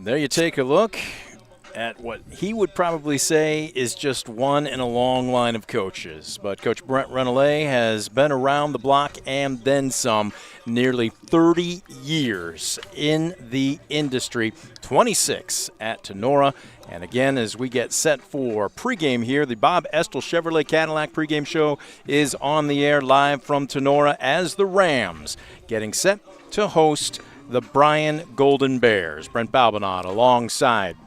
There you take a look at what he would probably say is just one in a long line of coaches. But Coach Brent Renoulet has been around the block and then some, nearly 30 years in the industry, 26 at Tinora. And again, as we get set for pregame here, the Bob Estel Chevrolet Cadillac pregame show is on the air live from Tinora as the Rams getting set to host the Bryan Golden Bears. Brent Balbinot alongside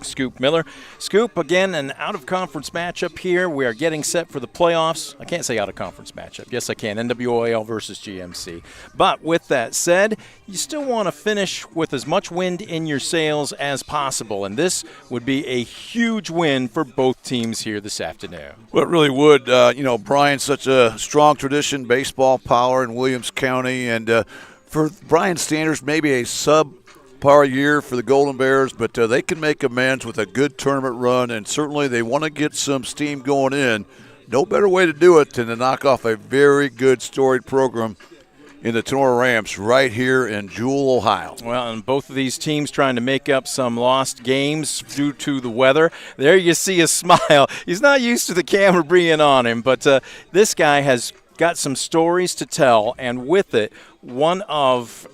Scoop Miller. Scoop, again, an out-of-conference matchup here. We are getting set for the playoffs. I can't say out-of-conference matchup. Yes, I can. NWOAL versus GMC. But with that said, you still want to finish with as much wind in your sails as possible, and this would be a huge win for both teams here this afternoon. Well, it really would. Bryan's such a strong tradition, baseball power in Williams County, and for Bryan standards, maybe a subpar year for the Golden Bears, but they can make amends with a good tournament run, and certainly they want to get some steam going in. No better way to do it than to knock off a very good storied program in the Tinora Rams right here in Jewell, Ohio. Well, and both of these teams trying to make up some lost games due to the weather. There you see a smile. He's not used to the camera being on him, but this guy has got some stories to tell, and with it, one of,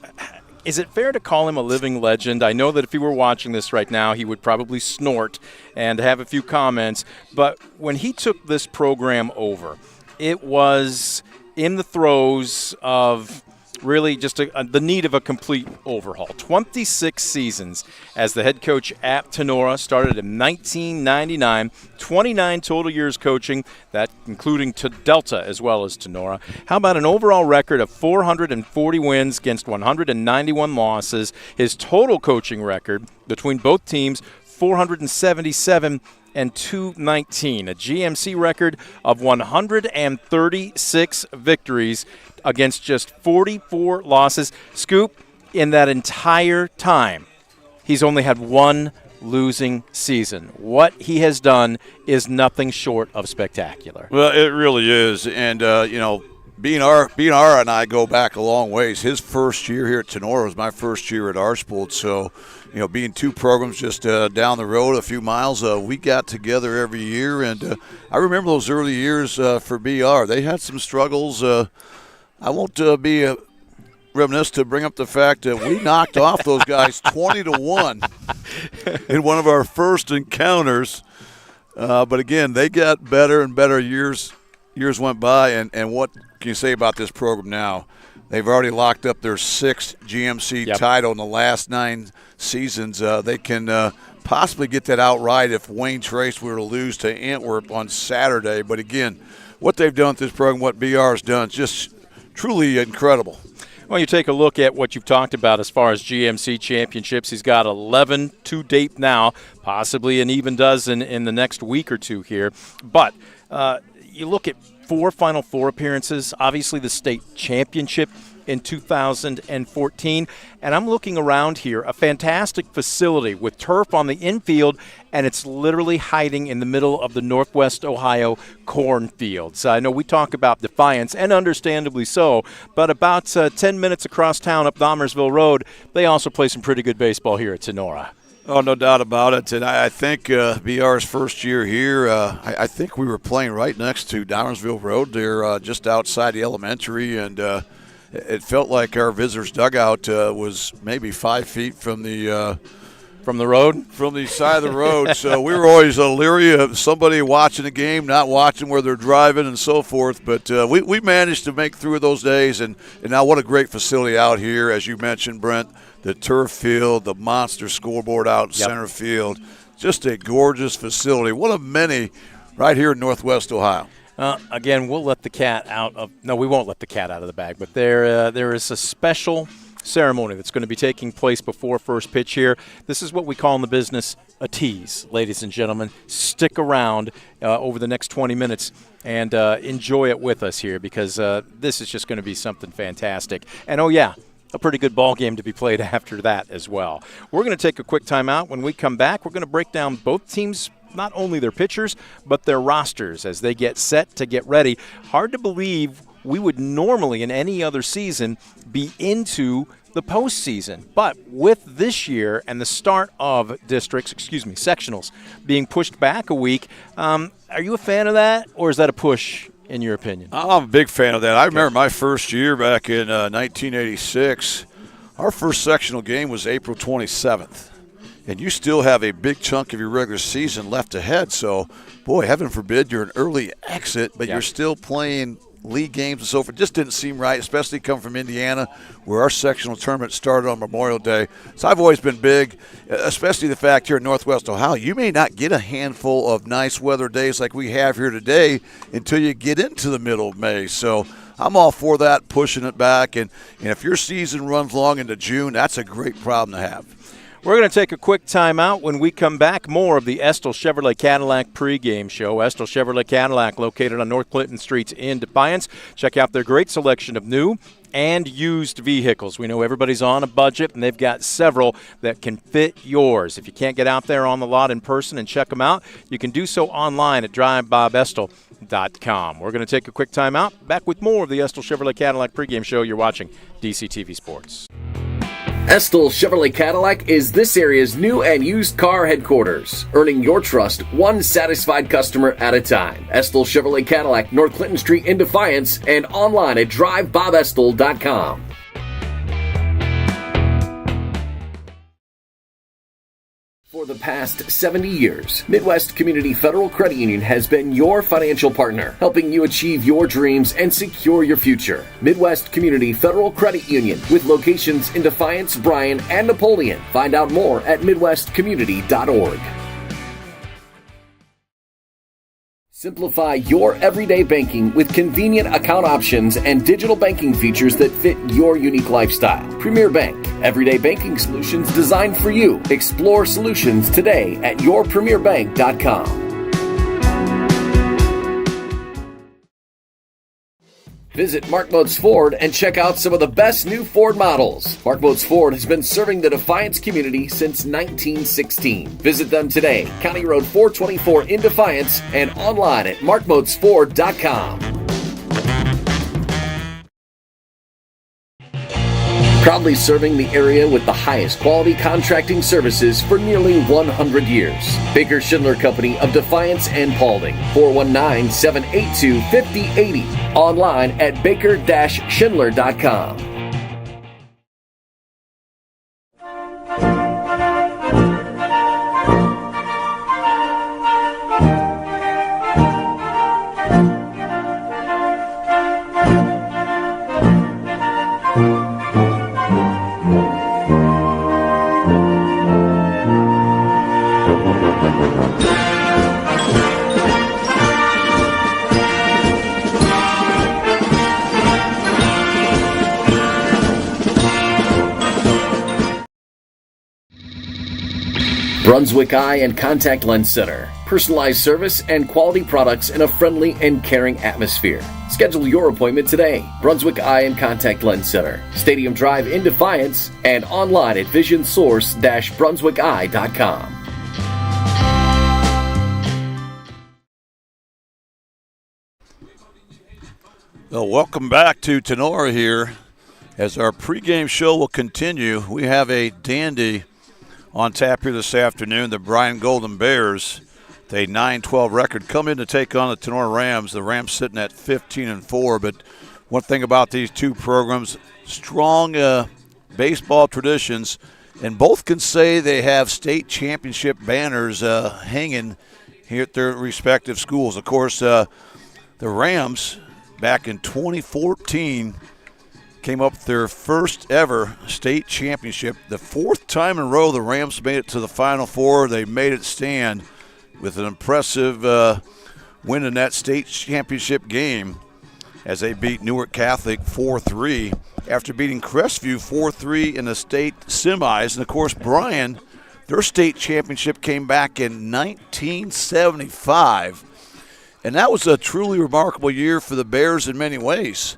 is it fair to call him a living legend? I know that if he were watching this right now, he would probably snort and have a few comments, but when he took this program over, it was in the throes of really just the need of a complete overhaul. 26 seasons as the head coach at Tinora, started in 1999, 29 total years coaching, that including to Delta as well as Tinora. How about an overall record of 440 wins against 191 losses? His total coaching record between both teams, 477 and 219, a GMC record of 136 victories against just 44 losses. Scoop, in that entire time, he's only had one losing season. What he has done is nothing short of spectacular. Well, it really is, and B&R and I go back a long ways. His first year here at Tinora was my first year at Archbold, so being two programs just down the road a few miles, we got together every year, and I remember those early years for BR. They had some struggles. I won't be reminiscent to bring up the fact that we knocked off those guys 20-1 in one of our first encounters. But again, they got better and better years went by, and what can you say about this program now? They've already locked up their sixth GMC title in the last 9 seasons. They can possibly get that outright if Wayne Trace were to lose to Antwerp on Saturday. But again, what they've done with this program, what BR has done, just truly incredible. Well, you take a look at what you've talked about as far as GMC championships. He's got 11 to date now, possibly an even dozen in the next week or two here. But you look at 4 Final Four appearances, obviously the state championship in 2014. And I'm looking around here, a fantastic facility with turf on the infield, and it's literally hiding in the middle of the Northwest Ohio cornfields. I know we talk about Defiance, and understandably so, but about 10 minutes across town up Dahmersville Road, they also play some pretty good baseball here at Tinora. Oh, no doubt about it. And I think BR's first year here, I think we were playing right next to Dahmersville Road there, just outside the elementary, and it felt like our visitors' dugout was maybe 5 feet from the road? From the side of the road. So we were always leery of somebody watching the game, not watching where they're driving and so forth. But we managed to make through those days. And now what a great facility out here, as you mentioned, Brent. The turf field, the monster scoreboard out in center field. Just a gorgeous facility. One of many right here in Northwest Ohio. Again, we'll let the cat out of – no, we won't let the cat out of the bag. But there is a special ceremony that's going to be taking place before first pitch here. This is what we call in the business a tease, ladies and gentlemen. Stick around over the next 20 minutes and enjoy it with us here, because this is just going to be something fantastic. And, oh, yeah, a pretty good ball game to be played after that as well. We're going to take a quick timeout. When we come back, we're going to break down both teams' not only their pitchers, but their rosters as they get set to get ready. Hard to believe we would normally in any other season be into the postseason. But with this year and the start of sectionals being pushed back a week, are you a fan of that, or is that a push in your opinion? I'm a big fan of that. I remember my first year back in 1986. Our first sectional game was April 27th. And you still have a big chunk of your regular season left ahead. So, boy, heaven forbid you're an early exit, but you're still playing league games and so forth. Just didn't seem right, especially coming from Indiana, where our sectional tournament started on Memorial Day. So I've always been big, especially the fact here in Northwest Ohio, you may not get a handful of nice weather days like we have here today until you get into the middle of May. So I'm all for that, pushing it back. And if your season runs long into June, that's a great problem to have. We're going to take a quick timeout. When we come back, more of the Estill Chevrolet Cadillac pregame show. Estill Chevrolet Cadillac, located on North Clinton Street in Defiance. Check out their great selection of new and used vehicles. We know everybody's on a budget, and they've got several that can fit yours. If you can't get out there on the lot in person and check them out, you can do so online at drivebobestill.com. We're going to take a quick timeout. Back with more of the Estill Chevrolet Cadillac pregame show. You're watching DCTV Sports. Estill Chevrolet Cadillac is this area's new and used car headquarters, earning your trust one satisfied customer at a time. Estill Chevrolet Cadillac, North Clinton Street in Defiance, and online at drivebobestill.com. For the past 70 years, Midwest Community Federal Credit Union has been your financial partner, helping you achieve your dreams and secure your future. Midwest Community Federal Credit Union, with locations in Defiance, Bryan, and Napoleon. Find out more at midwestcommunity.org. Simplify your everyday banking with convenient account options and digital banking features that fit your unique lifestyle. Premier Bank, everyday banking solutions designed for you. Explore solutions today at yourpremierbank.com. Visit Mark Moats Ford and check out some of the best new Ford models. Mark Moats Ford has been serving the Defiance community since 1916. Visit them today, County Road 424 in Defiance, and online at markmoatsford.com. Proudly serving the area with the highest quality contracting services for nearly 100 years. Baker Schindler Company of Defiance and Paulding, 419-782-5080. Online at baker-schindler.com. Brunswick Eye and Contact Lens Center. Personalized service and quality products in a friendly and caring atmosphere. Schedule your appointment today. Brunswick Eye and Contact Lens Center. Stadium Drive in Defiance and online at visionsource-brunswickeye.com. Well, welcome back to Tinora here. As our pregame show will continue, we have a dandy on tap here this afternoon. The Bryan Golden Bears, with a 9-12 record, come in to take on the Tinora Rams. The Rams sitting at 15-4. But one thing about these two programs, strong baseball traditions, and both can say they have state championship banners hanging here at their respective schools. Of course, the Rams back in 2014 came up with their first ever state championship. The fourth time in a row the Rams made it to the Final Four. They made it stand with an impressive win in that state championship game as they beat Newark Catholic 4-3 after beating Crestview 4-3 in the state semis. And, of course, Bryan, their state championship came back in 1975. And that was a truly remarkable year for the Bears in many ways.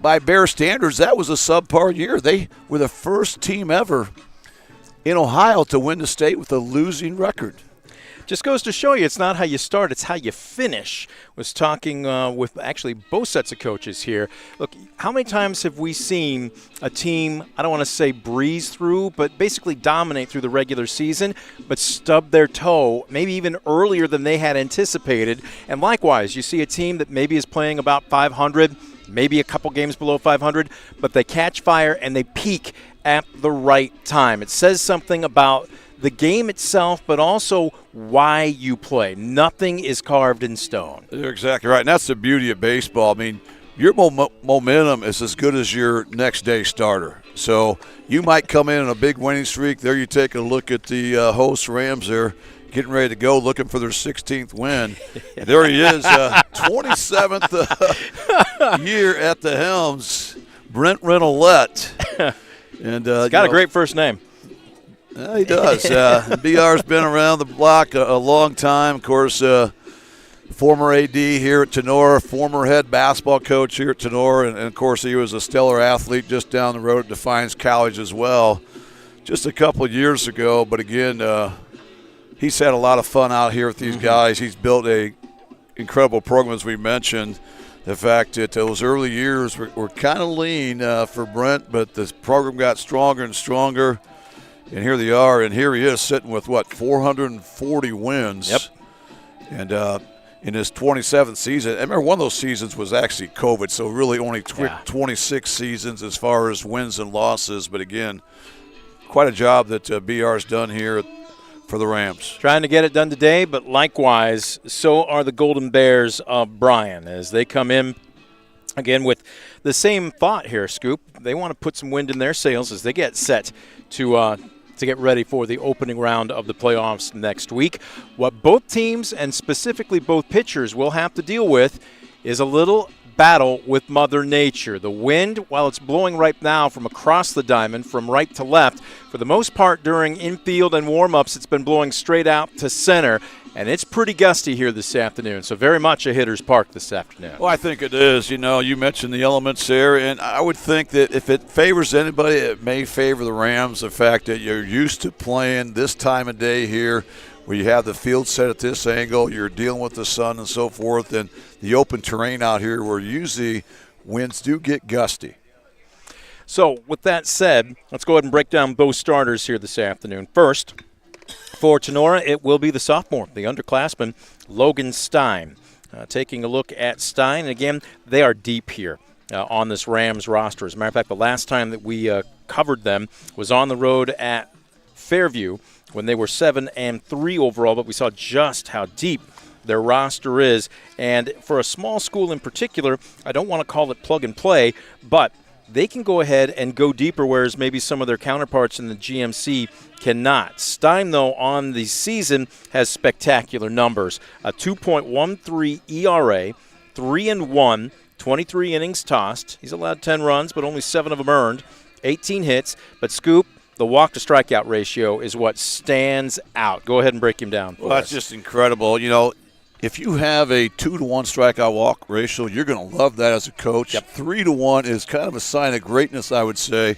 By Bear standards, that was a subpar year. They were the first team ever in Ohio to win the state with a losing record. Just goes to show you it's not how you start, it's how you finish. Was talking with actually both sets of coaches here. Look, how many times have we seen a team, I don't want to say breeze through, but basically dominate through the regular season, but stub their toe maybe even earlier than they had anticipated? And likewise, you see a team that maybe is playing about 500, maybe a couple games below 500, but they catch fire and they peak at the right time. It says something about the game itself, but also why you play. Nothing is carved in stone. You're exactly right, and that's the beauty of baseball. I mean, your momentum is as good as your next day starter. So you might come in a big winning streak. There you take a look at the host Rams. They're getting ready to go, looking for their 16th win. And there he is, 27th year at the helms, Brent Renolette. And he's got a great first name. Yeah, he does. BR's been around the block a long time. Of course, former AD here at Tinora, former head basketball coach here at Tinora, and of course he was a stellar athlete just down the road at Defiance College as well just a couple of years ago. But again, he's had a lot of fun out here with these guys. He's built a incredible program, as we mentioned. The fact that those early years were kind of lean for Brent, but this program got stronger and stronger. And here they are, and here he is sitting with, 440 wins. Yep. And in his 27th season, I remember one of those seasons was actually COVID, so really only 26 seasons as far as wins and losses. But again, quite a job that BR's done here for the Rams. Trying to get it done today, but likewise, so are the Golden Bears of Bryan as they come in, again, with the same thought here, Scoop. They want to put some wind in their sails as they get set to get ready for the opening round of the playoffs next week. What both teams, and specifically both pitchers, will have to deal with is a little battle with Mother Nature. The wind, while it's blowing right now from across the diamond, from right to left, for the most part during infield and warm-ups, it's been blowing straight out to center. And it's pretty gusty here this afternoon, so very much a hitter's park this afternoon. Well, I think it is. You know, you mentioned the elements there, and I would think that if it favors anybody, it may favor the Rams. The fact that you're used to playing this time of day here, where you have the field set at this angle, you're dealing with the sun and so forth, and the open terrain out here where usually winds do get gusty. So, with that said, let's go ahead and break down both starters here this afternoon. First, for Tinora, it will be the sophomore, the underclassman, Logan Stein. Taking a look at Stein, again, they are deep here on this Rams roster. As a matter of fact, the last time that we covered them was on the road at Fairview when they were 7-3 overall, but we saw just how deep their roster is. And for a small school in particular, I don't want to call it plug and play, but they can go ahead and go deeper, whereas maybe some of their counterparts in the GMC cannot. Stein, though, on the season has spectacular numbers. A 2.13 ERA, 3-1, 23 innings tossed. He's allowed 10 runs, but only 7 of them earned, 18 hits. But, Scoop, the walk-to-strikeout ratio is what stands out. Go ahead and break him down for us. That's just incredible. You know, if you have a 2-1 strikeout walk ratio, you're going to love that as a coach. Yep. 3-1 is kind of a sign of greatness, I would say.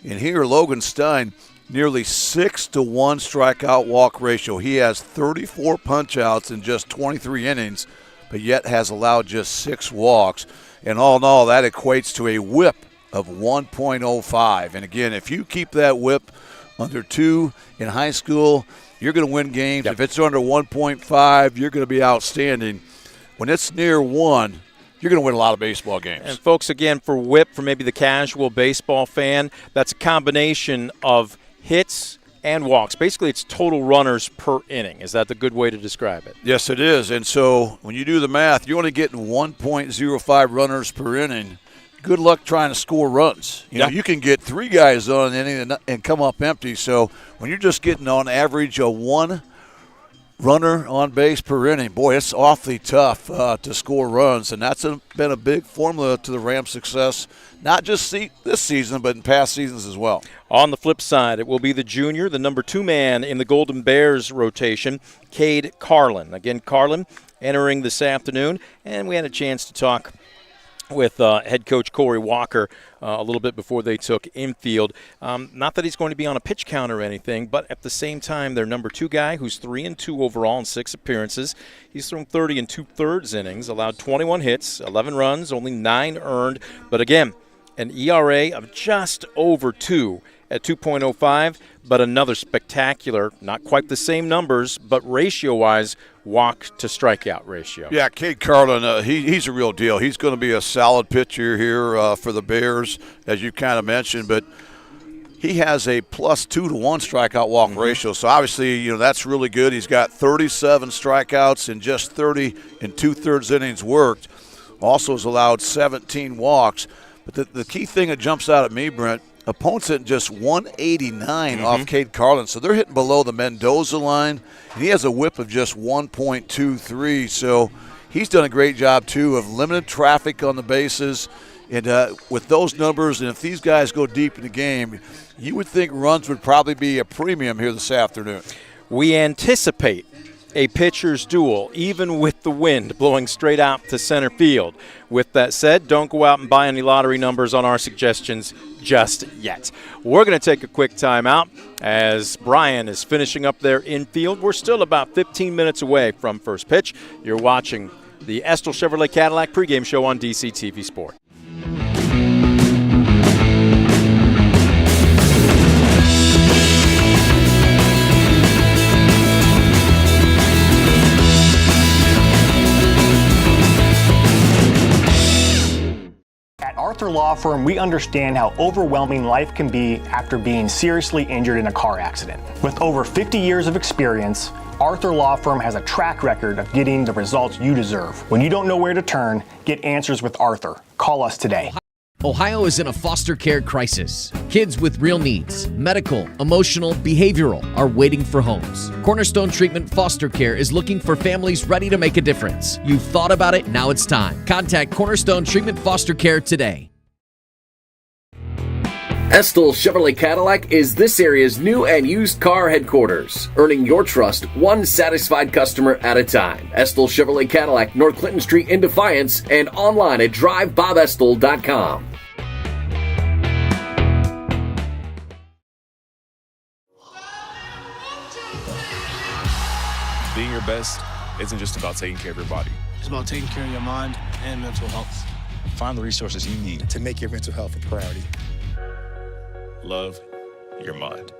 And here, Logan Stein, nearly 6-1 strikeout walk ratio. He has 34 punch-outs in just 23 innings, but yet has allowed just 6 walks. And all in all, that equates to a whip of 1.05. And again, if you keep that whip under 2 in high school, you're going to win games. Yep. If it's under 1.5, you're going to be outstanding. When it's near 1, you're going to win a lot of baseball games. And, folks, again, for whip, for maybe the casual baseball fan, that's a combination of hits and walks. Basically, it's total runners per inning. Is that the good way to describe it? Yes, it is. And so when you do the math, you're only getting 1.05 runners per inning. Good luck trying to score runs. You know, you can get 3 guys on an inning and come up empty. So when you're just getting on average a 1 runner on base per inning, boy, it's awfully tough to score runs. And that's been a big formula to the Rams' success, not just this season, but in past seasons as well. On the flip side, it will be the junior, the number 2 man in the Golden Bears rotation, Cade Carlin. Again, Carlin entering this afternoon, and we had a chance to talk with head coach Corey Walker a little bit before they took infield. Not that he's going to be on a pitch count or anything, but at the same time, their number 2 guy, who's 3-2 overall in 6 appearances, he's thrown 30 2/3 innings, allowed 21 hits, 11 runs, only 9 earned. But again, an ERA of just over 2 at 2.05, but another spectacular, not quite the same numbers, but ratio-wise, walk to strikeout ratio. Yeah, Cade Carlin, he's a real deal. He's going to be a solid pitcher here for the Bears, as you kind of mentioned, but he has a +2 to 1 strikeout walk ratio. So obviously, that's really good. He's got 37 strikeouts in just 30 2/3 innings worked. Also has allowed 17 walks. But the key thing that jumps out at me, Brent, opponents hitting just 189 off Cade Carlin. So they're hitting below the Mendoza line, and he has a whip of just 1.23. So he's done a great job, too, of limited traffic on the bases. And with those numbers, and if these guys go deep in the game, you would think runs would probably be a premium here this afternoon. We anticipate a pitcher's duel, even with the wind blowing straight out to center field. With that said, don't go out and buy any lottery numbers on our suggestions just yet. We're going to take a quick timeout as Bryan is finishing up their infield. We're still about 15 minutes away from first pitch. You're watching the Estill Chevrolet Cadillac pregame show on DCTV Sport. At Arthur Law Firm, we understand how overwhelming life can be after being seriously injured in a car accident. With over 50 years of experience, Arthur Law Firm has a track record of getting the results you deserve. When you don't know where to turn, get answers with Arthur. Call us today. Ohio is in a foster care crisis. Kids with real needs, medical, emotional, behavioral, are waiting for homes. Cornerstone Treatment Foster Care is looking for families ready to make a difference. You've thought about it, now it's time. Contact Cornerstone Treatment Foster Care today. Estill Chevrolet Cadillac is this area's new and used car headquarters, earning your trust one satisfied customer at a time. Estill Chevrolet Cadillac, North Clinton Street in Defiance, and online at drivebobestill.com. Being your best isn't just about taking care of your body. It's about taking care of your mind and mental health. Find the resources you need to make your mental health a priority. Love your mind.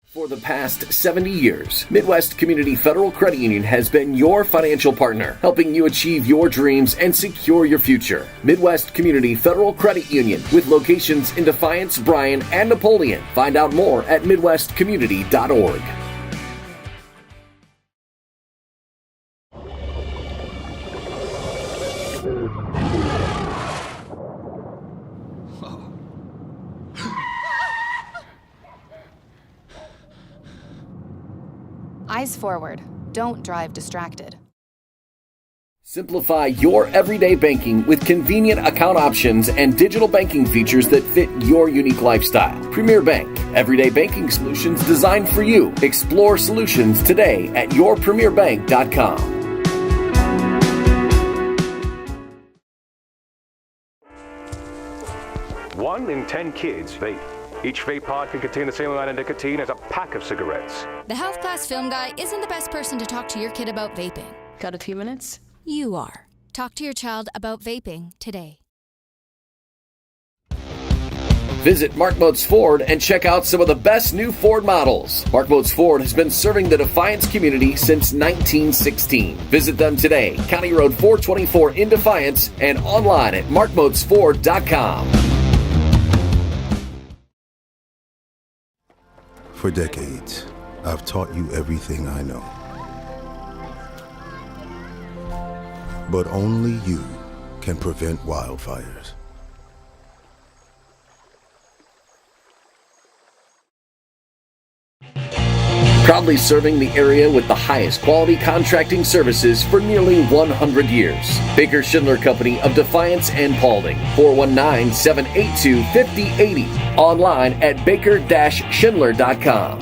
For the past 70 years, Midwest Community Federal Credit Union has been your financial partner, helping you achieve your dreams and secure your future. Midwest Community Federal Credit Union, with locations in Defiance, Bryan, and Napoleon. Find out more at midwestcommunity.org. Eyes forward. Don't drive distracted. Simplify your everyday banking with convenient account options and digital banking features that fit your unique lifestyle. Premier Bank, everyday banking solutions designed for you. Explore solutions today at yourpremierbank.com. One in 10 kids vape. Each vape pod can contain the same amount of nicotine as a pack of cigarettes. The health class film guy isn't the best person to talk to your kid about vaping. Got a few minutes? You are. Talk to your child about vaping today. Visit Mark Moats Ford and check out some of the best new Ford models. Mark Moats Ford has been serving the Defiance community since 1916. Visit them today, County Road 424 in Defiance, and online at markmoatsford.com. For decades, I've taught you everything I know. But only you can prevent wildfires. Proudly serving the area with the highest quality contracting services for nearly 100 years. Baker Schindler Company of Defiance and Paulding. 419-782-5080. Online at baker-schindler.com.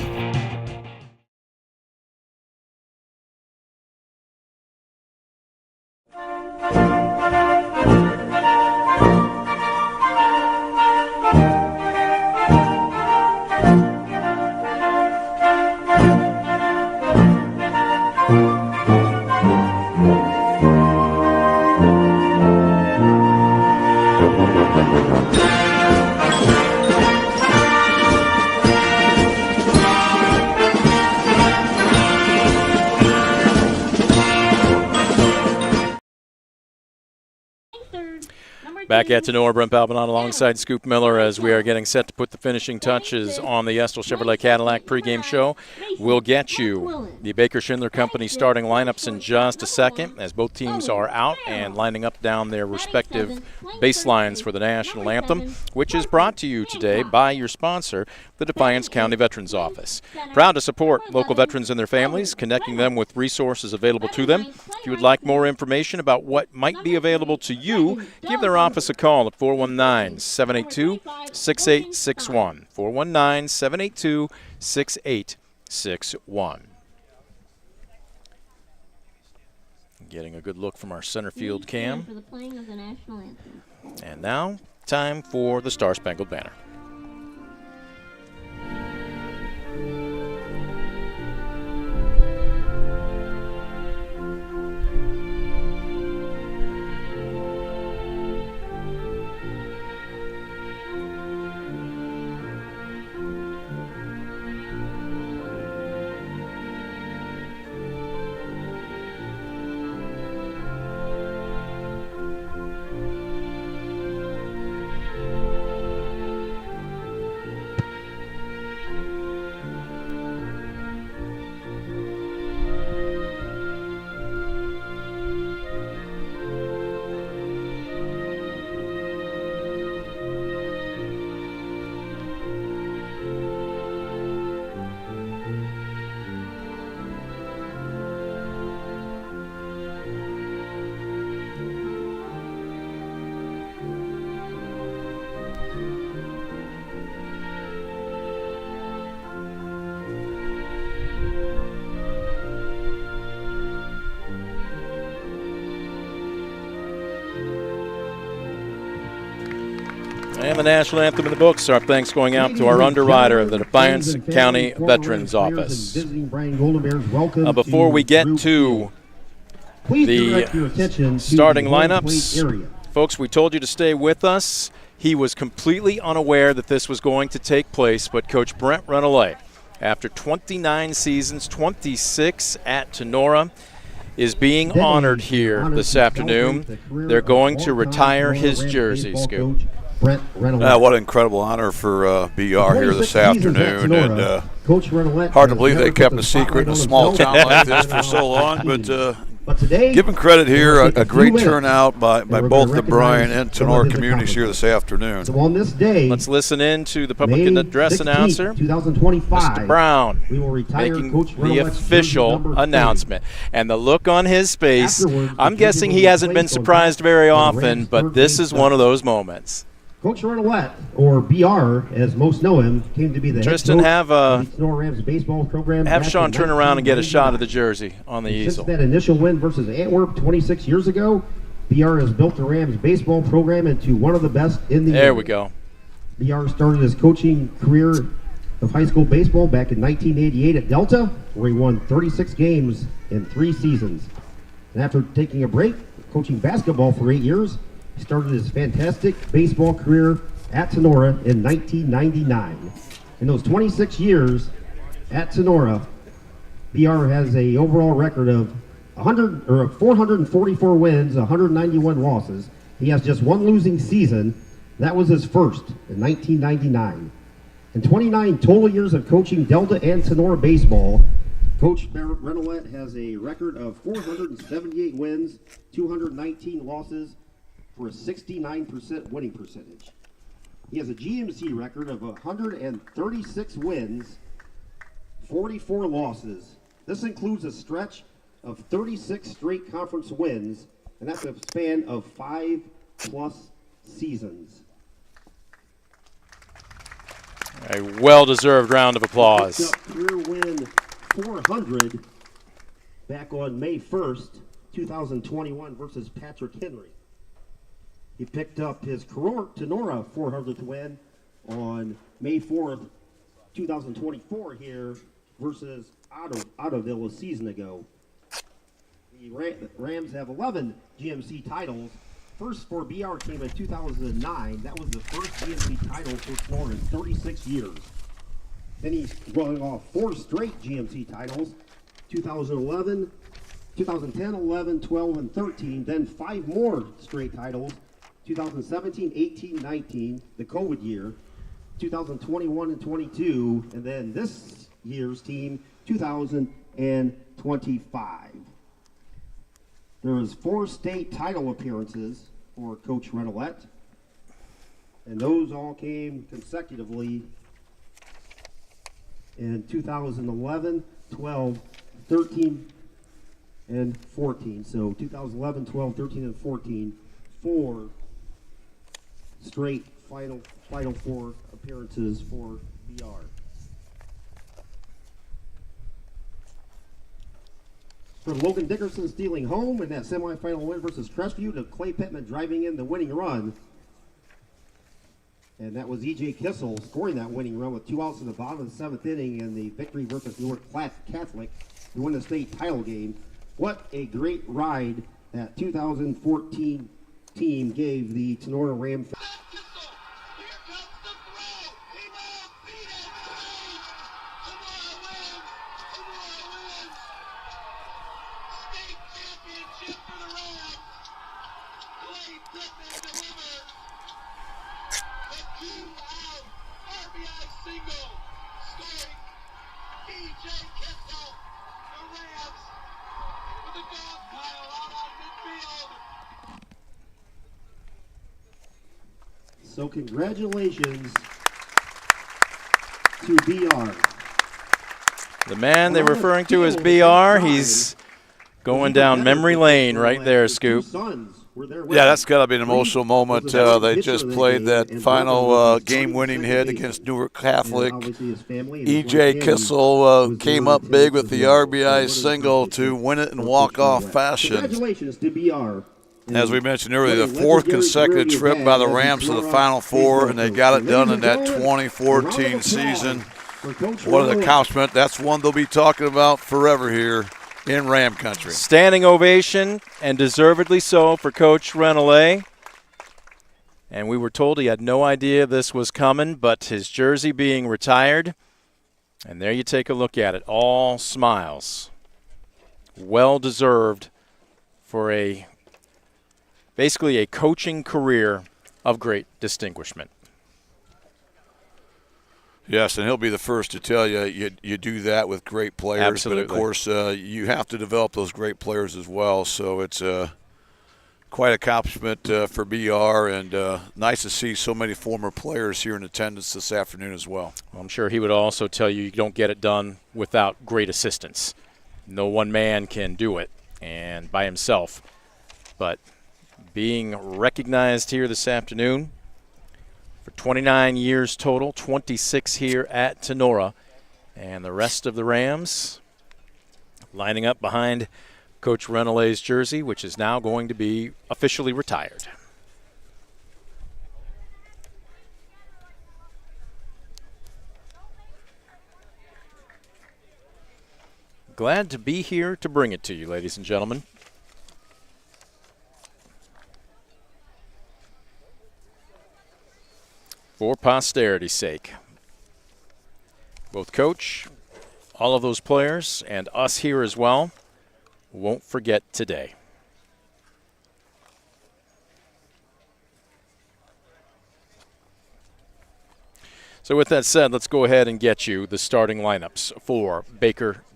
Back at Tinora, Brent Balbinot alongside Scoop Miller as we are getting set to put the finishing touches on the Estill Chevrolet Cadillac pregame show. We'll get you the Baker Schindler Company starting lineups in just a second as both teams are out and lining up down their respective baselines for the national anthem, which is brought to you today by your sponsor, the Defiance County Veterans Office. Proud to support local veterans and their families, connecting them with resources available to them. If you would like more information about what might be available to you, give their office a call at 419-782-6861. 419-782-6861. Getting a good look from our center field cam. And now, time for the Star Spangled Banner. And the national anthem in the books. Our thanks going out to our underwriter of the Defiance County Veterans Office. Before we get to the starting lineups, folks, we told you to stay with us. He was completely unaware that this was going to take place, but Coach Brent Renoulet, after 29 seasons, 26 at Tinora, is being honored here this afternoon. They're going to retire his jersey, Scoop. What an incredible honor for BR here this afternoon, and hard to believe they kept a secret in a small town like this for so long, but giving credit here, a great turnout by both the Bryan and Tinora communities here this afternoon. So on this day, let's listen in to the public address announcer, 2025, Mr. Brown, we will retire making Coach the official announcement. And the look on his face, I'm guessing he hasn't been surprised very often, but this is one of those moments. Coach Renoulet, or BR as most know him, came to be the Tristan, head coach of the Tinora Rams baseball program. Have Sean turn around and get a shot of the jersey on the easel. Since that initial win versus Antwerp 26 years ago, BR has built the Rams baseball program into one of the best in the There we go. BR started his coaching career of high school baseball back in 1988 at Delta, where he won 36 games in 3 seasons. And after taking a break, coaching basketball for 8 years, he started his fantastic baseball career at Tinora in 1999. In those 26 years at Tinora, BR has a overall record of 444 wins, 191 losses. He has just one losing season. That was his first in 1999. In 29 total years of coaching Delta and Tinora baseball, Coach Renoulet has a record of 478 wins, 219 losses, for a 69% winning percentage. He has a GMC record of 136 wins, 44 losses. This includes a stretch of 36 straight conference wins, and that's a span of 5+ seasons. A well-deserved round of applause. Career win 400 back on May 1st, 2021 versus Patrick Henry. He picked up his Tinora 400th win on May 4th, 2024 here versus Ottoville a season ago. The Rams have 11 GMC titles. First for BR came in 2009. That was the first GMC title for Florida in 36 years. Then he's running off 4 straight GMC titles, 2010, 11, 12, and 13. Then 5 more straight titles 2017, 18, 19, the COVID year, 2021 and 22, and then this year's team, 2025. There was 4 state title appearances for Coach Renolette, and those all came consecutively in 2011, 12, 13, and 14. So 2011, 12, 13, and 14, 4 straight Final Four appearances for BR. From Logan Dickerson stealing home in that semifinal win versus Crestview to Clay Pittman driving in the winning run. And that was E.J. Kissel scoring that winning run with 2 outs in the bottom of the 7th inning in the victory versus Newark Catholic to win the state title game. What a great ride that 2014 team gave the Tinora Ram. So congratulations to BR. The man they're referring to as BR, he's going down memory lane right there, Scoop. Yeah, that's got to be an emotional moment. They just played that final game-winning hit against Newark Catholic. E.J. Kissel came up big with the RBI single to win it in walk-off fashion. Congratulations to BR. As we mentioned earlier, the 4th consecutive trip by the Rams to the Final Four, and they got it done in that 2014 season. What an accomplishment. That's one they'll be talking about forever here in Ram Country. Standing ovation, and deservedly so, for Coach Renolais. And we were told he had no idea this was coming, but his jersey being retired. And there you take a look at it. All smiles. Well-deserved for basically a coaching career of great distinguishment. Yes, and he'll be the first to tell you you do that with great players. Absolutely. But, of course, you have to develop those great players as well. So it's quite an accomplishment for BR, and nice to see so many former players here in attendance this afternoon as well. I'm sure he would also tell you don't get it done without great assistance. No one man can do it and by himself. But being recognized here this afternoon for 29 years total, 26 here at Tinora, and the rest of the Rams lining up behind Coach Renolais' jersey, which is now going to be officially retired. Glad to be here to bring it to you, ladies and gentlemen. For posterity's sake. Both Coach, all of those players, and us here as well won't forget today. So with that said, let's go ahead and get you the starting lineups for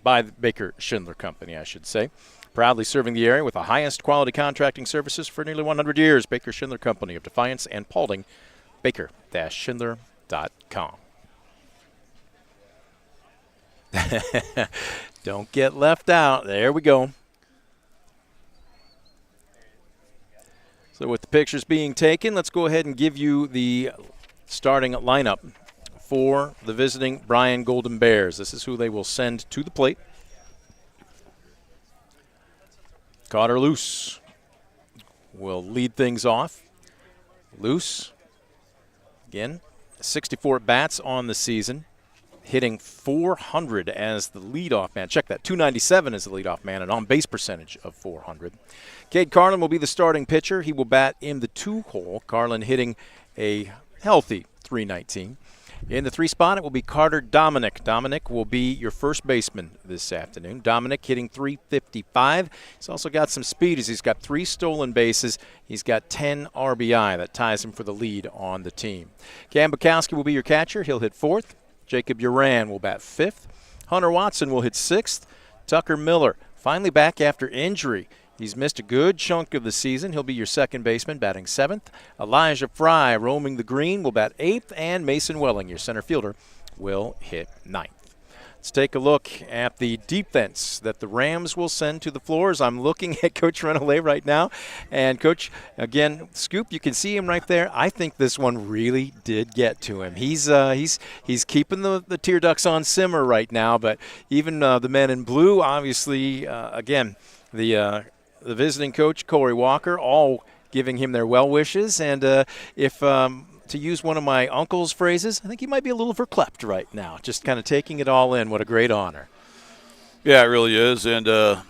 by the Baker Schindler Company, I should say. Proudly serving the area with the highest quality contracting services for nearly 100 years. Baker Schindler Company of Defiance and Paulding. Baker-Schindler.com. Don't get left out. There we go. So with the pictures being taken, let's go ahead and give you the starting lineup for the visiting Bryan Golden Bears. This is who they will send to the plate. Carter Luce will lead things off. Luce, again, 64 at-bats on the season, hitting .400 as the leadoff man. Check that, .297 as the leadoff man, an on-base percentage of .400. Cade Carlin will be the starting pitcher. He will bat in the 2-hole. Carlin hitting a healthy .319. In the 3 spot, it will be Carter Dominic. Dominic will be your first baseman this afternoon. Dominic hitting .355. He's also got some speed as he's got 3 stolen bases. He's got 10 RBI. That ties him for the lead on the team. Cam Bukowski will be your catcher. He'll hit 4th. Jacob Uran will bat 5th. Hunter Watson will hit 6th. Tucker Miller finally back after injury. He's missed a good chunk of the season. He'll be your second baseman, batting 7th. Elijah Fry, roaming the green, will bat 8th. And Mason Welling, your center fielder, will hit 9th. Let's take a look at the defense that the Rams will send to the floors. I'm looking at Coach Renoulet right now. And, Coach, again, Scoop, you can see him right there. I think this one really did get to him. He's keeping the tear ducts on simmer right now. But even the men in blue, obviously, again, the visiting coach, Corey Walker, all giving him their well wishes. And if to use one of my uncle's phrases, I think he might be a little verklempt right now, just kind of taking it all in. What a great honor. Yeah, it really is. And I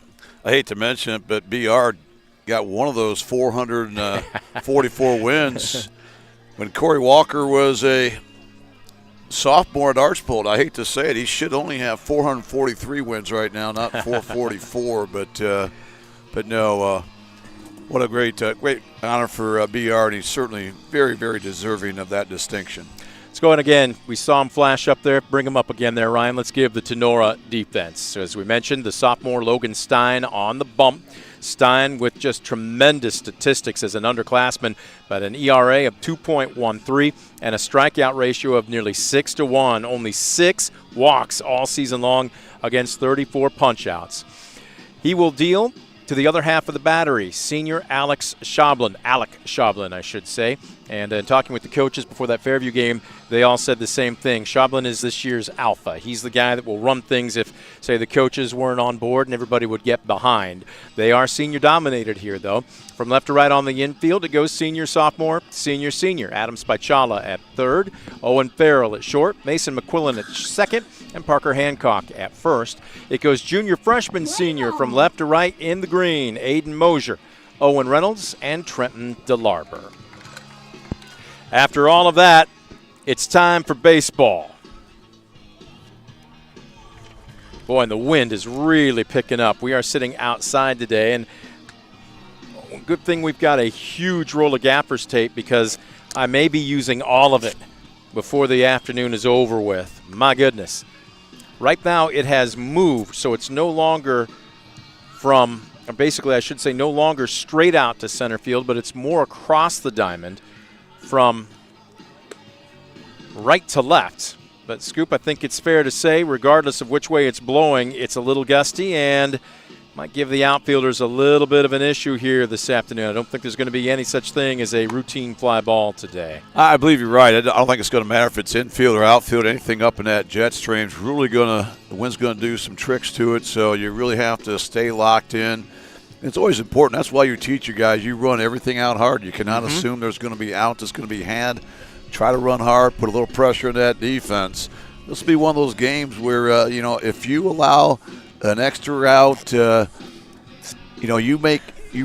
hate to mention it, but BR got one of those 444 wins when Corey Walker was a sophomore at Archbold. I hate to say it, he should only have 443 wins right now, not 444. But no, what a great honor for BR, and he's certainly very, very deserving of that distinction. Let's go in again. We saw him flash up there. Bring him up again there, Ryan. Let's give the Tinora defense. So as we mentioned, the sophomore Logan Stein on the bump. Stein with just tremendous statistics as an underclassman, but an ERA of 2.13 and a strikeout ratio of nearly 6-1. Only 6 walks all season long against 34 punchouts. He will deal to the other half of the battery, senior Alec Schablin, I should say. And talking with the coaches before that Fairview game, they all said the same thing. Schablin is this year's alpha. He's the guy that will run things if, say, the coaches weren't on board and everybody would get behind. They are senior dominated here, though. From left to right on the infield, it goes senior, sophomore, senior, senior. Adam Spichala at 3rd, Owen Farrell at short, Mason McQuillan at 2nd, and Parker Hancock at 1st. It goes junior, freshman, senior from left to right in the green. Aiden Mosier, Owen Reynolds, and Trenton DeLarber. After all of that, it's time for baseball. Boy, and the wind is really picking up. We are sitting outside today, and good thing we've got a huge roll of gaffer's tape because I may be using all of it before the afternoon is over with. My goodness. Right now it has moved, so it's no longer basically I should say no longer straight out to center field, but it's more across the diamond from right to left. But, Scoop, I think it's fair to say, regardless of which way it's blowing, it's a little gusty and might give the outfielders a little bit of an issue here this afternoon. I don't think there's going to be any such thing as a routine fly ball today. I believe you're right. I don't think it's going to matter if it's infield or outfield. Anything up in that jet stream's really the wind's going to do some tricks to it, so you really have to stay locked in. It's always important. That's why you teach your guys. You run everything out hard. You cannot assume there's going to be out that's going to be had. Try to run hard, put a little pressure in that defense. This will be one of those games where, if you allow an extra out, you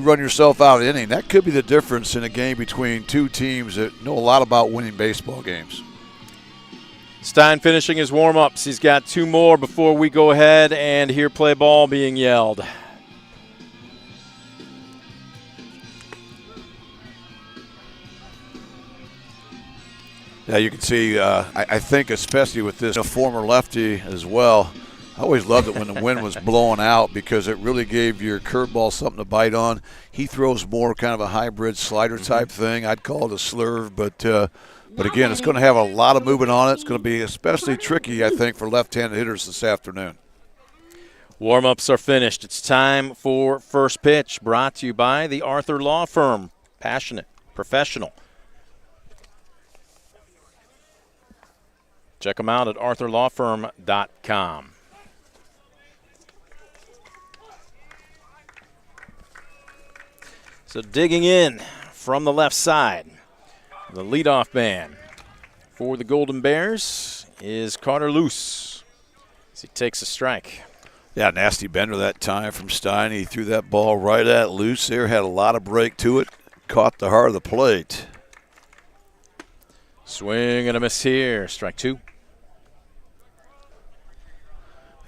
run yourself out inning. That could be the difference in a game between two teams that know a lot about winning baseball games. Stein finishing his warm-ups. He's got 2 more before we go ahead and hear play ball being yelled. Yeah, you can see, I think especially with this former lefty as well, I always loved it when the wind was blowing out because it really gave your curveball something to bite on. He throws more kind of a hybrid slider type thing. I'd call it a slurve, but again, it's going to have a lot of movement on it. It's going to be especially tricky, I think, for left-handed hitters this afternoon. Warm-ups are finished. It's time for first pitch, brought to you by the Arthur Law Firm. Passionate, professional. Check them out at arthurlawfirm.com. So digging in from the left side, the leadoff man for the Golden Bears is Carter Luce as he takes a strike. Yeah, nasty bender that time from Stein. He threw that ball right at Luce there, had a lot of break to it, caught the heart of the plate. Swing and a miss here. Strike two.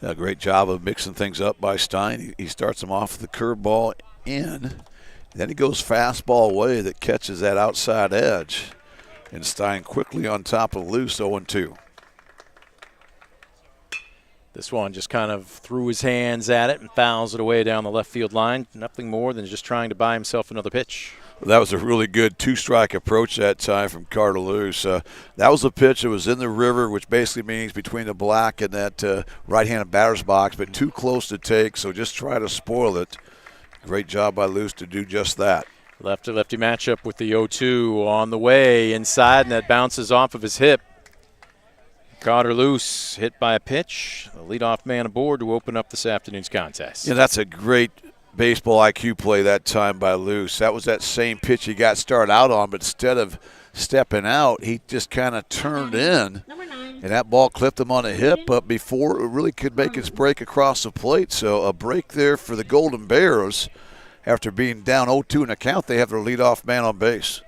A great job of mixing things up by Stein. He starts him off with the curveball in. Then he goes fastball away that catches that outside edge. And Stein quickly on top of loose, 0-2. This one just kind of threw his hands at it and fouls it away down the left field line. Nothing more than just trying to buy himself another pitch. That was a really good two-strike approach that time from Cardelus. That was a pitch that was in the river, which basically means between the black and that right-handed batter's box, but too close to take, so just try to spoil it. Great job by Luce to do just that. Lefty-lefty matchup with the 0-2 on the way inside, and that bounces off of his hip. Cardelus hit by a pitch. The leadoff man aboard to open up this afternoon's contest. Yeah, that's a great baseball IQ play that time by Luce. That was that same pitch he got started out on, but instead of stepping out, he just kind of turned in, and that ball clipped him on the hip, but before it really could make its break across the plate. So a break there for the Golden Bears. After being down 0-2 in the count, they have their leadoff man on base.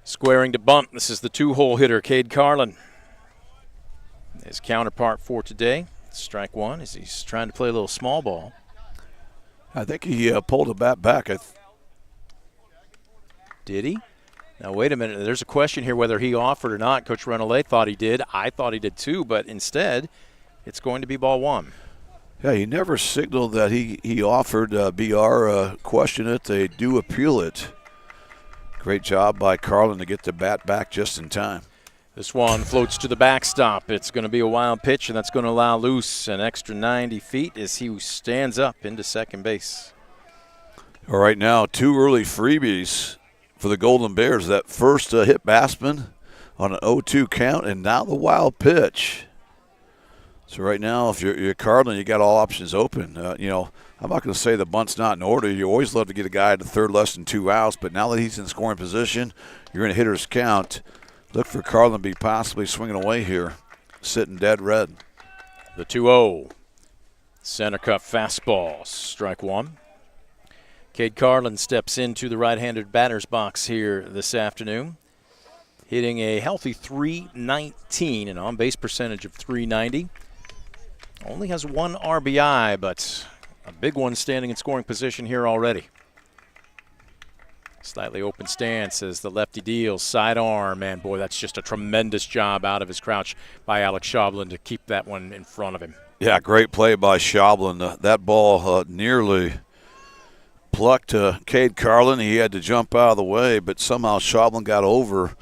Squaring to bunt. This is the two-hole hitter, Cade Carlin. His counterpart for today. Strike one as he's trying to play a little small ball. I think he pulled the bat back. Did he? Now, wait a minute. There's a question here whether he offered or not. Coach Renoulet thought he did. I thought he did too, but instead, it's going to be ball one. Yeah, he never signaled that he offered. BR questioned it. They do appeal it. Great job by Carlin to get the bat back just in time. This one floats to the backstop. It's going to be a wild pitch, and that's going to allow Luce an extra 90 feet as he stands up into second base. All right, now 2 early freebies for the Golden Bears. That first hit Bassman on an 0-2 count, and now the wild pitch. So right now, if you're Carlin, you got all options open. I'm not going to say the bunt's not in order. You always love to get a guy to third less than 2 outs, but now that he's in scoring position, you're in a hitter's count. Look for Carlin to be possibly swinging away here, sitting dead red. The 2-0. Center cut fastball. Strike one. Cade Carlin steps into the right-handed batter's box here this afternoon, hitting a healthy .319, an on-base percentage of .390. Only has 1 RBI, but a big one standing in scoring position here already. Slightly open stance as the lefty deals, sidearm, and boy, that's just a tremendous job out of his crouch by Alex Schaublen to keep that one in front of him. Yeah, great play by Schaublen. That ball nearly plucked Cade Carlin. He had to jump out of the way, but somehow Schaublen got over,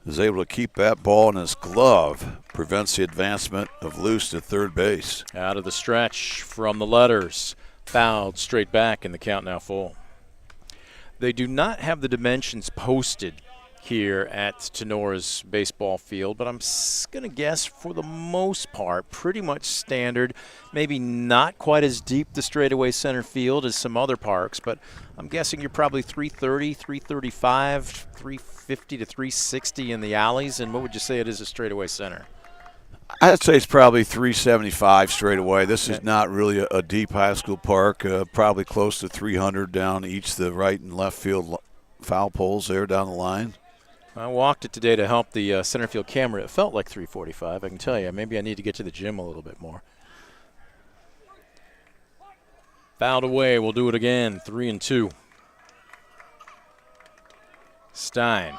was able to keep that ball in his glove, prevents the advancement of Luce to third base. Out of the stretch from the letters, fouled straight back, and the count now full. They do not have the dimensions posted here at Tinora's baseball field, but I'm going to guess for the most part pretty much standard, maybe not quite as deep the straightaway center field as some other parks, but I'm guessing you're probably 330, 335, 350 to 360 in the alleys, and what would you say it is a straightaway center? I'd say it's probably 375 straight away. This is not really a deep high school park, probably close to 300 down each the right and left field foul poles there down the line. I walked it today to help the center field camera. It felt like 345, I can tell you. Maybe I need to get to the gym a little bit more. Fouled away. We'll do it again. 3-2. Stein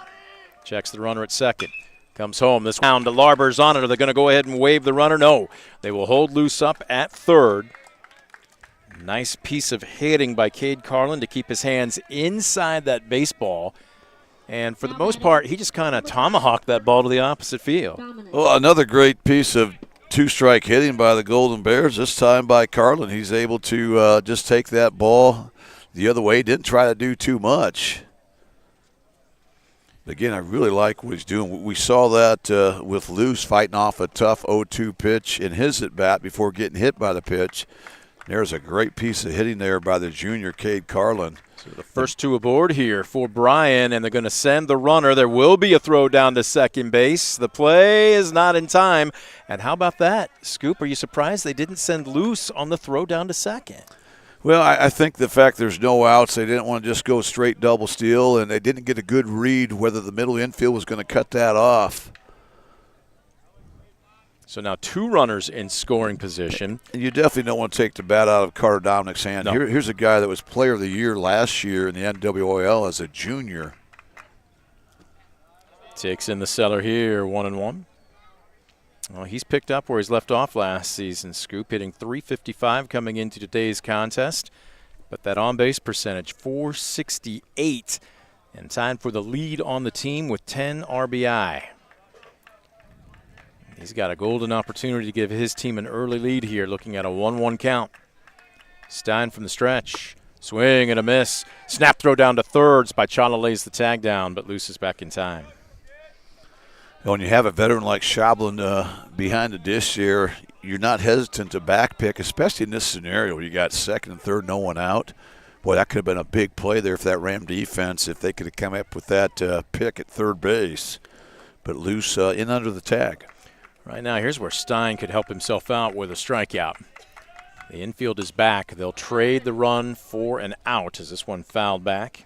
checks the runner at second. Comes home. This round to Larber's on it. Are they going to go ahead and wave the runner? No. They will hold Luce up at third. Nice piece of hitting by Cade Carlin to keep his hands inside that baseball. And for the most part, he just kind of tomahawked that ball to the opposite field. Well, another great piece of two-strike hitting by the Golden Bears, this time by Carlin. He's able to just take that ball the other way. Didn't try to do too much. Again, I really like what he's doing. We saw that with Luce fighting off a tough 0-2 pitch in his at-bat before getting hit by the pitch. There's a great piece of hitting there by the junior Cade Carlin. So the first two aboard here for Bryan, and they're going to send the runner. There will be a throw down to second base. The play is not in time. And how about that, Scoop? Are you surprised they didn't send Luce on the throw down to second? Well, I think the fact there's no outs, they didn't want to just go straight double steal, and they didn't get a good read whether the middle infield was going to cut that off. So now 2 runners in scoring position. And you definitely don't want to take the bat out of Carter Dominic's hand. No. Here's a guy that was Player of the Year last year in the NWOL as a junior. Takes in the cellar here, 1-1. Well, he's picked up where he's left off last season, Scoop, hitting .355 coming into today's contest. But that on-base percentage, .468, and tied for the lead on the team with 10 RBI. He's got a golden opportunity to give his team an early lead here, looking at a 1-1 count. Stein from the stretch. Swing and a miss. Snap throw down to third. Spichala lays the tag down, but Luce is back in time. When you have a veteran like Schablin behind the dish here, you're not hesitant to back pick, especially in this scenario where you got second and third, no one out. Boy, that could have been a big play there for that Ram defense if they could have come up with that pick at third base. But Luce in under the tag. Right now, here's where Stein could help himself out with a strikeout. The infield is back. They'll trade the run for an out as this one fouled back.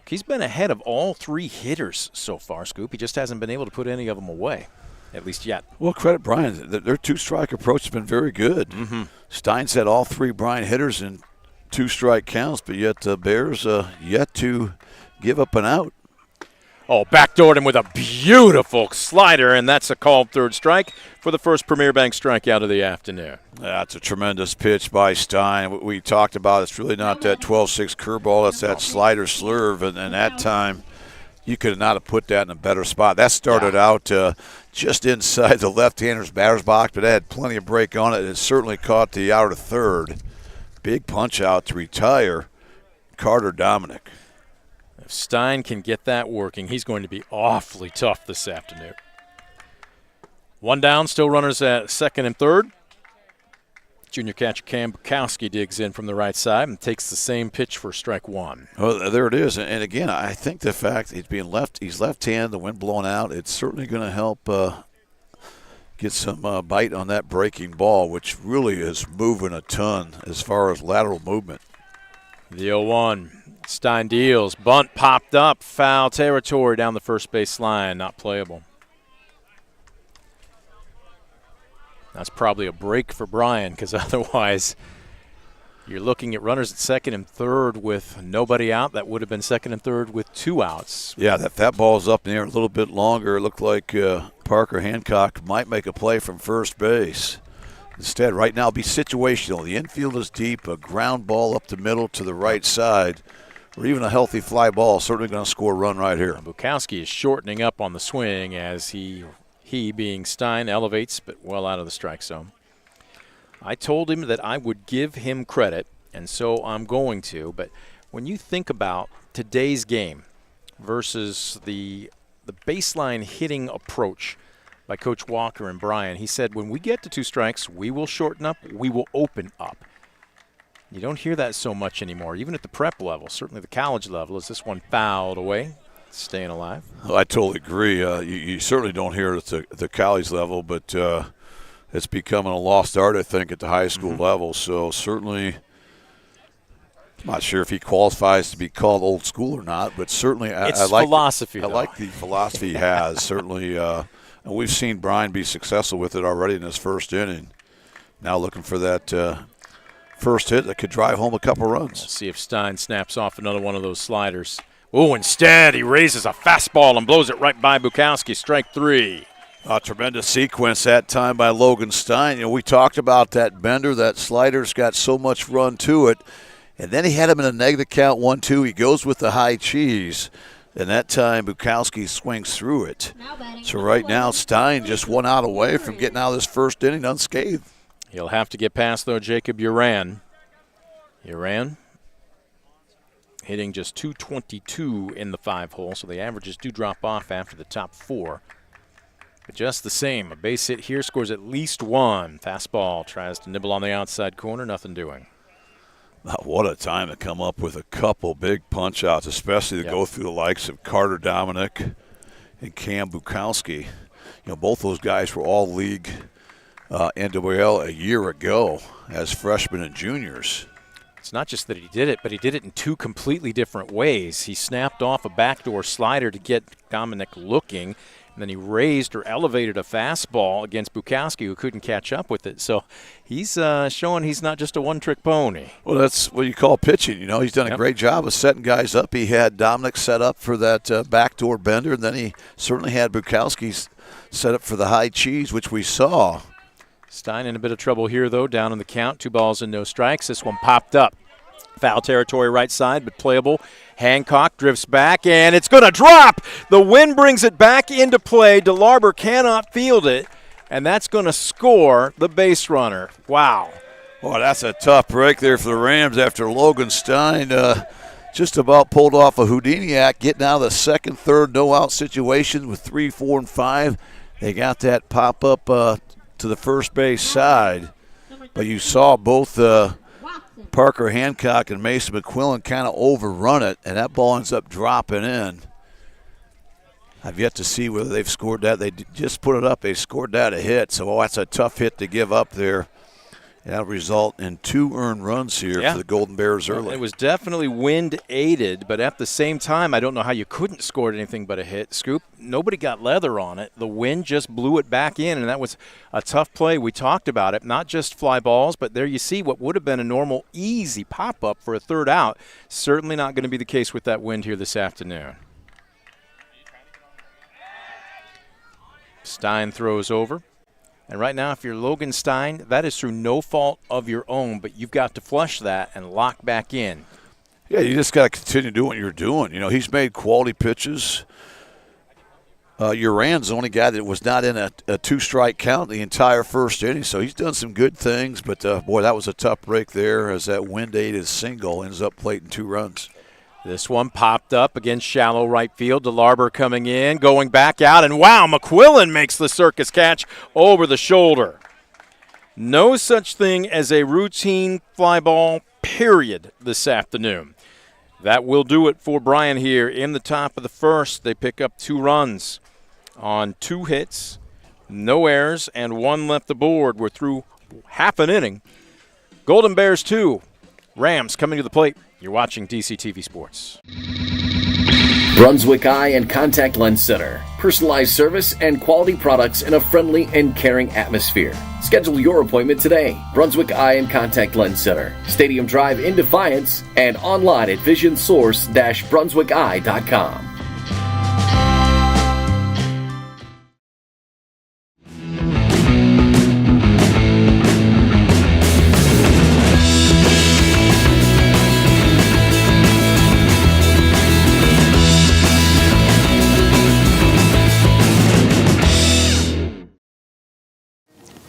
He's been ahead of all 3 hitters so far, Scoop. He just hasn't been able to put any of them away, at least yet. Well, credit Bryan. Their 2-strike approach has been very good. Mm-hmm. Stein's had all 3 Bryan hitters in 2-strike counts, but yet Bears yet to give up an out. Oh, backdoored him with a beautiful slider, and that's a called third strike for the first Premier Bank strikeout of the afternoon. That's a tremendous pitch by Stein. We talked about it's really not that 12-6 curveball. It's that slider slurve, and that time you could not have put that in a better spot. That started out just inside the left-hander's batter's box, but it had plenty of break on it. It certainly caught the outer third. Big punch out to retire Carter Dominic. If Stein can get that working, he's going to be awfully tough this afternoon. 1 down, still runners at second and third. Junior catcher Cam Bukowski digs in from the right side and takes the same pitch for strike 1. Well, there it is. And again, I think the fact he's left-handed, the wind blowing out, it's certainly going to help get some bite on that breaking ball, which really is moving a ton as far as lateral movement. The 0-1. Stein deals. Bunt popped up. Foul territory down the first base line. Not playable. That's probably a break for Bryan because otherwise you're looking at runners at second and third with nobody out. That would have been second and third with 2 outs. Yeah, that ball's up in the air a little bit longer. It looked like Parker Hancock might make a play from first base. Instead, right now, be situational. The infield is deep. A ground ball up the middle to the right side, or even a healthy fly ball, certainly going to score a run right here. Bukowski is shortening up on the swing as he being Stein elevates, but well out of the strike zone. I told him that I would give him credit, and so I'm going to. But when you think about today's game versus the baseline hitting approach by Coach Walker and Bryan, he said when we get to 2 strikes, we will shorten up, we will open up. You don't hear that so much anymore, even at the prep level, certainly the college level. Is this one fouled away? Staying alive. Well, I totally agree. You certainly don't hear it at the college level, but it's becoming a lost art, I think, at the high school level. So certainly, I'm not sure if he qualifies to be called old school or not, but certainly I like philosophy. I like the philosophy he has. Certainly, and we've seen Bryan be successful with it already in his first inning. Now looking for that first hit that could drive home a couple runs. Let's see if Stein snaps off another one of those sliders. Oh, instead he raises a fastball and blows it right by Bukowski. Strike 3. A tremendous sequence that time by Logan Stein. You know, we talked about that bender. That slider's got so much run to it. And then he had him in a negative count, 1-2. He goes with the high cheese. And that time Bukowski swings through it. So right now Stein just 1 out away from getting out of this first inning unscathed. He'll have to get past, though, Jacob Uran. Uran hitting just .222 in the 5-hole, so the averages do drop off after the top 4. But just the same, a base hit here scores at least 1. Fastball tries to nibble on the outside corner, nothing doing. What a time to come up with a couple big punch-outs, especially to go through the likes of Carter Dominic and Cam Bukowski. You know, both those guys were all league NWL a year ago as freshmen and juniors. It's not just that he did it, but he did it in two completely different ways. He snapped off a backdoor slider to get Dominic looking, and then he raised or elevated a fastball against Bukowski, who couldn't catch up with it. So he's showing he's not just a one-trick pony. Well, that's what you call pitching. You know, he's done a great job of setting guys up. He had Dominic set up for that backdoor bender, and then he certainly had Bukowski set up for the high cheese, which we saw. Stein in a bit of trouble here, though, down in the count. 2 balls and no strikes. This one popped up. Foul territory right side, but playable. Hancock drifts back, and it's going to drop. The wind brings it back into play. DeLarber cannot field it, and that's going to score the base runner. Wow. Boy, that's a tough break there for the Rams after Logan Stein just about pulled off a Houdini act, getting out of the second, third, no-out situation with 3, 4, and 5. They got that pop-up to the first base side, but you saw both Parker Hancock and Mason McQuillan kind of overrun it, and that ball ends up dropping in. I've yet to see whether they've scored that. They just put it up. They scored that a hit, so that's a tough hit to give up there. That'll result in 2 earned runs here for the Golden Bears early. It was definitely wind-aided, but at the same time, I don't know how you couldn't score anything but a hit. Scoop, nobody got leather on it. The wind just blew it back in, and that was a tough play. We talked about it, not just fly balls, but there you see what would have been a normal, easy pop-up for a third out. Certainly not going to be the case with that wind here this afternoon. Stein throws over. And right now, if you're Logan Stein, that is through no fault of your own, but you've got to flush that and lock back in. Yeah, you just got to continue doing what you're doing. You know, he's made quality pitches. Uran's the only guy that was not in a 2-strike count the entire first inning, so he's done some good things. But, boy, that was a tough break there as that wind-aided single ends up plating 2 runs. This one popped up against shallow right field. DeLarber coming in, going back out, and wow, McQuillan makes the circus catch over the shoulder. No such thing as a routine fly ball, period, this afternoon. That will do it for Bryan here in the top of the first. They pick up 2 runs on 2 hits, no errors, and 1 left aboard. We're through half an inning. Golden Bears 2, Rams coming to the plate. You're watching DCTV Sports. Brunswick Eye and Contact Lens Center. Personalized service and quality products in a friendly and caring atmosphere. Schedule your appointment today. Brunswick Eye and Contact Lens Center. Stadium Drive in Defiance and online at visionsource-brunswickeye.com.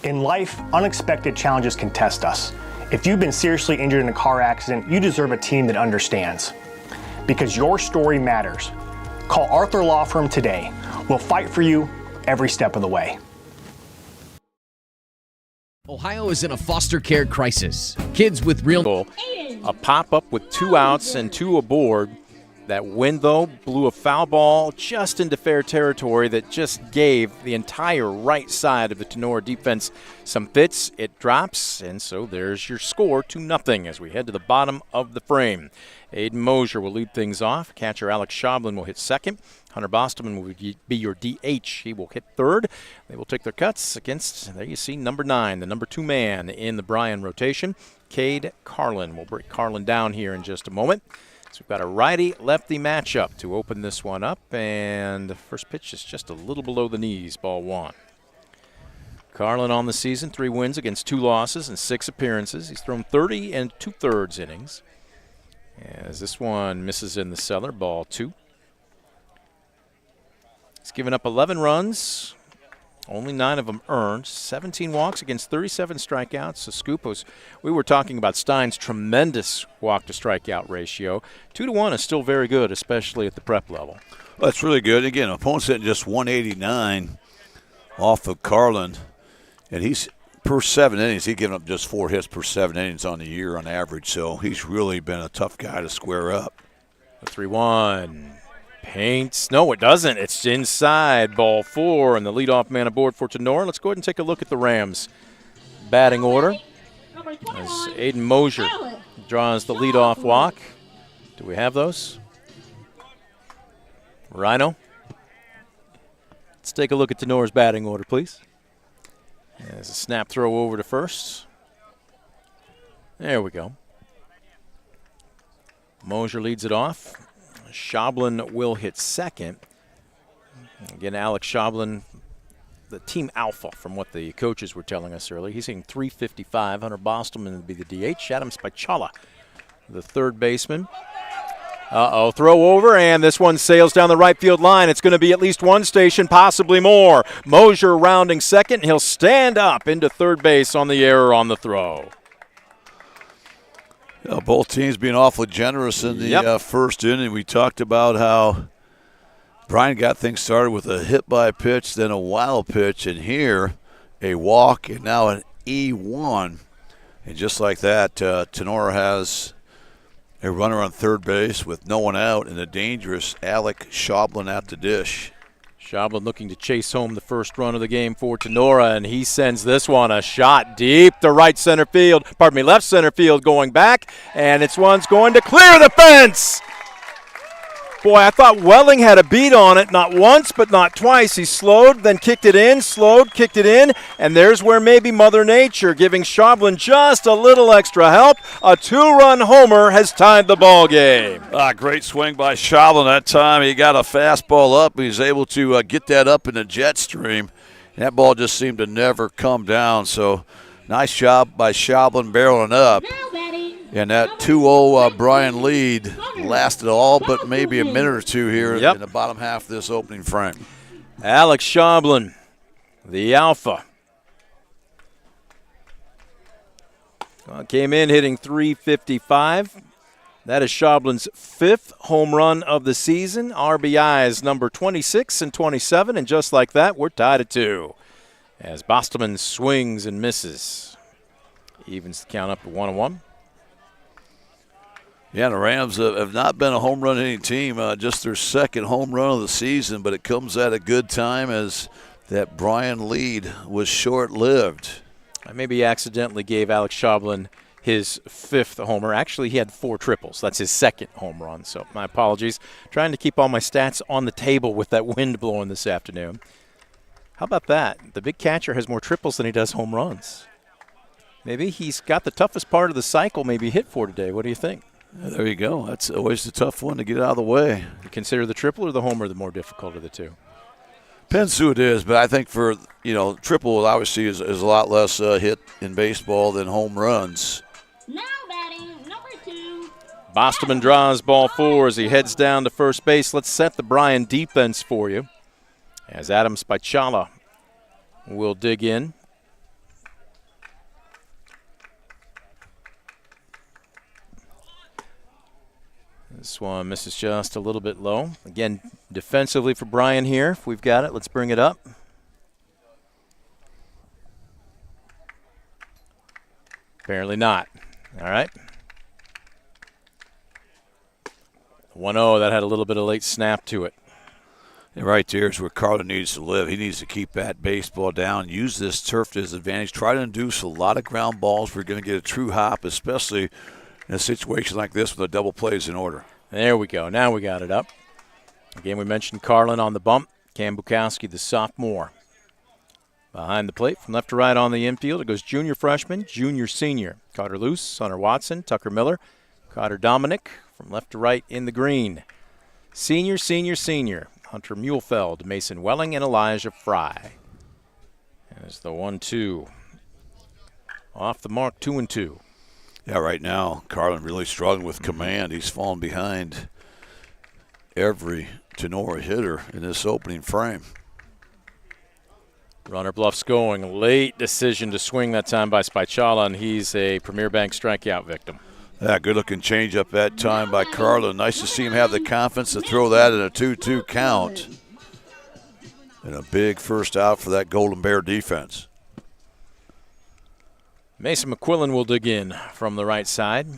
In life, unexpected challenges can test us. If you've been seriously injured in a car accident, you deserve a team that understands. Because your story matters. Call Arthur Law Firm today. We'll fight for you every step of the way. Ohio is in a foster care crisis. Kids with real goal. A pop-up with 2 outs and 2 aboard. That wind, though, blew a foul ball just into fair territory that just gave the entire right side of the Tinora defense some fits. It drops, and so there's your score, 2-0 as we head to the bottom of the frame. Aiden Mosier will lead things off. Catcher Alex Schablin will hit second. Hunter Bostoman will be your DH. He will hit third. They will take their cuts against, there you see, number 9, the number 2 man in the Bryan rotation. Cade Carlin. We'll break Carlin down here in just a moment. So we've got a righty-lefty matchup to open this one up, and the first pitch is just a little below the knees, ball 1. Carlin on the season, 3 wins against 2 losses and 6 appearances. He's thrown 30 2/3 innings. As this one misses in the cellar, ball 2. He's given up 11 runs, only 9 of them earned, 17 walks against 37 strikeouts. So Scoopos, we were talking about Stein's tremendous walk-to-strikeout ratio. 2-1 is still very good, especially at the prep level. Well, that's really good. Again, opponent's hitting just 189 off of Carlin, and he's per 7 innings. He's given up just 4 hits per 7 innings on the year on average. So he's really been a tough guy to square up. The 3-1. Paints. No, it doesn't. It's inside, ball 4, and the leadoff man aboard for Tinora. Let's go ahead and take a look at the Rams' batting order. As Aiden Mosier draws the leadoff walk. Do we have those? Rhino. Let's take a look at Tenora's batting order, please. There's a snap throw over to first. There we go. Mosier leads it off. Schoblin will hit second. Again, Alex Schoblin, the team alpha from what the coaches were telling us earlier. He's hitting .355. Hunter Bostelman would be the DH. Adam Spichala, the third baseman. Throw over, and this one sails down the right field line. It's going to be at least one station, possibly more. Mosier rounding second. He'll stand up into third base on the error on the throw. Both teams being awfully generous in the first inning. We talked about how Bryan got things started with a hit by pitch, then a wild pitch, and here a walk, and now an E1. And just like that, Tinora has a runner on third base with no one out, and a dangerous Alec Schoblin at the dish. Schoblin looking to chase home the first run of the game for Tinora, and he sends this one a shot deep to left center field going back, and it's one's going to clear the fence. Boy, I thought Welling had a beat on it, not once but not twice. He slowed, then kicked it in, slowed, kicked it in, and there's where maybe Mother Nature giving Schoblin just a little extra help. A 2-run homer has tied the ball game. Great swing by Schoblin that time. He got a fastball up. He was able to get that up in the jet stream. That ball just seemed to never come down, so nice job by Schoblin barreling up. And that 2-0 Bryan lead lasted all but maybe a minute or two here in the bottom half of this opening frame. Alex Schoblin, the alpha. Came in hitting .355. That is Schoblin's 5th home run of the season. RBIs number 26 and 27, and just like that, we're tied at 2. As Bostelman swings and misses. Evens the count up to 1-1. Yeah, the Rams have not been a home run hitting team, just their 2nd home run of the season, but it comes at a good time as that Bryan lead was short-lived. I maybe accidentally gave Alex Schoblin his 5th homer. Actually, he had 4 triples. That's his 2nd home run, so my apologies. Trying to keep all my stats on the table with that wind blowing this afternoon. How about that? The big catcher has more triples than he does home runs. Maybe he's got the toughest part of the cycle maybe hit for today. What do you think? There you go. That's always the tough one to get out of the way. You consider the triple or the homer the more difficult of the two? Depends who it is, but I think for, triple obviously is a lot less hit in baseball than home runs. Now batting, number 2. Bostelman draws ball 4 as he heads down to first base. Let's set the Bryan defense for you as Adam Spichala will dig in. This one misses just a little bit low. Again, defensively for Bryan here. If we've got it, let's bring it up. Apparently not. All right. 1-0, that had a little bit of late snap to it. And right there is where Carlin needs to live. He needs to keep that baseball down, use this turf to his advantage, try to induce a lot of ground balls. We're going to get a true hop, especially in a situation like this with a double plays in order. There we go. Now we got it up. Again, we mentioned Carlin on the bump. Cam Bukowski, the sophomore. Behind the plate, from left to right on the infield, it goes junior freshman, junior senior. Carter Luce, Hunter Watson, Tucker Miller, Carter Dominic, from left to right in the green. Senior, senior, senior. Hunter Muhlfeld, Mason Welling, and Elijah Fry. There's the 1-2. Off the mark, 2-2. Yeah, right now, Carlin really struggling with command. He's fallen behind every Tinora hitter in this opening frame. Runner bluffs going. Late decision to swing that time by Spichala, and he's a Premier Bank strikeout victim. Yeah, good-looking changeup that time by Carlin. Nice to see him have the confidence to throw that in a 2-2 count. And a big first out for that Golden Bear defense. Mason McQuillan will dig in from the right side.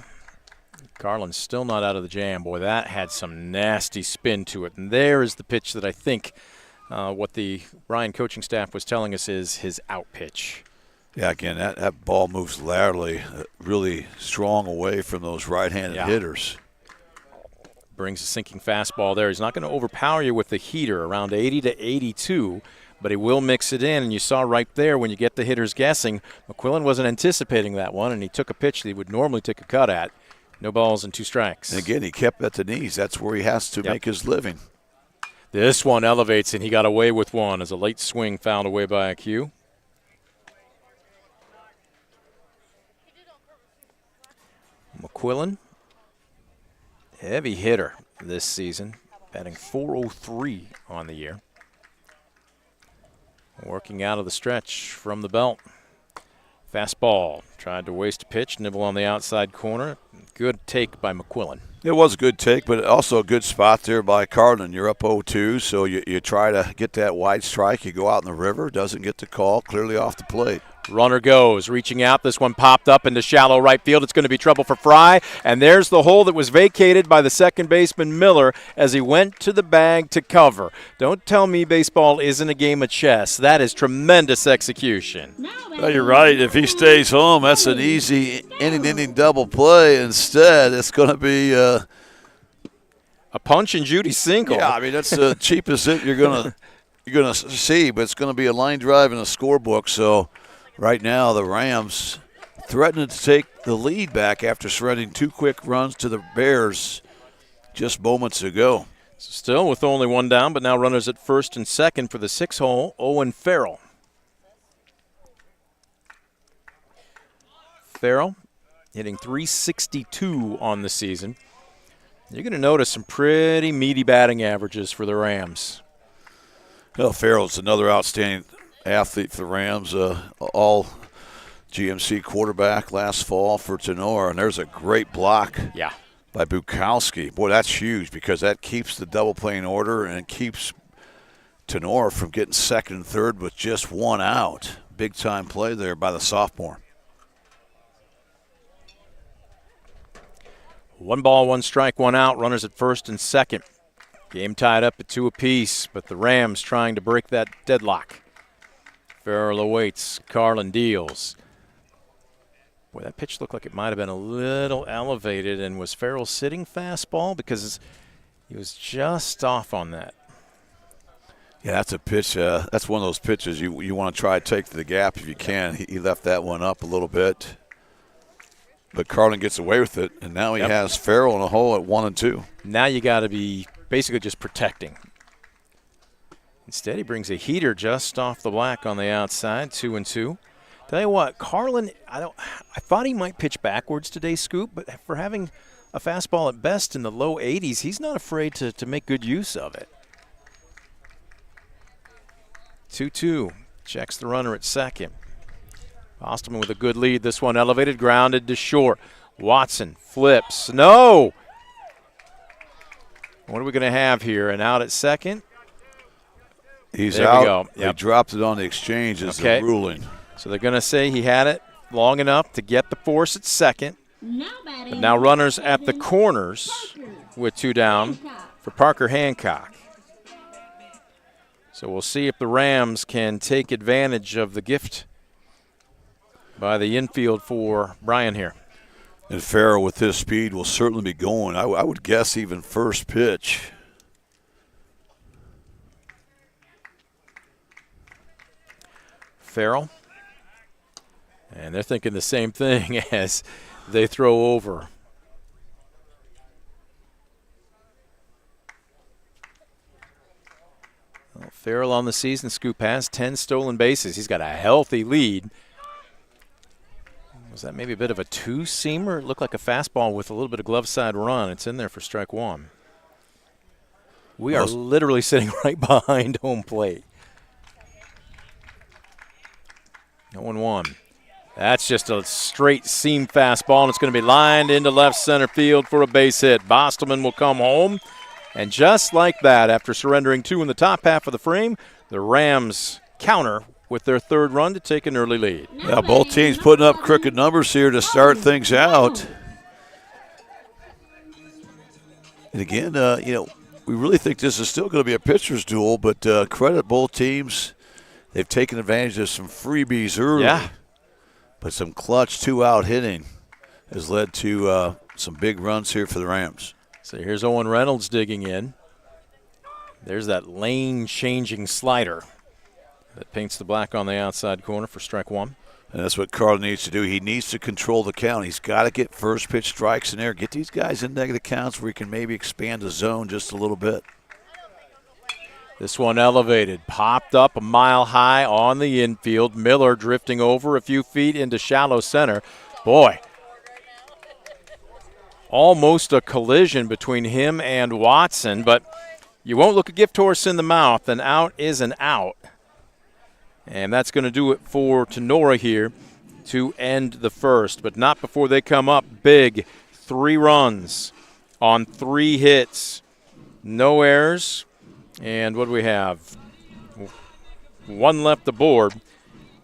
Carlin's still not out of the jam. Boy, that had some nasty spin to it. And there is the pitch that I think what the Bryan coaching staff was telling us is his out pitch. Yeah, again, that ball moves laterally, really strong away from those right-handed hitters. Brings a sinking fastball there. He's not going to overpower you with the heater, around 80 to 82, but he will mix it in. And you saw right there when you get the hitters guessing, McQuillan wasn't anticipating that one, and he took a pitch that he would normally take a cut at. No balls and 2 strikes. And again, he kept at the knees. That's where he has to make his living. This one elevates, and he got away with one as a late swing fouled away by a cue. McQuillan, heavy hitter this season, batting .403 on the year. Working out of the stretch from the belt. Fastball, tried to waste a pitch, nibble on the outside corner. Good take by McQuillan. It was a good take, but also a good spot there by Carlin. You're up 0-2, so you try to get that wide strike. You go out in the river, doesn't get the call, clearly off the plate. Runner goes, reaching out. This one popped up into shallow right field. It's going to be trouble for Fry. And there's the hole that was vacated by the second baseman Miller as he went to the bag to cover. Don't tell me baseball isn't a game of chess. That is tremendous execution. Well, you're right. If he stays home, that's an easy inning double play. Instead, it's going to be a punch and Judy single. Yeah, I mean, that's the cheapest hit you're going to see, but it's going to be a line drive in the scorebook. So right now, the Rams threatening to take the lead back after surrendering 2 quick runs to the Bears just moments ago. Still with only 1 down, but now runners at first and second for the 6-hole, Owen Farrell. Farrell hitting .362 on the season. You're going to notice some pretty meaty batting averages for the Rams. Well, Farrell's another outstanding athlete for the Rams, all GMC quarterback last fall for Tinora, and there's a great block by Bukowski. Boy, that's huge because that keeps the double play in order and keeps Tinora from getting second and third with just 1 out. Big-time play there by the sophomore. 1 ball, 1 strike, 1 out. Runners at first and second. Game tied up at 2 apiece, but the Rams trying to break that deadlock. Farrell awaits. Carlin deals. Boy, that pitch looked like it might have been a little elevated. And was Farrell sitting fastball? Because he was just off on that. Yeah, that's a pitch. That's one of those pitches you want to try to take to the gap if you can. He left that one up a little bit. But Carlin gets away with it, and now he has Farrell in a hole at 1-2. Now you got to be basically just protecting. Instead, he brings a heater just off the black on the outside, 2-2. Tell you what, Carlin, I thought he might pitch backwards today, Scoop, but for having a fastball at best in the low 80s, he's not afraid to make good use of it. 2-2, checks the runner at second. Osterman with a good lead. This one elevated, grounded to short. Watson flips. No! What are we going to have here? An out at second? He's there out. We go. Yep. He dropped it on the exchange is the ruling. So they're going to say he had it long enough to get the force at second. But now runners at the corners with 2 down for Parker Hancock. So we'll see if the Rams can take advantage of the gift by the infield for Bryan here. And Farrell with his speed will certainly be going. I would guess even first pitch. Farrell. And they're thinking the same thing as they throw over. Well, Farrell on the season, Scoop has 10 stolen bases. He's got a healthy lead. Was that maybe a bit of a 2-seamer? It looked like a fastball with a little bit of glove side run. It's in there for strike 1. We are literally sitting right behind home plate. 0-1. That's just a straight seam fastball, and it's going to be lined into left center field for a base hit. Bostelman will come home. And just like that, after surrendering 2 in the top half of the frame, the Rams counter with their 3rd run to take an early lead. Yeah, both teams putting up crooked numbers here to start things out. And again, we really think this is still going to be a pitcher's duel, but credit both teams. They've taken advantage of some freebies early. Yeah. but some clutch two-out hitting has led to some big runs here for the Rams. So here's Owen Reynolds digging in. There's that lane-changing slider that paints the black on the outside corner for strike one. And that's what Carl needs to do. He needs to control the count. He's got to get first pitch strikes in there, get these guys in negative counts where he can maybe expand the zone just a little bit. This one elevated, popped up a mile high on the infield. Miller drifting over a few feet into shallow center. Boy, almost a collision between him and Watson, but you won't look a gift horse in the mouth. An out is an out. And that's going to do it for Tinora here to end the first, but not before they come up big. 3 runs on 3 hits. No errors. And what do we have? 1 left aboard.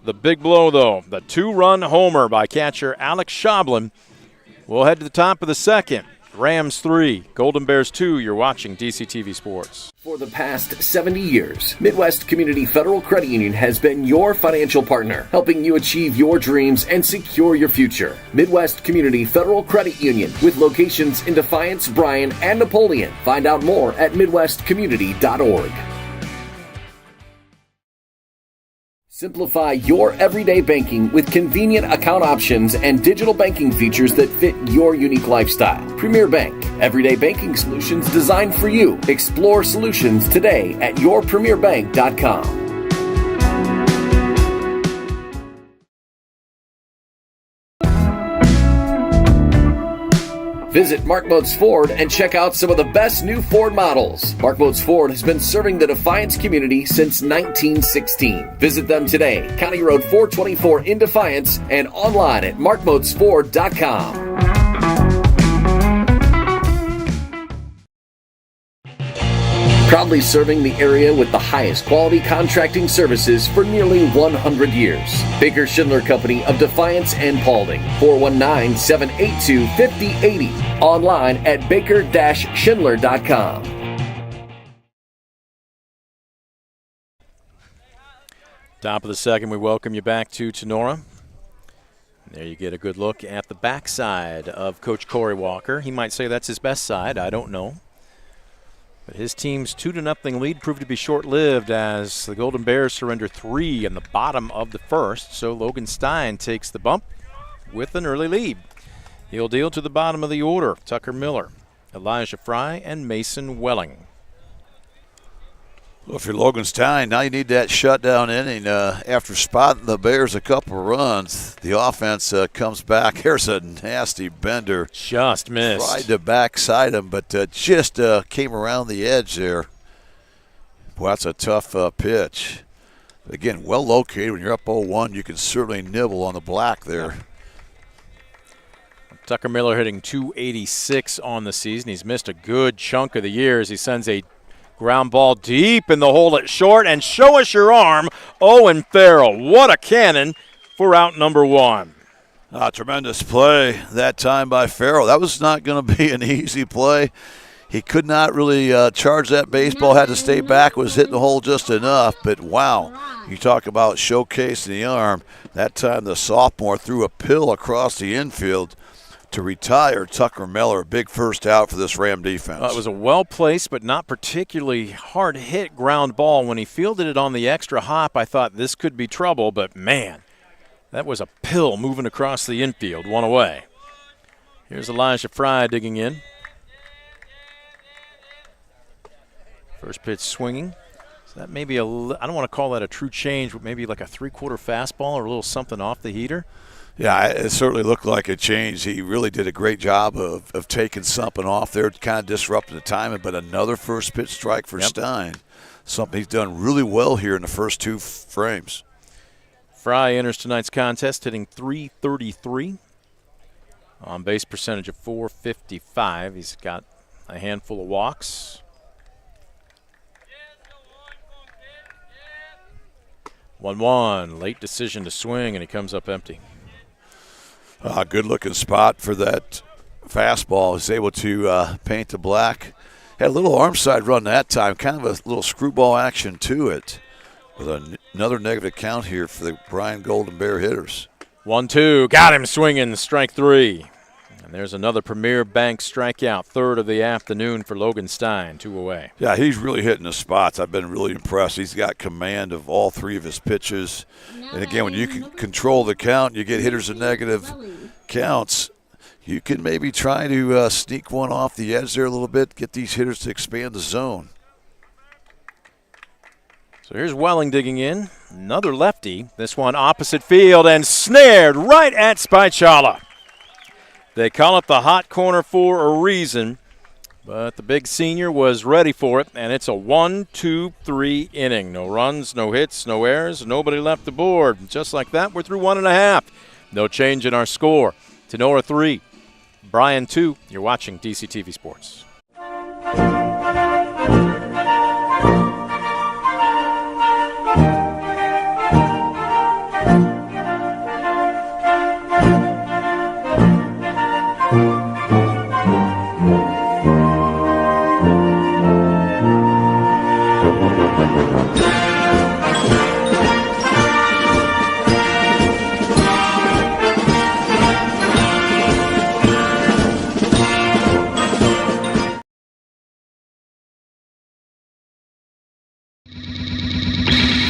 The big blow, though, the 2-run homer by catcher Alex Schablin. We'll head to the top of the second. Rams 3, Golden Bears 2. You're watching DCTV Sports. For the past 70 years, Midwest Community Federal Credit Union has been your financial partner, helping you achieve your dreams and secure your future. Midwest Community Federal Credit Union, with locations in Defiance, Bryan, and Napoleon. Find out more at midwestcommunity.org. Simplify your everyday banking with convenient account options and digital banking features that fit your unique lifestyle. Premier Bank, everyday banking solutions designed for you. Explore solutions today at yourpremierbank.com. Visit Mark Moats Ford and check out some of the best new Ford models. Mark Moats Ford has been serving the Defiance community since 1916. Visit them today, County Road 424 in Defiance, and online at markmoatsford.com. Proudly serving the area with the highest quality contracting services for nearly 100 years. Baker Schindler Company of Defiance and Paulding. 419-782-5080. Online at baker-schindler.com. Top of the second, we welcome you back to Tinora. There you get a good look at the backside of Coach Corey Walker. He might say that's his best side. I don't know. But his team's 2-0 lead proved to be short-lived as the Golden Bears surrender 3 in the bottom of the first. So Logan Stein takes the bump with an early lead. He'll deal to the bottom of the order. Tucker Miller, Elijah Fry, and Mason Welling. Well, if you're Logan Stein, now you need that shutdown inning. After spotting the Bears a couple of runs, the offense comes back. There's a nasty bender. Just missed. Tried to backside him, but just came around the edge there. Boy, that's a tough pitch. Again, well located. When you're up 0-1, you can certainly nibble on the black there. Tucker Miller hitting .286 on the season. He's missed a good chunk of the year as he sends a ground ball deep in the hole at short, and show us your arm, Owen Farrell. What a cannon for out number 1. Tremendous play that time by Farrell. That was not going to be an easy play. He could not really charge that baseball, had to stay back, was hitting the hole just enough, but wow, you talk about showcasing the arm. That time the sophomore threw a pill across the infield to retire Tucker Miller. Big first out for this Ram defense. It was a well-placed but not particularly hard-hit ground ball. When he fielded it on the extra hop, I thought this could be trouble, but man, that was a pill moving across the infield. 1 away. Here's Elijah Fry digging in. First pitch swinging. So that may be I don't want to call that a true change, but maybe like a 3/4 fastball or a little something off the heater. Yeah, it certainly looked like a change. He really did a great job of taking something off there, kind of disrupting the timing, but another first pitch strike for Stein. Something he's done really well here in the first 2 frames. Fry enters tonight's contest hitting .333. On base percentage of .455. He's got a handful of walks. 1-1, late decision to swing, and he comes up empty. Good-looking spot for that fastball. He's able to paint the black. Had a little arm side run that time, kind of a little screwball action to it. With another negative count here for the Bryan Golden Bear hitters. 1-2, got him swinging, strike 3. And there's another Premier Bank strikeout, third of the afternoon for Logan Stein, 2 away. Yeah, he's really hitting the spots. I've been really impressed. He's got command of all 3 of his pitches. And again, when you can control the count, you get hitters in negative counts, you can maybe try to sneak one off the edge there a little bit, get these hitters to expand the zone. So here's Welling digging in. Another lefty. This one opposite field and snared right at Spichala. They call it the hot corner for a reason, but the big senior was ready for it, and it's a 1-2-3 inning. No runs, no hits, no errors, nobody left the board. Just like that, we're through 1.5. No change in our score. Tinora 3, Bryan 2. You're watching DCTV Sports.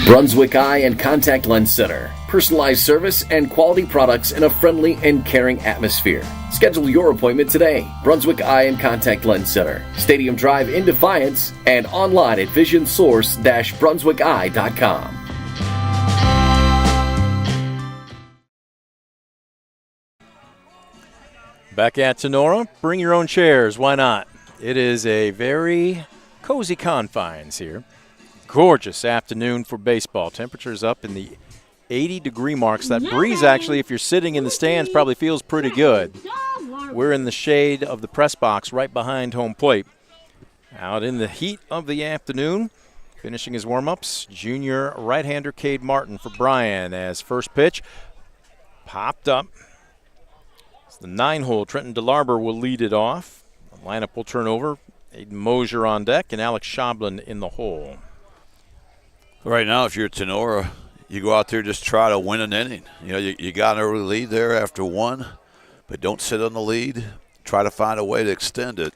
Brunswick Eye and Contact Lens Center. Personalized service and quality products in a friendly and caring atmosphere. Schedule your appointment today. Brunswick Eye and Contact Lens Center. Stadium Drive in Defiance and online at visionsource-brunswickeye.com. Back at Tinora, bring your own chairs. Why not? It is a very cozy confines here. Gorgeous afternoon for baseball. Temperatures up in the 80-degree marks. That breeze, actually, if you're sitting in the stands, probably feels pretty good. We're in the shade of the press box right behind home plate. Out in the heat of the afternoon, finishing his warm-ups, junior right-hander Cade Martin for Bryan as first pitch popped up. It's the 9-hole. Trenton DeLarber will lead it off. The lineup will turn over. Aiden Mosier on deck and Alex Schablin in the hole. Right now, if you're Tinora, you go out there just try to win an inning. You know, you got an early lead there after 1, but don't sit on the lead. Try to find a way to extend it.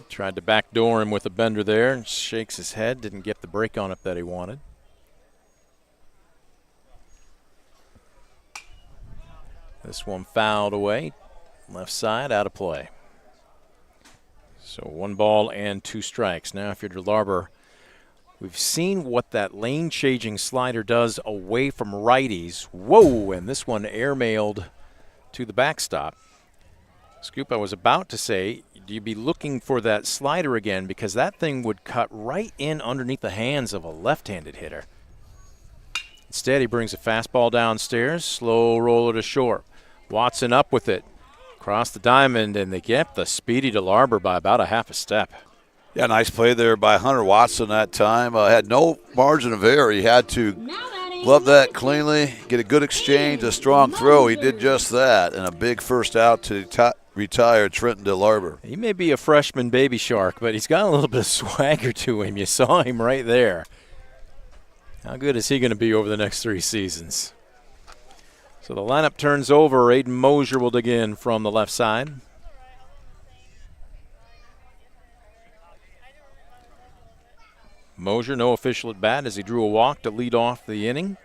Tried to backdoor him with a bender there and shakes his head. Didn't get the break on it that he wanted. This one fouled away. Left side, out of play. So 1 ball and 2 strikes. Now if you're DeLarber, we've seen what that lane-changing slider does away from righties. Whoa, and this one airmailed to the backstop. Scoop, I was about to say, do you be looking for that slider again? Because that thing would cut right in underneath the hands of a left-handed hitter. Instead, he brings a fastball downstairs, slow roller to short. Watson up with it. Across the diamond, and they get the speedy DeLarber by about a half a step. Yeah, nice play there by Hunter Watson that time. Had no margin of error. He had to glove that cleanly, get a good exchange, a strong throw. He did just that, and a big first out to retire Trenton DeLarber. He may be a freshman baby shark, but he's got a little bit of swagger to him. You saw him right there. How good is he going to be over the next 3 seasons? So the lineup turns over. Aiden Mosier will dig in from the left side. Mosier, no official at bat as he drew a walk to lead off the inning.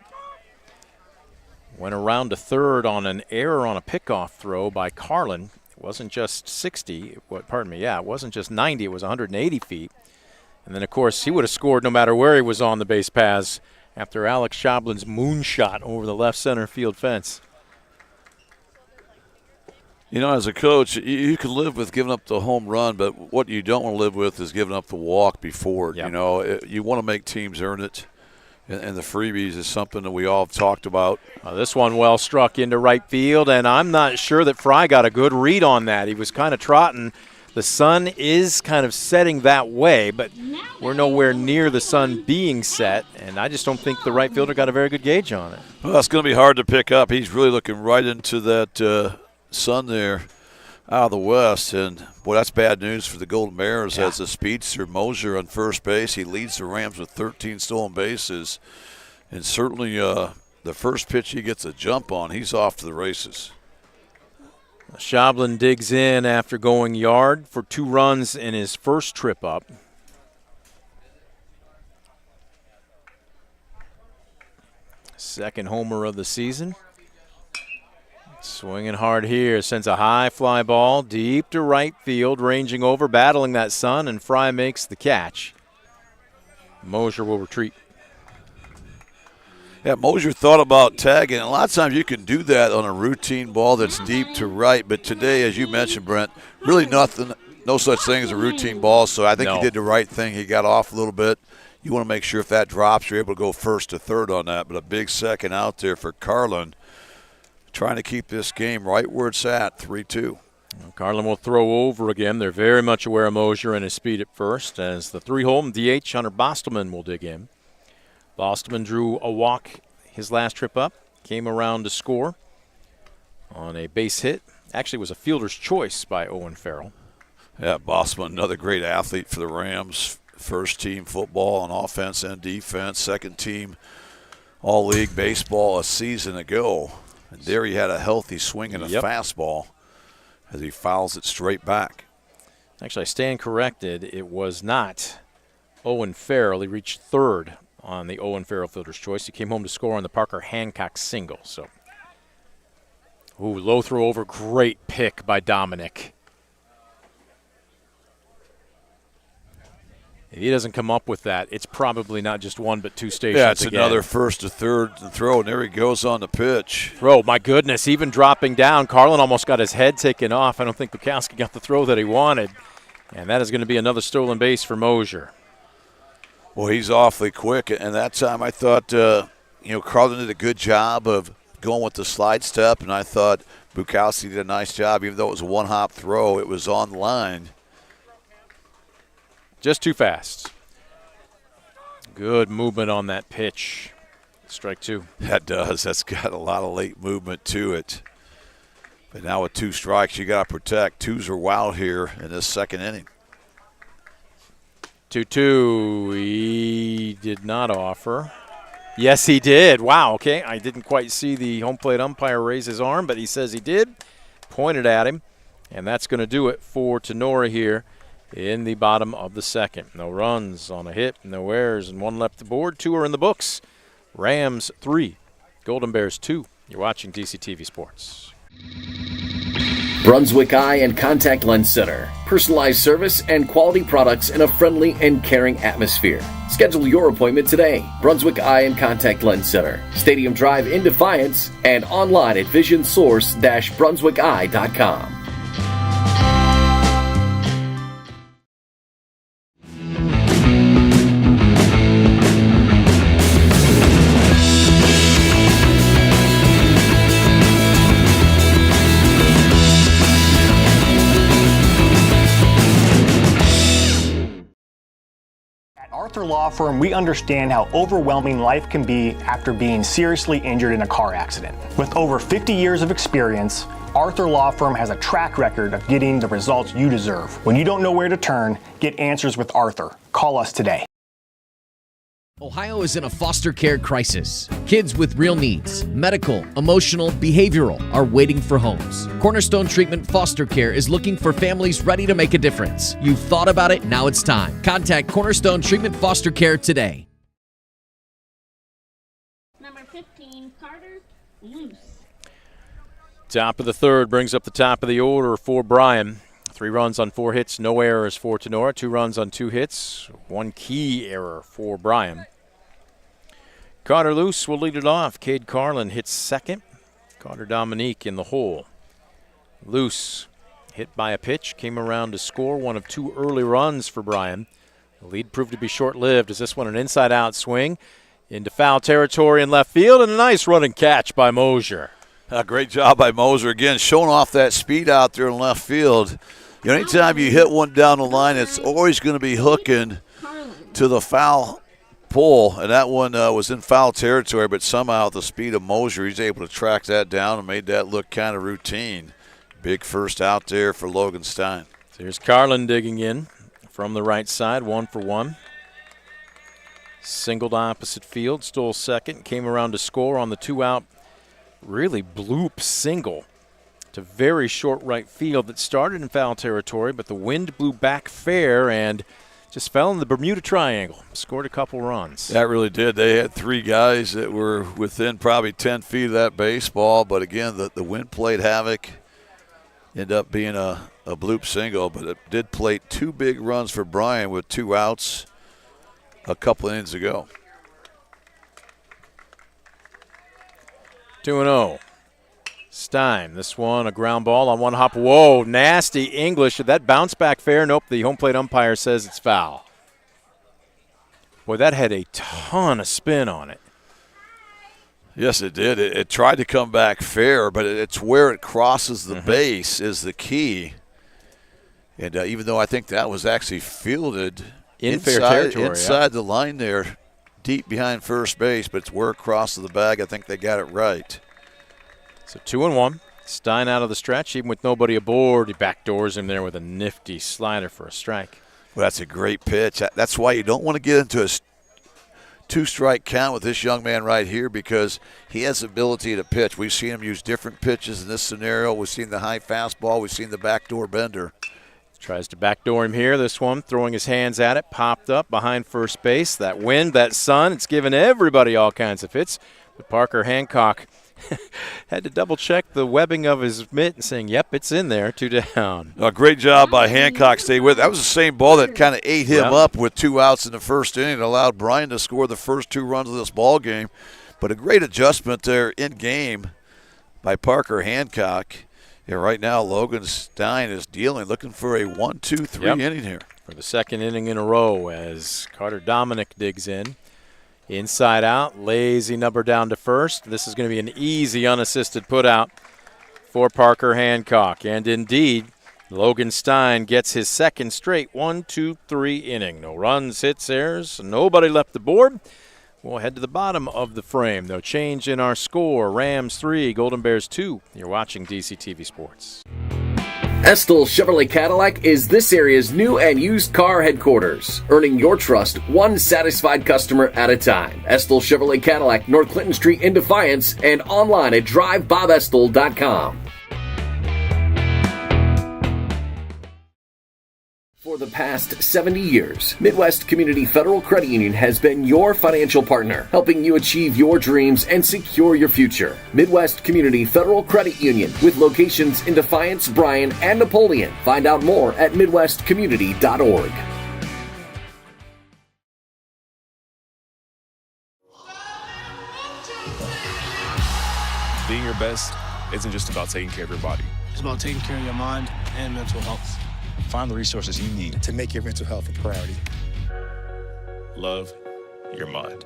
Went around to third on an error on a pickoff throw by Carlin. It wasn't just 60, it wasn't just 90, it was 180 feet. And then, of course, he would have scored no matter where he was on the base paths after Alex Schablin's moonshot over the left center field fence. You know, as a coach, you can live with giving up the home run, but what you don't want to live with is giving up the walk before it. Yep. You know, you want to make teams earn it, and the freebies is something that we all have talked about. This one well struck into right field, and I'm not sure that Fry got a good read on that. He was kind of trotting. The sun is kind of setting that way, but we're nowhere near the sun being set, and I just don't think the right fielder got a very good gauge on it. Well, it's going to be hard to pick up. He's really looking right into that sun there out of the west, and boy, that's bad news for the Golden Bears. As the speedster Mosier on first base. He leads the Rams with 13 stolen bases, and certainly the first pitch he gets a jump on, he's off to the races. Schablin digs in after going yard for 2 runs in his first trip up. Second homer of the season. Swinging hard here, sends a high fly ball deep to right field, ranging over, battling that sun, and Fry makes the catch. Mosier will retreat. Yeah, Mosier thought about tagging. A lot of times you can do that on a routine ball that's deep to right, but today, as you mentioned, Brent, really nothing, no such thing as a routine ball, so I think he did the right thing. He got off a little bit. You want to make sure if that drops, you're able to go first to third on that, but a big second out there for Carlin, trying to keep this game right where it's at, 3-2. Carlin will throw over again. They're very much aware of Mosier and his speed at first. As the 3-hole DH, Hunter Bostelman will dig in. Bostelman drew a walk his last trip up, came around to score on a base hit. Actually, it was a fielder's choice by Owen Farrell. Yeah, Bostelman, another great athlete for the Rams. First team football on offense and defense. Second team all-league baseball a season ago. And there he had a healthy swing and a fastball as he fouls it straight back. Actually, I stand corrected. It was not Owen Farrell. He reached third on the Owen Farrell fielder's choice. He came home to score on the Parker Hancock single. So, low throw over. Great pick by Dominic. If he doesn't come up with that, it's probably not just one but 2 stations. Yeah, it's again. another first to third throw, and there he goes on the pitch. Throw, my goodness, even dropping down. Carlin almost got his head taken off. I don't think Bukowski got the throw that he wanted. And that is going to be another stolen base for Mosier. Well, he's awfully quick, and that time I thought, Carlin did a good job of going with the slide step, and I thought Bukowski did a nice job. Even though it was a one-hop throw, it was on line. Just too fast. Good movement on that pitch. Strike 2. That does. That's got a lot of late movement to it. But now with 2 strikes, you got to protect. 2s are wild here in this second inning. 2-2. He did not offer. Yes, he did. Wow, okay. I didn't quite see the home plate umpire raise his arm, but he says he did. Pointed at him. And that's going to do it for Tinora here in the bottom of the second. No runs on a hit, no errors, and 1 left to board. 2 are in the books. Rams 3, Golden Bears 2. You're watching DCTV Sports. Brunswick Eye and Contact Lens Center. Personalized service and quality products in a friendly and caring atmosphere. Schedule your appointment today. Brunswick Eye and Contact Lens Center. Stadium Drive in Defiance and online at visionsource-brunswickeye.com. Arthur Law Firm, we understand how overwhelming life can be after being seriously injured in a car accident. With over 50 years of experience, Arthur Law Firm has a track record of getting the results you deserve. When you don't know where to turn, get answers with Arthur. Call us today. Ohio is in a foster care crisis. Kids with real needs, medical, emotional, behavioral, are waiting for homes. Cornerstone Treatment Foster Care is looking for families ready to make a difference. You've thought about it, now it's time. Contact Cornerstone Treatment Foster Care today. Number 15, Carter Loose. Top of the third brings up the top of the order for Bryan. 3 runs on 4 hits, no errors for Tinora. 2 runs on 2 hits, 1 key error for Bryan. Carter Loose will lead it off. Cade Carlin hits second. Carter Dominique in the hole. Loose hit by a pitch, came around to score 1 of 2 early runs for Bryan. The lead proved to be short-lived as this one an inside-out swing into foul territory in left field, and a nice running catch by Mosier. A great job by Mosier, again, showing off that speed out there in left field. Anytime you hit one down the line, it's always going to be hooking to the foul pole, and that one was in foul territory, but somehow the speed of Mosier, he's able to track that down and made that look kind of routine. Big first out there for Logan Stein. So here's Carlin digging in from the right side, 1 for 1. Singled opposite field, stole second, came around to score on the 2-out, really bloop single to very short right field that started in foul territory, but the wind blew back fair and just fell in the Bermuda Triangle. Scored a couple runs. That really did. They had 3 guys that were within probably 10 feet of that baseball, but again, the wind played havoc. Ended up being a bloop single, but it did plate 2 big runs for Bryan with 2 outs a couple innings ago. 2-0. Stein, this one a ground ball on one hop. Whoa, nasty English. Did that bounce back fair? Nope, the home plate umpire says it's foul. Boy, that had a ton of spin on it. Yes, it did. It tried to come back fair, but it's where it crosses the base is the key. And even though I think that was actually fielded in fair territory, inside the line there, deep behind first base, but it's where it crosses the bag. I think they got it right. So 2-1. Stein out of the stretch, even with nobody aboard. He backdoors him there with a nifty slider for a strike. Well, that's a great pitch. That's why you don't want to get into a 2-strike count with this young man right here because he has the ability to pitch. We've seen him use different pitches in this scenario. We've seen the high fastball. We've seen the backdoor bender. Tries to backdoor him here. This one, throwing his hands at it, popped up behind first base. That wind, that sun, it's given everybody all kinds of hits. But Parker Hancock had to double-check the webbing of his mitt and saying, yep, it's in there, 2 down. A great job by Hancock. Stay with it. That was the same ball that kind of ate him up with 2 outs in the first inning and allowed Bryan to score the first 2 runs of this ball game. But a great adjustment there in game by Parker Hancock. Yeah, right now Logan Stein is looking for a 1-2-3 inning here. For the second inning in a row as Carter Dominic digs in. Inside out, lazy number down to first. This is going to be an easy unassisted put out for Parker Hancock. And indeed, Logan Stein gets his second straight 1-2-3 inning. No runs, hits, errors, nobody left aboard. We'll head to the bottom of the frame. No change in our score. Rams 3, Golden Bears 2. You're watching DCTV Sports. Estill Chevrolet Cadillac is this area's new and used car headquarters, earning your trust one satisfied customer at a time. Estill Chevrolet Cadillac, North Clinton Street in Defiance, and online at drivebobestill.com. For the past 70 years, Midwest Community Federal Credit Union has been your financial partner, helping you achieve your dreams and secure your future. Midwest Community Federal Credit Union, with locations in Defiance, Bryan, and Napoleon. Find out more at midwestcommunity.org. Being your best isn't just about taking care of your body. It's about taking care of your mind and mental health. Find the resources you need to make your mental health a priority. Love your mind.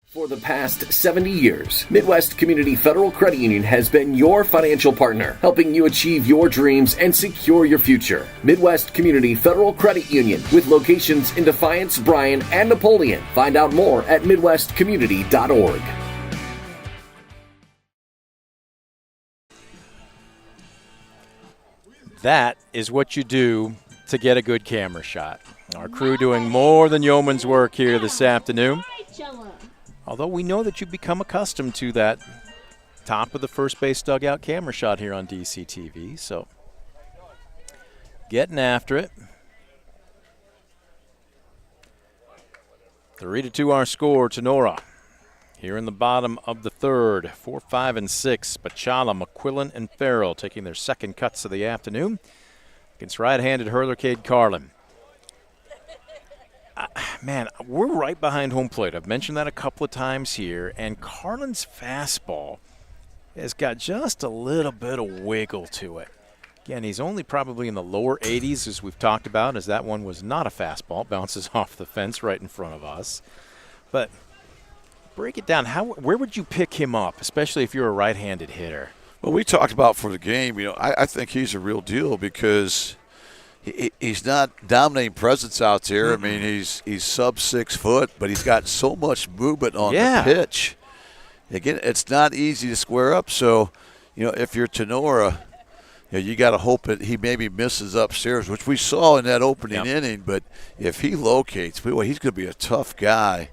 For the past 70 years, Midwest Community Federal Credit Union has been your financial partner, helping you achieve your dreams and secure your future. Midwest Community Federal Credit Union, with locations in Defiance, Bryan, and Napoleon. Find out more at midwestcommunity.org. That is what you do to get a good camera shot. Our crew doing more than yeoman's work here this afternoon. Although we know that you've become accustomed to that top of the first base dugout camera shot here on DCTV. So getting after it. 3-2 our score, Tinora. Here in the bottom of the third, 4, 5, and 6, Bachala, McQuillan, and Farrell taking their second cuts of the afternoon against right-handed hurler Cade Carlin. Man, we're right behind home plate. I've mentioned that a couple of times here, and Carlin's fastball has got just a little bit of wiggle to it. Again, he's only probably in the lower 80s, as we've talked about, as that one was not a fastball. Bounces off the fence right in front of us. But break it down. Where would you pick him up, especially if you're a right-handed hitter? Well, we talked about for the game, I think he's a real deal because he's not dominating presence out there. Mm-hmm. I mean, he's sub 6 foot, but he's got so much movement on the pitch. Again, it's not easy to square up. So, if you're Tinora, you got to hope that he maybe misses upstairs, which we saw in that opening inning. But if he locates, boy, he's going to be a tough guy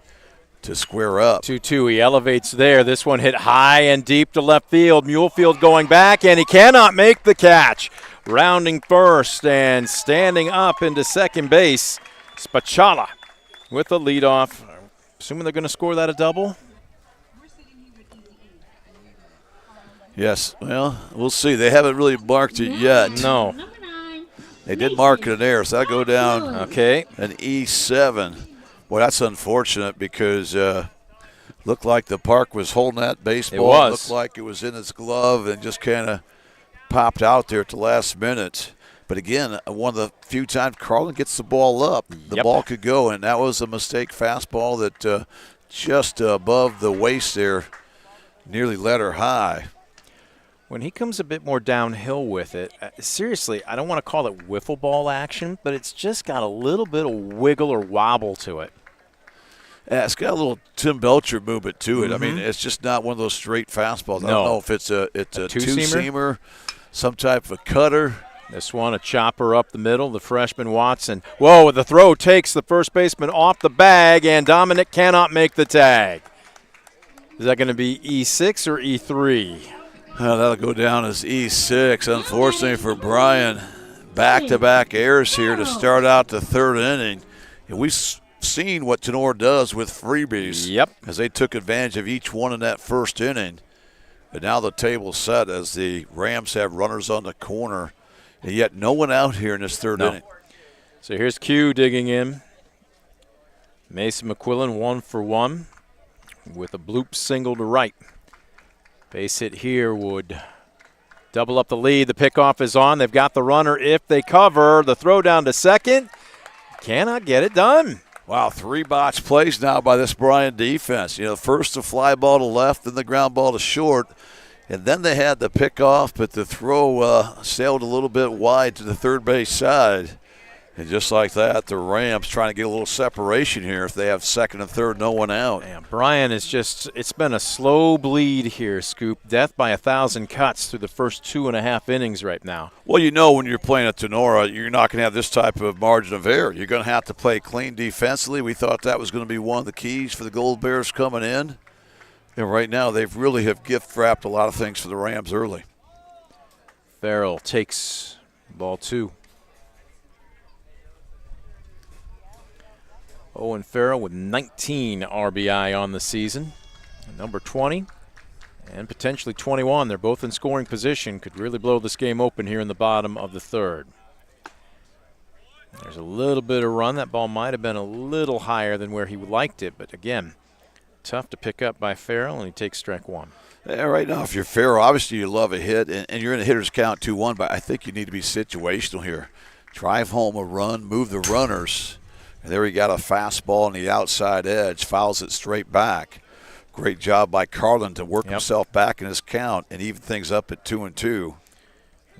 to square up. 2-2, he elevates there. This one hit high and deep to left field. Mulefield going back, and he cannot make the catch. Rounding first and standing up into second base, Spachala with the leadoff. Assuming they're going to score that a double? Yes, well, we'll see. They haven't really marked it yet. No. They did mark it an error, so that'll go down an E7. Boy, that's unfortunate because looked like the park was holding that baseball. It was. Looked like it was in his glove and just kind of popped out there at the last minute. But again, one of the few times Carlin gets the ball up, the ball could go, and that was a mistake fastball that just above the waist there nearly let her high. When he comes a bit more downhill with it, seriously, I don't want to call it wiffle ball action, but it's just got a little bit of wiggle or wobble to it. Yeah, it's got a little Tim Belcher movement to it. I mean, it's just not one of those straight fastballs. No. I don't know if it's a two-seamer, some type of a cutter. This one, a chopper up the middle, the freshman Watson. Whoa, the throw takes the first baseman off the bag, and Dominic cannot make the tag. Is that going to be E6 or E3? That'll go down as E6, unfortunately for Bryan. Back-to-back errors here to start out the third inning. And we've seen what Tinora does with freebies. Yep. As they took advantage of each one in that first inning. But now the table's set as the Rams have runners on the corner. And yet no one out here in this third inning. So here's Q digging in. Mason McQuillan 1 for 1 with a bloop single to right. Base hit here would double up the lead. The pickoff is on. They've got the runner if they cover. The throw down to second. Cannot get it done. Wow, 3 botch plays now by this Bryan defense. You know, first the fly ball to left, then the ground ball to short. And then they had the pickoff, but the throw sailed a little bit wide to the third base side. And just like that, the Rams trying to get a little separation here if they have second and third, no one out. Man, Bryan is just, it's been a slow bleed here, Scoop. Death by 1,000 cuts through the first 2.5 innings right now. Well, you know when you're playing at Tinora, you're not going to have this type of margin of error. You're going to have to play clean defensively. We thought that was going to be one of the keys for the Gold Bears coming in. And right now they've really have gift-wrapped a lot of things for the Rams early. Farrell takes ball 2. Owen Farrell with 19 RBI on the season. Number 20 and potentially 21. They're both in scoring position. Could really blow this game open here in the bottom of the third. There's a little bit of run. That ball might have been a little higher than where he liked it. But again, tough to pick up by Farrell, and he takes strike 1. Yeah, right now, if you're Farrell, obviously you love a hit, and you're in a hitter's count 2-1, but I think you need to be situational here. Drive home a run, move the runners. And there he got a fastball on the outside edge, fouls it straight back. Great job by Carlin to work himself back in his count and even things up at 2-2.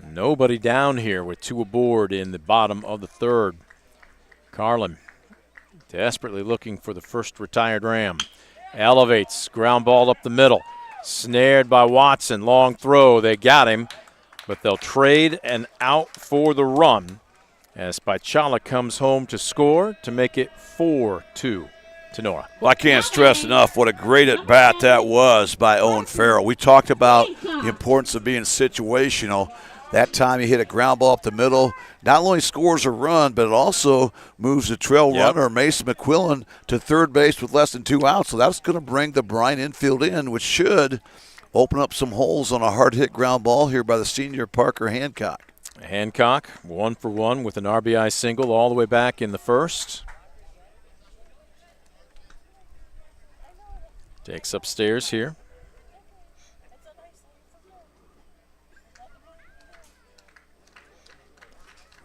Nobody down here with 2 aboard in the bottom of the third. Carlin desperately looking for the first retired Ram. Elevates, ground ball up the middle. Snared by Watson, long throw. They got him, but they'll trade and out for the run as Spichala comes home to score to make it 4-2 Tinora. Well, I can't stress enough what a great at-bat that was by Owen Farrell. We talked about the importance of being situational. That time he hit a ground ball up the middle. Not only scores a run, but it also moves the trail runner, Mason McQuillan, to third base with less than 2 outs. So that's going to bring the Bryan infield in, which should open up some holes on a hard-hit ground ball here by the senior Parker Hancock. Hancock, 1 for 1 with an RBI single all the way back in the first. Takes upstairs here.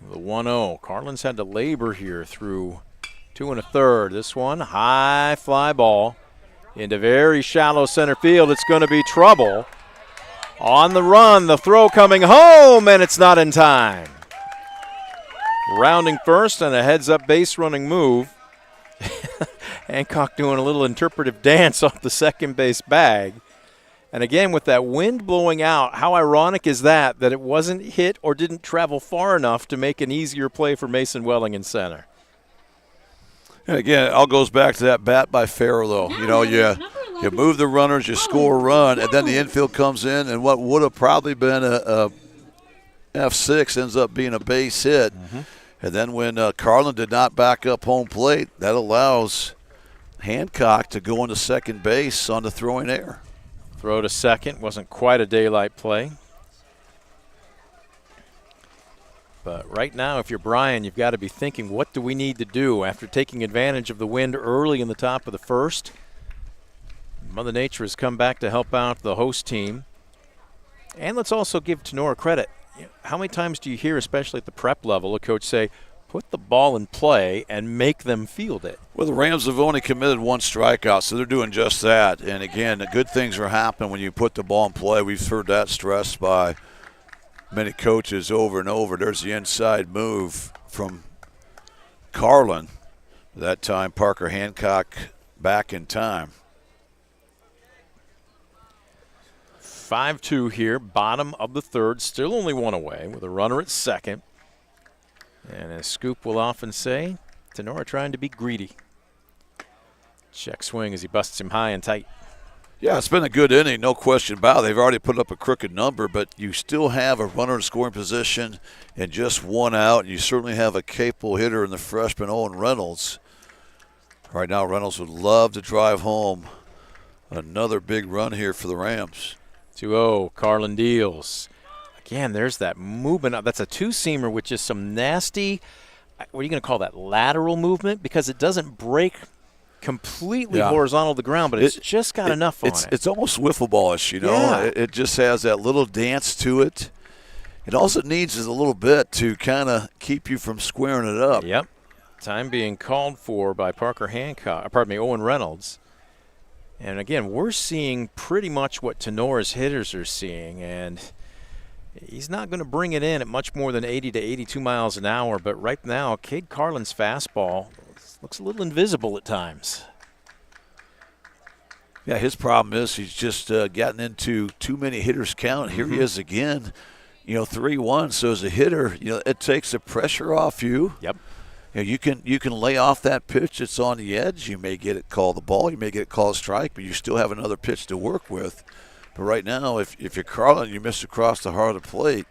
The 1-0. Carlin's had to labor here through 2 1/3. This one, high fly ball into very shallow center field. It's going to be trouble. On the run, the throw coming home, and it's not in time. Rounding first and a heads-up base running move. Hancock doing a little interpretive dance off the second base bag And again, with that wind blowing out, how ironic is that it wasn't hit or didn't travel far enough to make an easier play for Mason Welling in center. And again, it all goes back to that bat by Farrell, though. You know, you move the runners, you score a run, and then the infield comes in, and what would have probably been a F6 ends up being a base hit. And then when Carlin did not back up home plate, that allows Hancock to go into second base on the throwing error. Throw to second. Wasn't quite a daylight play. But right now, if you're Bryan, you've got to be thinking, what do we need to do after taking advantage of the wind early in the top of the first? Mother Nature has come back to help out the host team. And let's also give Tinora credit. How many times do you hear, especially at the prep level, a coach say, put the ball in play and make them field it? Well, the Rams have only committed 1 strikeout, so they're doing just that. And, again, the good things are happening when you put the ball in play. We've heard that stressed by many coaches over and over. There's the inside move from Carlin. That time, Parker Hancock back in time. 5-2 here, bottom of the third, still only 1 away with a runner at second. And as Scoop will often say, Tinora trying to be greedy. Check swing as he busts him high and tight. Yeah, it's been a good inning, no question about it. They've already put up a crooked number, but you still have a runner in scoring position and just 1 out. And you certainly have a capable hitter in the freshman Owen Reynolds. Right now, Reynolds would love to drive home another big run here for the Rams. 2-0, Carlin deals. Again, there's that movement. That's a two-seamer with just some nasty, what are you going to call that, lateral movement? Because it doesn't break completely horizontal to the ground, but it's just got enough on it. It's almost wiffle ballish, you know. Yeah. It just has that little dance to it. And all it needs is a little bit to kind of keep you from squaring it up. Yep. Time being called for by Owen Reynolds. And again, we're seeing pretty much what Tenora's hitters are seeing, and he's not going to bring it in at much more than 80 to 82 miles an hour. But right now, Cade Carlin's fastball looks a little invisible at times. Yeah, his problem is he's just gotten into too many hitters count. Here he is again, 3-1. So as a hitter, it takes the pressure off you. Yep. You can lay off that pitch that's on the edge. You may get it called the ball. You may get it called a strike, but you still have another pitch to work with. But right now, if you're Carlin, you miss across the heart of the plate,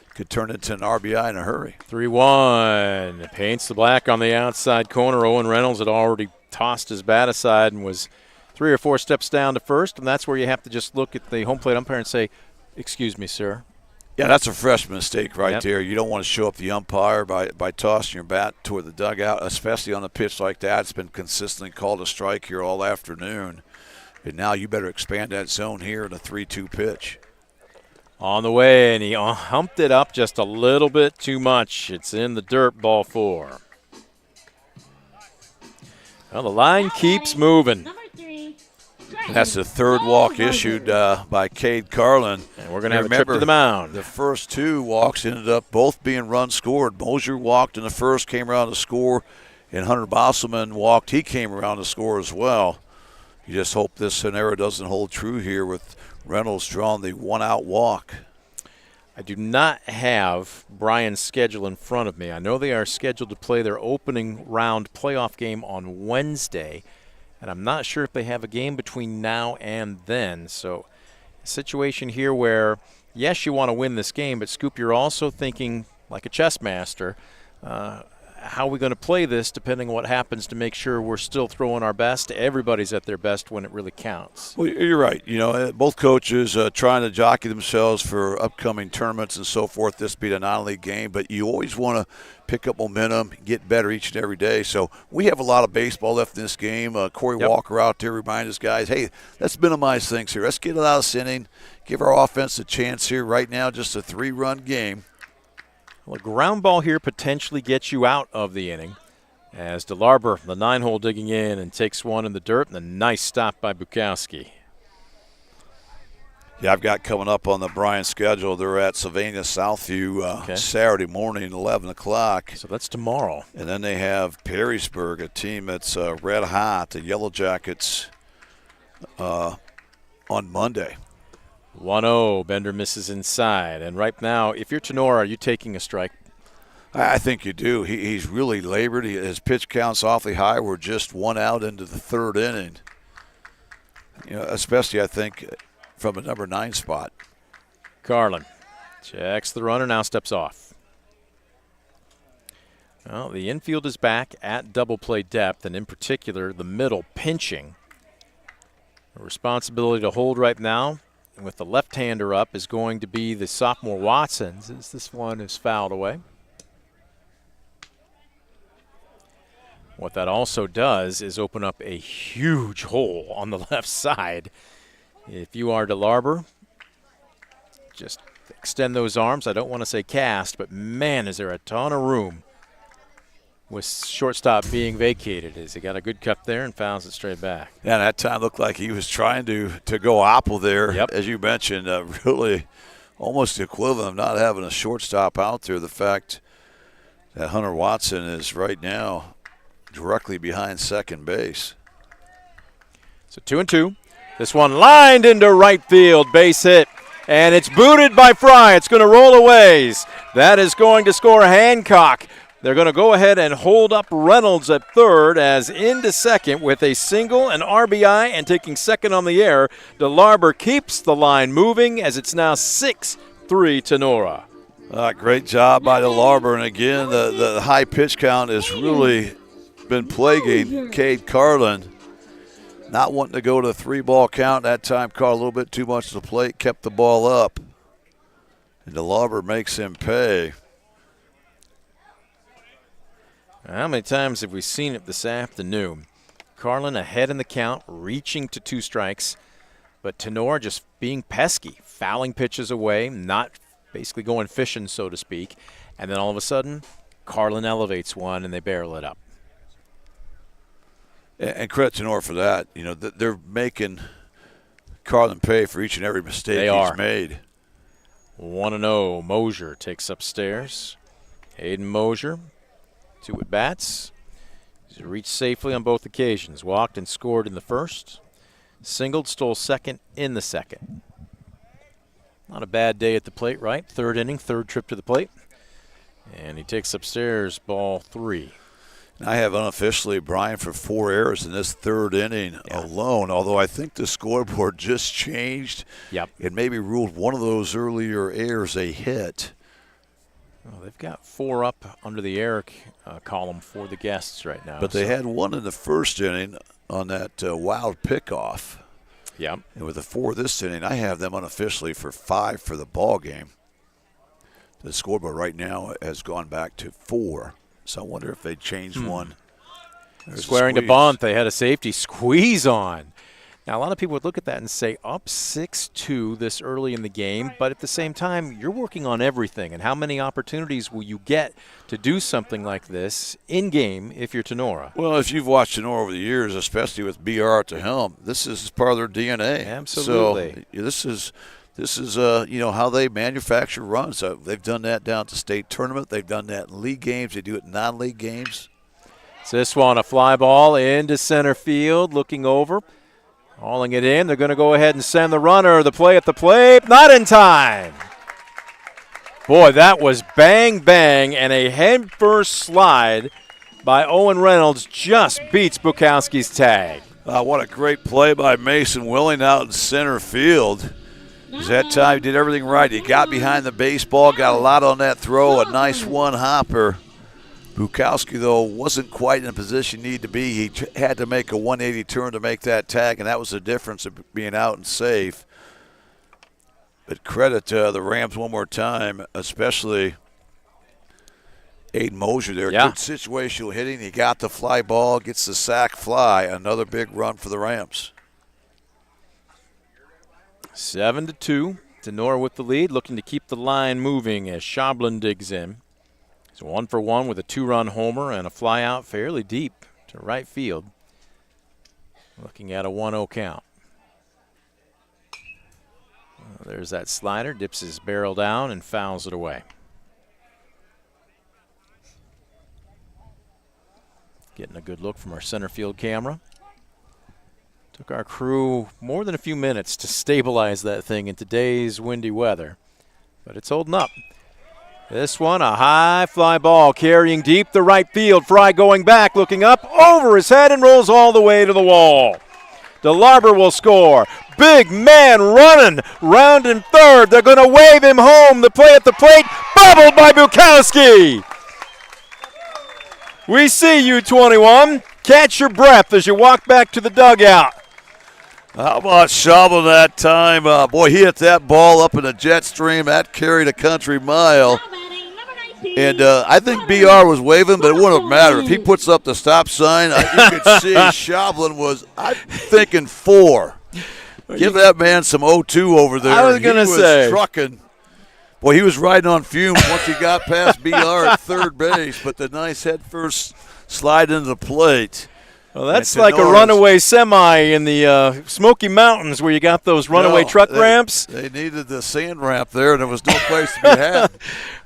it could turn into an RBI in a hurry. 3-1. Paints the black on the outside corner. Owen Reynolds had already tossed his bat aside and was 3 or 4 steps down to first, and that's where you have to just look at the home plate umpire and say, "Excuse me, sir." Yeah, that's a freshman mistake right there. You don't want to show up the umpire by tossing your bat toward the dugout, especially on a pitch like that. It's been consistently called a strike here all afternoon. And now you better expand that zone here in a 3-2 pitch. On the way, and he humped it up just a little bit too much. It's in the dirt, ball 4. Well, the line keeps moving. That's the third walk issued by Cade Carlin. And we're going to have a trip to the mound. The first 2 walks ended up both being runs scored. Mosier walked in the first, came around to score, and Hunter Bosselman walked. He came around to score as well. You just hope this scenario doesn't hold true here with Reynolds drawing the 1-out walk. I do not have Bryan's schedule in front of me. I know they are scheduled to play their opening round playoff game on Wednesday. And I'm not sure if they have a game between now and then. So a situation here where, yes, you want to win this game, but Scoop, you're also thinking like a chess master, how are we going to play this depending on what happens to make sure we're still throwing our best. Everybody's at their best when it really counts. Well, you're right. Both coaches trying to jockey themselves for upcoming tournaments and so forth. This being a non-league game, but you always want to pick up momentum, get better each and every day. So we have a lot of baseball left in this game. Corey Walker out there remind us guys, hey, let's minimize things here. Let's get it out of this inning, give our offense a chance here. Right now, just a 3-run game. Well, a ground ball here potentially gets you out of the inning as DeLarber, the 9-hole, digging in and takes one in the dirt, and a nice stop by Bukowski. Yeah, I've got coming up on the Bryan schedule. They're at Sylvania Southview Saturday morning, 11 o'clock. So that's tomorrow. And then they have Perrysburg, a team that's red hot, the Yellow Jackets, on Monday. 1-0. Bender misses inside. And right now, if you're Tinora, are you taking a strike? I think you do. He's really labored. His pitch count's awfully high. We're just 1 out into the 3rd inning. Especially, I think, from a number 9 spot. Carlin checks the runner, now steps off. Well, the infield is back at double play depth, and in particular, the middle pinching. The responsibility to hold right now, with the left-hander up, is going to be the sophomore Watson's, as this one is fouled away. What that also does is open up a huge hole on the left side. If you are DeLarber, just extend those arms. I don't want to say cast, but man, is there a ton of room with shortstop being vacated. As he got a good cut there and fouls it straight back. Yeah, that time looked like he was trying to go apple there. Yep. As you mentioned, really almost the equivalent of not having a shortstop out there. The fact that Hunter Watson is right now directly behind second base. So 2-2. This one lined into right field, base hit. And it's booted by Fry. It's going to roll a ways. That is going to score Hancock. They're going to go ahead and hold up Reynolds at third as into second with a single, an RBI, and taking second on the air. DeLarber keeps the line moving as it's now 6-3 Tinora. Great job by DeLarber. And again, the high pitch count has really been plaguing Cade Carlin. Not wanting to go to a 3-ball count. That time caught a little bit too much to the plate, kept the ball up. And DeLarber makes him pay. How many times have we seen it this afternoon? Carlin ahead in the count, reaching to 2 strikes, but Tinora just being pesky, fouling pitches away, not basically going fishing, so to speak. And then all of a sudden, Carlin elevates one and they barrel it up. And credit to Tinora for that. They're making Carlin pay for each and every mistake he's made. 1-0. Mosier takes upstairs. Hayden Mosier, 2 at-bats. He's reached safely on both occasions. Walked and scored in the first. Singled, stole second in the second. Not a bad day at the plate, right? 3rd inning, 3rd trip to the plate. And he takes upstairs ball 3. I have unofficially Bryan for 4 errors in this 3rd inning alone, although I think the scoreboard just changed. Yep. It maybe ruled one of those earlier errors a hit. Well, they've got 4 up under the error column for the guests right now. But they had 1 in the 1st inning on that wild pickoff. Yep. And with the 4 this inning, I have them unofficially for 5 for the ball game. The scoreboard right now has gone back to 4. So I wonder if they changed one. Squaring to bunt, they had a safety squeeze on. Now, a lot of people would look at that and say, up 6-2 this early in the game, but at the same time, you're working on everything. And how many opportunities will you get to do something like this in-game if you're Tinora? Well, if you've watched Tinora over the years, especially with BR at the helm, this is part of their DNA. Absolutely. So this is how they manufacture runs. They've done that down at the state tournament. They've done that in league games. They do it in non-league games. So this one, a fly ball into center field, looking over, hauling it in. They're going to go ahead and send the runner. The play at the plate, not in time. Boy, that was bang, bang, and a head-first slide by Owen Reynolds just beats Bukowski's tag. What a great play by Mason Willing out in center field. That time he did everything right. He got behind the baseball, got a lot on that throw, a nice one-hopper. Bukowski, though, wasn't quite in the position he needed to be. He had to make a 180 turn to make that tag, and that was the difference of being out and safe. But credit to the Rams one more time, especially Aiden Mosier there. Yeah. Good situational hitting. He got the fly ball, gets the sac fly. Another big run for the Rams. 7-2. Tinora with the lead, looking to keep the line moving as Schablin digs in. He's 1 for 1 with a 2-run homer and a fly out fairly deep to right field. Looking at a 1-0 count. There's that slider, dips his barrel down and fouls it away. Getting a good look from our center field camera. Took our crew more than a few minutes to stabilize that thing in today's windy weather, but it's holding up. This one, a high fly ball carrying deep the right field. Fry going back, looking up, over his head, and rolls all the way to the wall. DeLarber will score. Big man running, round in third. They're going to wave him home. The play at the plate, bobbled by Bukowski. We see you, 21. Catch your breath as you walk back to the dugout. How about Schaubel that time? Boy, he hit that ball up in the jet stream. That carried a country mile. And I think BR was waving, but it wouldn't matter. If he puts up the stop sign, you could see Schaubel was, I'm thinking 4. Give that man some O2 over there. I was going to say. Trucking. Boy, he was riding on fumes once he got past BR at third base, but the nice head first slide into the plate. Well, that's like a runaway semi in the Smoky Mountains where you got those runaway truck ramps. They needed the sand ramp there, and there was no place to be had.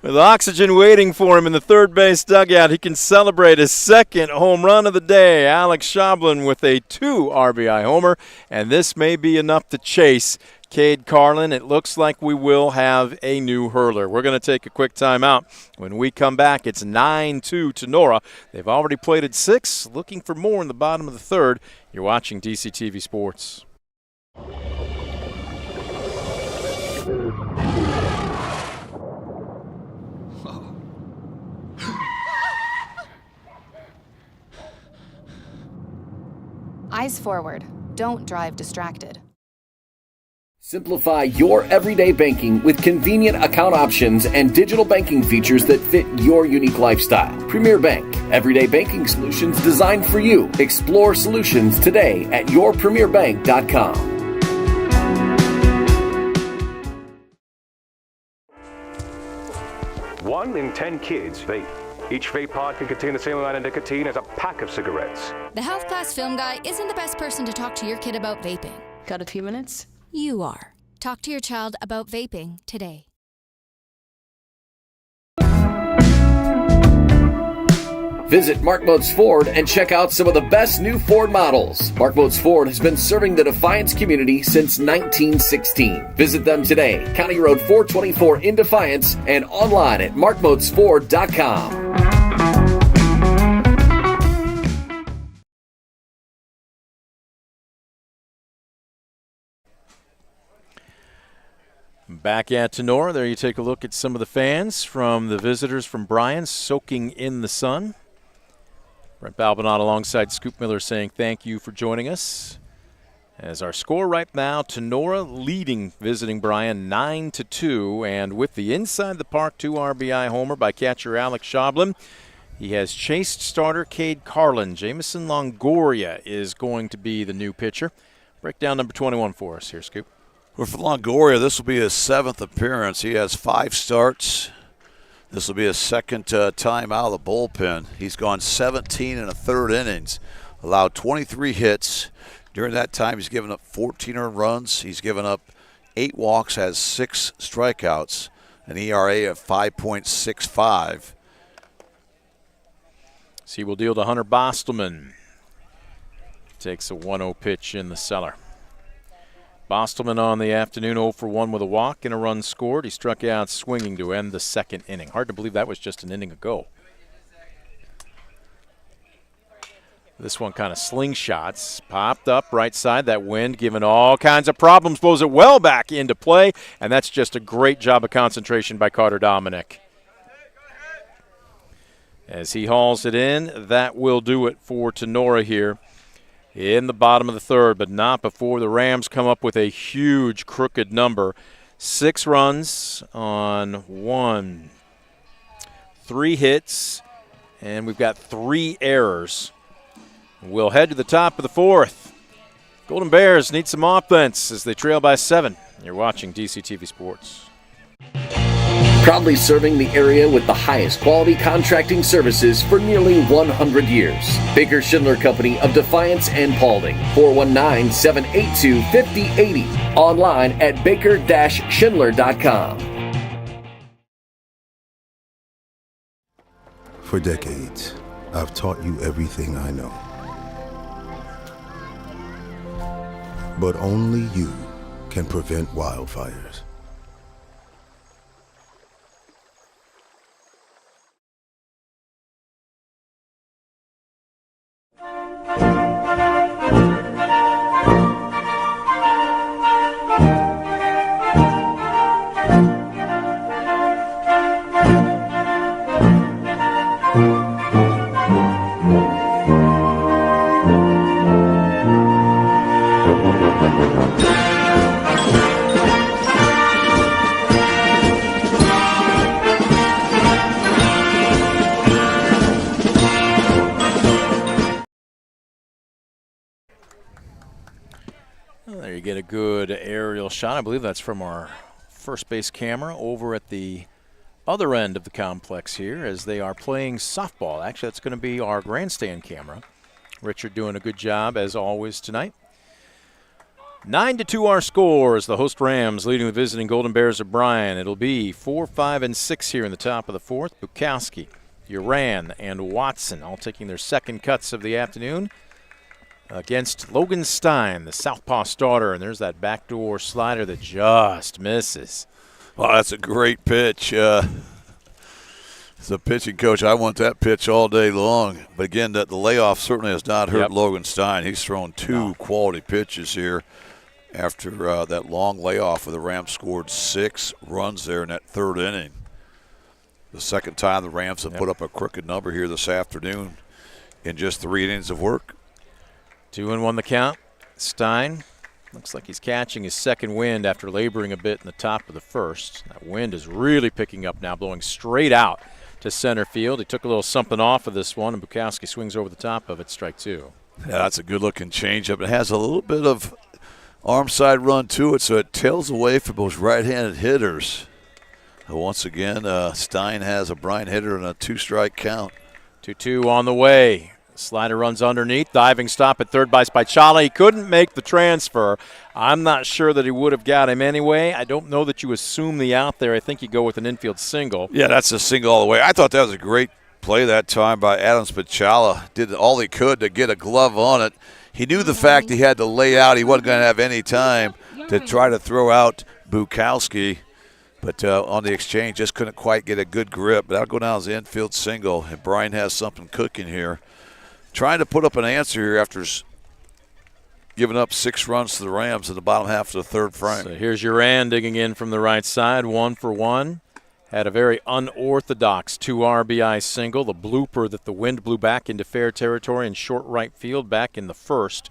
With oxygen waiting for him in the third base dugout, he can celebrate his second home run of the day. Alex Schaubel with a 2 RBI homer, and this may be enough to chase Cade Carlin. It looks like we will have a new hurler. We're going to take a quick timeout. When we come back, it's 9-2 Tinora. They've already plated 6, looking for more in the bottom of the third. You're watching DCTV Sports. Eyes forward. Don't drive distracted. Simplify your everyday banking with convenient account options and digital banking features that fit your unique lifestyle. Premier Bank, everyday banking solutions designed for you. Explore solutions today at yourpremierbank.com. 1 in 10 kids vape. Each vape pod can contain the same amount of nicotine as a pack of cigarettes. The health class film guy isn't the best person to talk to your kid about vaping. Got a few minutes? You are. Talk to your child about vaping today. Visit Mark Moats Ford and check out some of the best new Ford models. Mark Moats Ford has been serving the Defiance community since 1916. Visit them today, County Road 424 in Defiance, and online at markmoatsford.com. Back at Tinora, there you take a look at some of the fans from the visitors from Bryan soaking in the sun. Brent Balbinot alongside Scoop Miller saying thank you for joining us. As our score right now, Tinora leading visiting Bryan 9-2, and with the inside the park 2 RBI homer by catcher Alex Schaubel. He has chased starter Cade Carlin. Jamison Longoria is going to be the new pitcher. Break down number 21 for us here, Scoop. Well, for Longoria, this will be his 7th appearance. He has 5 starts. This will be his second time out of the bullpen. He's gone 17 1/3 innings, allowed 23 hits. During that time, he's given up 14 earned runs. He's given up 8 walks, has 6 strikeouts, an ERA of 5.65. So he will deal to Hunter Bostelman. Takes a 1-0 pitch in the cellar. Bostelman on the afternoon, 0 for 1 with a walk and a run scored. He struck out swinging to end the second inning. Hard to believe that was just an inning ago. This one kind of slingshots. Popped up right side. That wind giving all kinds of problems. Blows it well back into play. And that's just a great job of concentration by Carter Dominic. As he hauls it in, that will do it for Tinora here in the bottom of the third, but not before the Rams come up with a huge crooked number. 6 runs on 3 hits, and we've got 3 errors. We'll head to the top of the 4th. Golden Bears need some offense as they trail by 7. You're watching DCTV Sports. Proudly serving the area with the highest quality contracting services for nearly 100 years. Baker Schindler Company of Defiance and Paulding. 419-782-5080. Online at baker-schindler.com. For decades, I've taught you everything I know. But only you can prevent wildfires. Well, there you get a good aerial shot. I believe that's from our first base camera over at the other end of the complex here as they are playing softball. Actually, that's going to be our grandstand camera. Richard doing a good job as always tonight. 9-2 our scores. The host Rams leading the visiting Golden Bears of Bryan. It'll be 4, 5, and 6 here in the top of the fourth. Bukowski, Uran, and Watson all taking their second cuts of the afternoon against Logan Stein, the southpaw starter. And there's that backdoor slider that just misses. Well, that's a great pitch. As a pitching coach, I want that pitch all day long. But again, the layoff certainly has not hurt Logan Stein. He's thrown two quality pitches here after that long layoff where the Rams scored 6 runs there in that third inning. The second time the Rams have put up a crooked number here this afternoon in just 3 innings of work. 2-1 the count. Stein looks like he's catching his second wind after laboring a bit in the top of the first. That wind is really picking up now, blowing straight out to center field. He took a little something off of this one, and Bukowski swings over the top of it, strike 2. Yeah, that's a good-looking changeup. It has a little bit of arm side run to it, so it tails away from those right-handed hitters. Once again, Stein has a Bryan hitter and a 2-strike count. 2-2 on the way. Slider runs underneath. Diving stop at third by Spicciala. He couldn't make the transfer. I'm not sure that he would have got him anyway. I don't know that you assume the out there. I think you go with an infield single. Yeah, that's a single all the way. I thought that was a great play that time by Adam Spicciala. Did all he could to get a glove on it. He knew the fact he had to lay out. He wasn't going to have any time to try to throw out Bukowski. But on the exchange, just couldn't quite get a good grip. But that'll go down as the infield single. And Bryan has something cooking here. Trying to put up an answer here after giving up 6 runs to the Rams in the bottom half of the third frame. So here's Uran digging in from the right side, 1 for 1. Had a very unorthodox 2 RBI single, the blooper that the wind blew back into fair territory in short right field back in the first.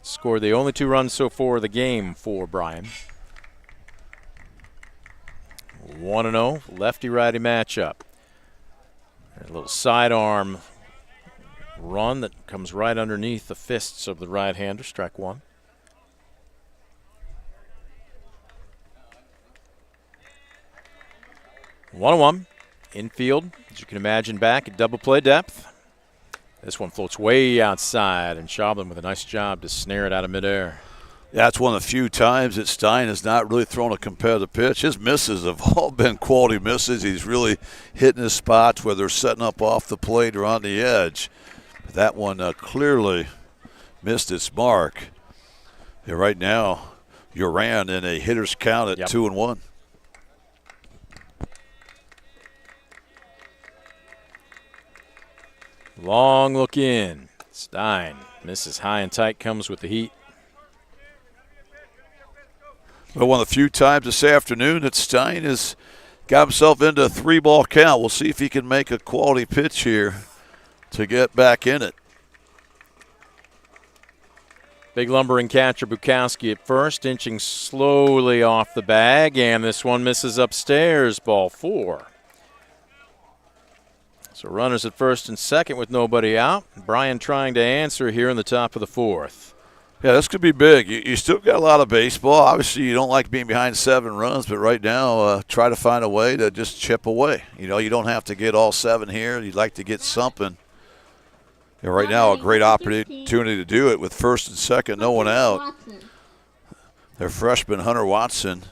Scored the only 2 runs so far of the game for Bryan. 1-0, lefty-righty matchup. A little sidearm run that comes right underneath the fists of the right-hander, strike 1. One-on-one, infield, as you can imagine, back at double play depth. This one floats way outside, and Schaublen with a nice job to snare it out of midair. That's one of the few times that Stein has not really thrown a competitive pitch. His misses have all been quality misses. He's really hitting his spots where they're setting up off the plate or on the edge. That one clearly missed its mark. And right now, Uran in a hitter's count at 2-1. Long look in. Stein misses high and tight, comes with the heat. Well, one of the few times this afternoon that Stein has got himself into a 3-ball count. We'll see if he can make a quality pitch here to get back in it. Big lumbering catcher Bukowski at first, inching slowly off the bag, and this one misses upstairs, ball 4. So runners at first and second with nobody out. Bryan trying to answer here in the top of the fourth. Yeah, this could be big. You still got a lot of baseball. Obviously, you don't like being behind 7 runs, but right now, try to find a way to just chip away. You know, you don't have to get all 7 here. You'd like to get something. And right now, a great opportunity to do it with first and second, no one out. Their freshman, Hunter Watson,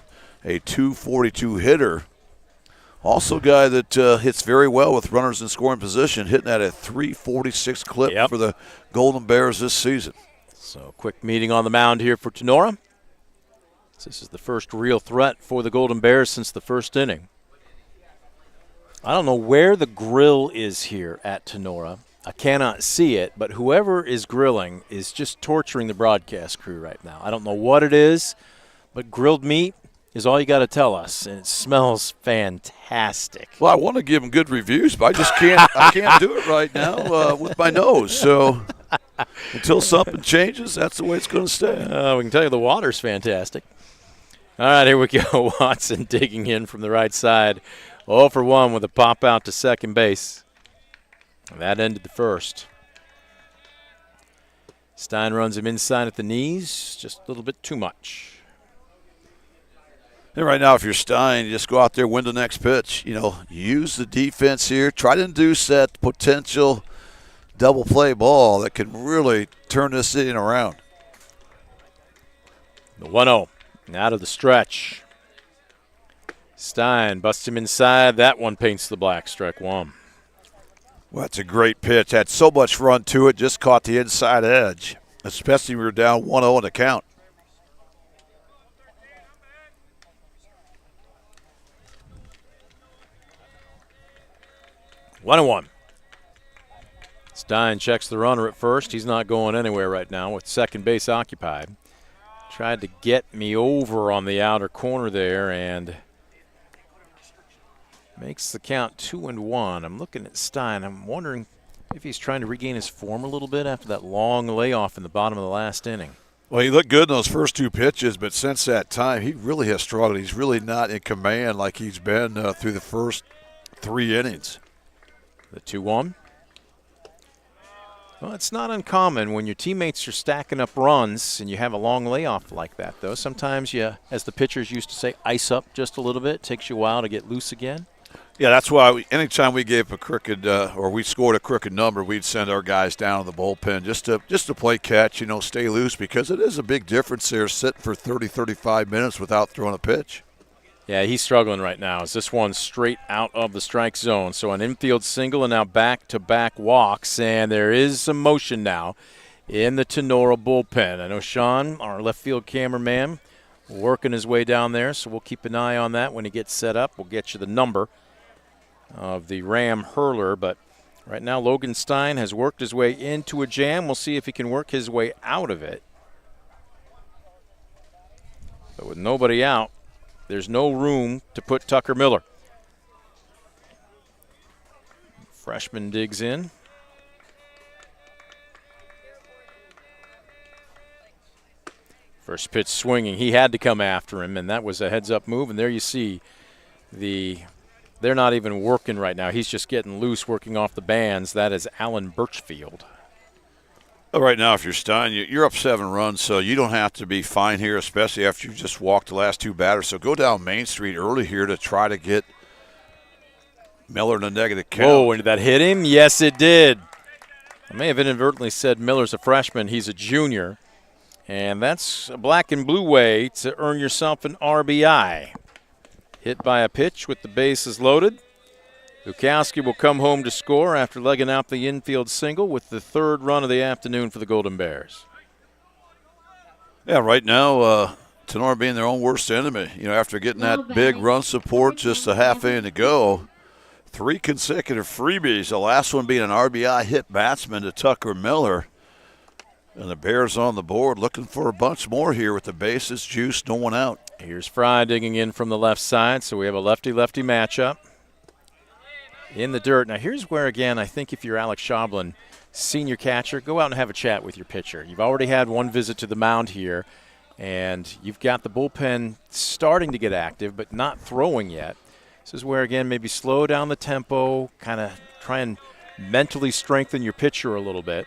a .242 hitter. Also a guy that hits very well with runners in scoring position, hitting at a .346 clip for the Golden Bears this season. So quick meeting on the mound here for Tinora. This is the first real threat for the Golden Bears since the first inning. I don't know where the grill is here at Tinora. I cannot see it, but whoever is grilling is just torturing the broadcast crew right now. I don't know what it is, but grilled meat is all you got to tell us, and it smells fantastic. Well, I want to give them good reviews, but I just can't. I can't do it right now with my nose. So until something changes, that's the way it's going to stay. We can tell you the water's fantastic. All right, here we go. Watson digging in from the right side. 0 for 1 with a pop out to second base. And that ended the first. Stein runs him inside at the knees, just a little bit too much. And right now, if you're Stein, you just go out there, win the next pitch. Use the defense here. Try to induce that potential double play ball that can really turn this inning around. The 1-0, out of the stretch. Stein busts him inside. That one paints the black, strike one. Well, that's a great pitch. Had so much run to it, just caught the inside edge, especially when we were down 1-0 in the count. One and one. Stein checks the runner at first. He's not going anywhere right now with second base occupied. Tried to get me over on the outer corner there and makes the count 2-1. I'm looking at Stein. I'm wondering if he's trying to regain his form a little bit after that long layoff in the bottom of the last inning. Well, he looked good in those first two pitches, but since that time, he really has struggled. He's really not in command like he's been through the first 3 innings. The 2-1. Well, it's not uncommon when your teammates are stacking up runs and you have a long layoff like that, though. Sometimes you, as the pitchers used to say, ice up just a little bit. It takes you a while to get loose again. Yeah, that's why anytime we gave a crooked or we scored a crooked number, we'd send our guys down to the bullpen just to play catch, stay loose, because it is a big difference there sitting for 30, 35 minutes without throwing a pitch. Yeah, he's struggling right now. As this one's straight out of the strike zone. So an infield single and now back-to-back walks, and there is some motion now in the Tinora bullpen. I know Sean, our left field cameraman, working his way down there, so we'll keep an eye on that when he gets set up. We'll get you the number of the Ram hurler, but right now Logan Stein has worked his way into a jam. We'll see if he can work his way out of it. But with nobody out, there's no room to put Tucker Miller. Freshman digs in. First pitch swinging. He had to come after him, and that was a heads-up move. And there you see they're not even working right now. He's just getting loose, working off the bands. That is Alan Birchfield. Well, right now, if you're Stein, you're up 7 runs, so you don't have to be fine here, especially after you've just walked the last 2 batters. So go down Main Street early here to try to get Miller in a negative count. Whoa, and did that hit him? Yes, it did. I may have inadvertently said Miller's a freshman. He's a junior. And that's a black and blue way to earn yourself an RBI. Hit by a pitch with the bases loaded. Lukowski will come home to score after legging out the infield single with the 3rd run of the afternoon for the Golden Bears. Yeah, right now, Tinora being their own worst enemy. After getting that big run support just a half inning to go, 3 consecutive freebies, the last one being an RBI hit batsman to Tucker Miller. And the Bears on the board looking for a bunch more here with the bases juiced, no one out. Here's Fry digging in from the left side, so we have a lefty-lefty matchup. In the dirt. Now, here's where, again, I think if you're Alex Schaublen, senior catcher, go out and have a chat with your pitcher. You've already had one visit to the mound here, and you've got the bullpen starting to get active but not throwing yet. This is where, again, maybe slow down the tempo, kind of try and mentally strengthen your pitcher a little bit.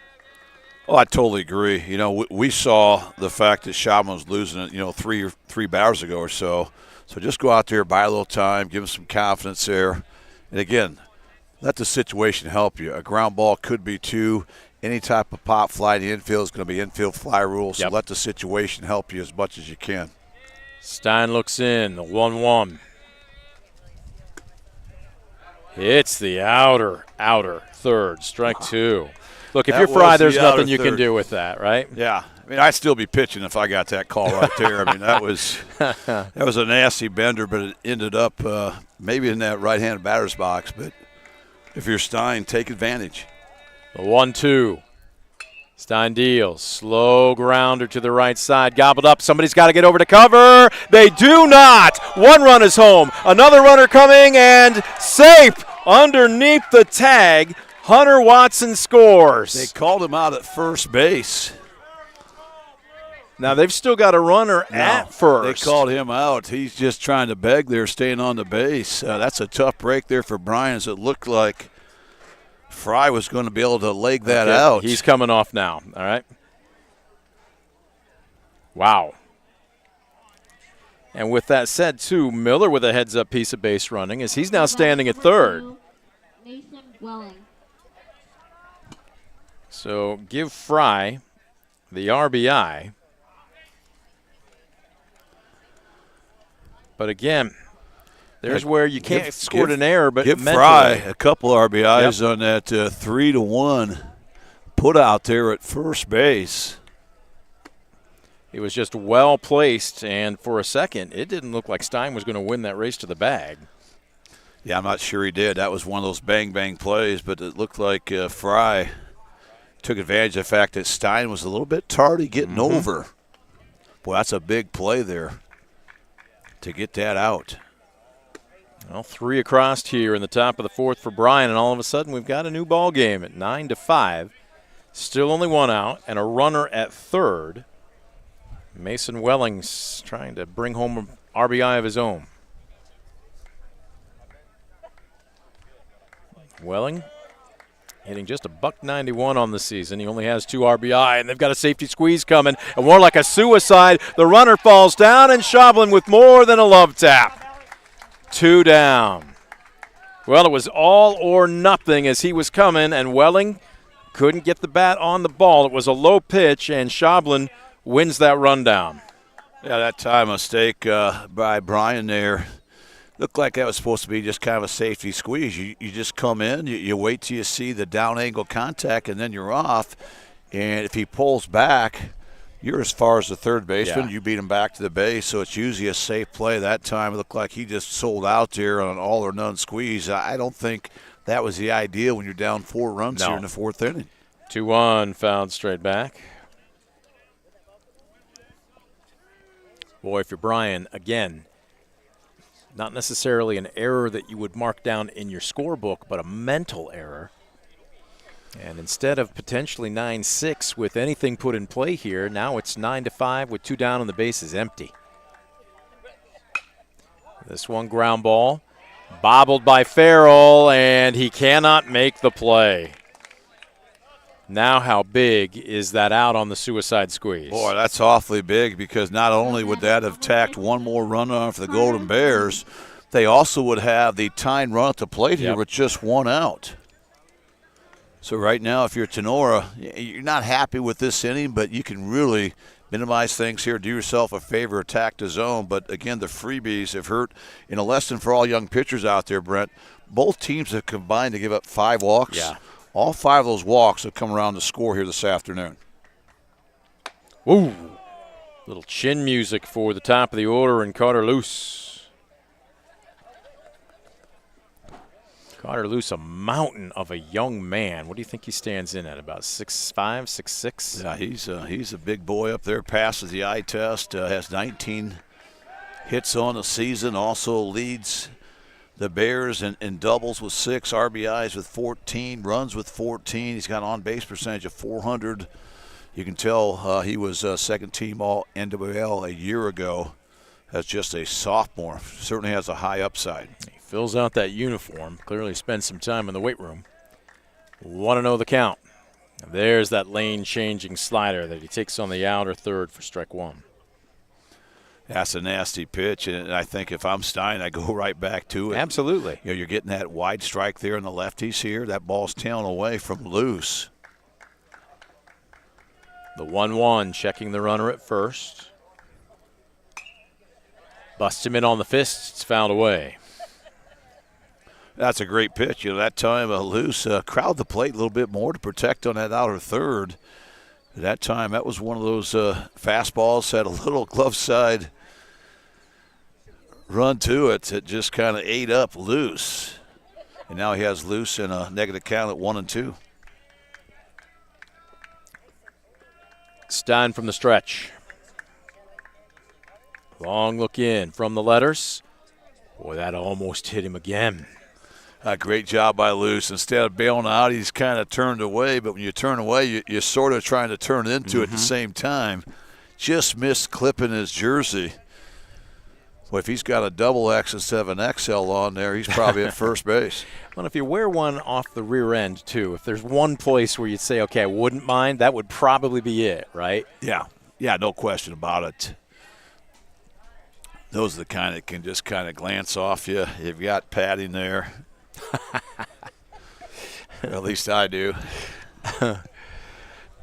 Oh, I totally agree. We saw the fact that Schaublen was losing it, 3 batters ago or so. So just go out there, buy a little time, give him some confidence there. And, again, let the situation help you. A ground ball could be 2. Any type of pop fly in the infield is going to be infield fly rule, so let the situation help you as much as you can. Stein looks in, the 1-1. Hits the outer third, strike 2. Look, if you're Fry, there's nothing you can do with that, right? Yeah, I mean, I'd still be pitching if I got that call right there. I mean, that was a nasty bender, but it ended up maybe in that right-handed batter's box. But if you're Stein, take advantage. The 1-2. Stein deals. Slow grounder to the right side. Gobbled up. Somebody's got to get over to cover. They do not. One run is home. Another runner coming and safe underneath the tag. Hunter Watson scores. They called him out at first base. Now they've still got a runner at first. They called him out. He's just trying to beg there, staying on the base. That's a tough break there for Bryan, as it looked like Fry was going to be able to leg that out. He's coming off now, all right? Wow. And with that said, too, Miller with a heads-up piece of base running as he's now standing at third. Mason Welling. So give Fry the RBI. But again, there's where you can't score an error, but give mentally. Fry a couple RBIs on that 3-1 put out there at first base. It was just well placed, and for a second, it didn't look like Stein was going to win that race to the bag. Yeah, I'm not sure he did. That was one of those bang-bang plays, but it looked like Fry took advantage of the fact that Stein was a little bit tardy getting over. Boy, that's a big play there to get that out. Well, 3 across here in the top of the 4th for Bryan, and all of a sudden we've got a new ball game at 9-5. Still only 1 out and a runner at third. Mason Welling's trying to bring home an RBI of his own. Welling hitting just a $191 on the season. He only has 2 RBI, and they've got a safety squeeze coming, and more like a suicide. The runner falls down, and Schaublen with more than a love tap. 2 down. Well, it was all or nothing as he was coming, and Welling couldn't get the bat on the ball. It was a low pitch, and Schaublen wins that rundown. Yeah, that time mistake by Bryan there. Looked like that was supposed to be just kind of a safety squeeze. You just come in, you wait till you see the down angle contact, and then you're off. And if he pulls back, you're as far as the third baseman. Yeah. You beat him back to the base, so it's usually a safe play. That time it looked like he just sold out there on an all-or-none squeeze. I don't think that was the idea when you're down 4 runs here in the 4th inning. 2-1, fouled straight back. Boy, if you're Bryan, again, not necessarily an error that you would mark down in your scorebook, but a mental error. And instead of potentially 9-6 with anything put in play here, now it's 9-5 with 2 down and the base is empty. This one ground ball, bobbled by Farrell, and he cannot make the play. Now how big is that out on the suicide squeeze? Boy, that's awfully big, because not only would that have tacked one more run on for the Golden Bears, they also would have the tying run at the plate here with just 1 out. So right now, if you're Tinora, you're not happy with this inning, but you can really minimize things here, do yourself a favor, attack the zone. But again, the freebies have hurt. In a lesson for all young pitchers out there, Brent, both teams have combined to give up 5 walks. Yeah. All 5 of those walks have come around to score here this afternoon. Ooh. Little chin music for the top of the order, and Carter Luce. Carter Luce, a mountain of a young man. What do you think he stands in at, about 6'5", 6'6"? Yeah, he's a big boy up there, passes the eye test, has 19 hits on the season, also leads the Bears in doubles with 6, RBIs with 14, runs with 14. He's got an on-base percentage of .400. You can tell he was second-team All-NWL a year ago as just a sophomore. Certainly has a high upside. He fills out that uniform, clearly spends some time in the weight room. 1-0 the count. There's that lane-changing slider that he takes on the outer third for strike 1. That's a nasty pitch, and I think if I'm Stein, I go right back to it. Absolutely. You know, you're getting that wide strike there in the lefties here. That ball's tailing away from Luce. The 1-1, checking the runner at first. Busts him in on the fist. It's fouled away. That's a great pitch. You know, that time Luce crowded the plate a little bit more to protect on that outer third. At that time, that was one of those fastballs, had a little glove side run to it that just kind of ate up Luce. And now he has Luce in a negative count at 1-2. Stein from the stretch. Long look in from the letters. Boy, that almost hit him again. A great job by Luce. Instead of bailing out, he's kind of turned away. But when you turn away, you're sort of trying to turn into it at the same time. Just missed clipping his jersey. Well, if he's got a double X instead of an XL on there, he's probably at first base. Well, if you wear one off the rear end, too, if there's one place where you'd say, okay, I wouldn't mind, that would probably be it, right? Yeah. Yeah, no question about it. Those are the kind that can just kind of glance off you. You've got padding there. At least I do.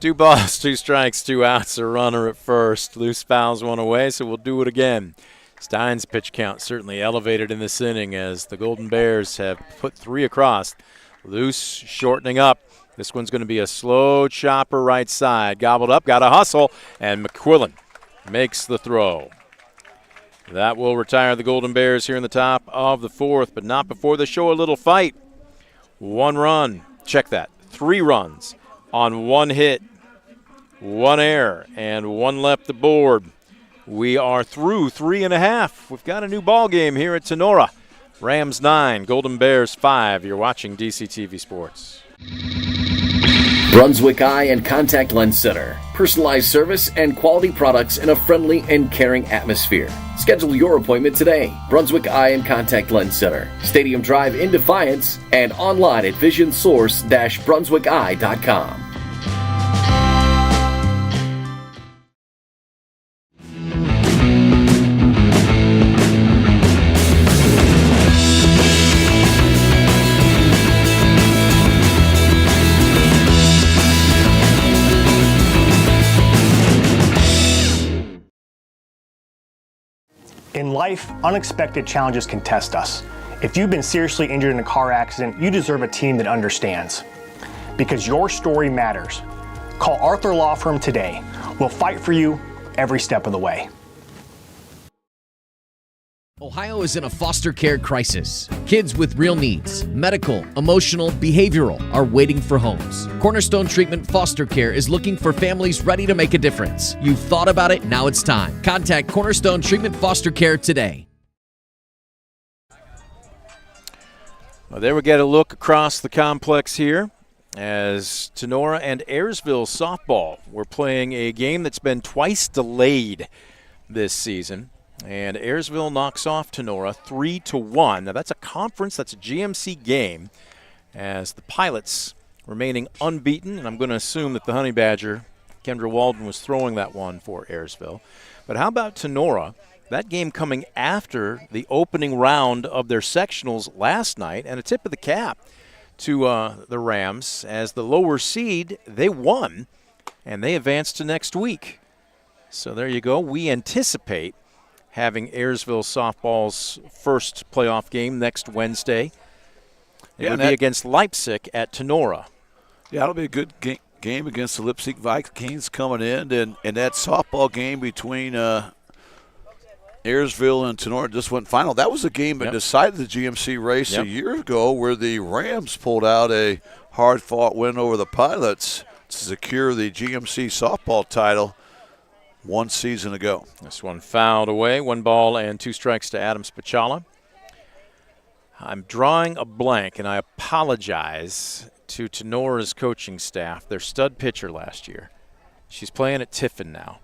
2 balls, 2 strikes, 2 outs, a runner at first. Luce fouls one away, so we'll do it again. Stein's pitch count certainly elevated in this inning as the Golden Bears have put 3 across. Luce shortening up. This one's going to be a slow chopper right side. Gobbled up, got a hustle, and McQuillan makes the throw. That will retire the Golden Bears here in the top of the 4th, but not before they show a little fight. 1 run, check that, 3 runs on 1 hit, 1 error, and 1 left aboard. We are through 3.5. We've got a new ball game here at Tinora. Rams 9, Golden Bears 5. You're watching DCTV Sports. Brunswick Eye and Contact Lens Center. Personalized service and quality products in a friendly and caring atmosphere. Schedule your appointment today. Brunswick Eye and Contact Lens Center. Stadium Drive in Defiance and online at visionsource-brunswickeye.com. In life, unexpected challenges can test us. If you've been seriously injured in a car accident, you deserve a team that understands. Because your story matters. Call Arthur Law Firm today. We'll fight for you every step of the way. Ohio is in a foster care crisis. Kids with real needs, medical, emotional, behavioral, are waiting for homes. Cornerstone Treatment Foster Care is looking for families ready to make a difference. You've thought about it, now it's time. Contact Cornerstone Treatment Foster Care today. Well, there we get a look across the complex here as Tinora and Ayersville softball were playing a game that's been twice delayed this season. And Ayersville knocks off Tinora 3-1. Now that's a conference, that's a GMC game, as the Pilots remaining unbeaten. And I'm going to assume that the Honey Badger, Kendra Walden, was throwing that one for Ayersville. But how about Tinora? That game coming after the opening round of their sectionals last night, and a tip of the cap to the Rams as the lower seed. They won, and they advanced to next week. So there you go. We anticipate having Ayersville softball's first playoff game next Wednesday. It would be against Leipzig at Tinora. Yeah, it'll be a good game against the Leipzig Vikings coming in. And that softball game between Ayersville and Tinora just went final. That was a game that decided the GMC race a year ago where the Rams pulled out a hard-fought win over the Pilots to secure the GMC softball title 1 season ago. This one fouled away. 1 ball and 2 strikes to Adam Spichala. I'm drawing a blank, and I apologize to Tenora's coaching staff. Their stud pitcher last year. She's playing at Tiffin now.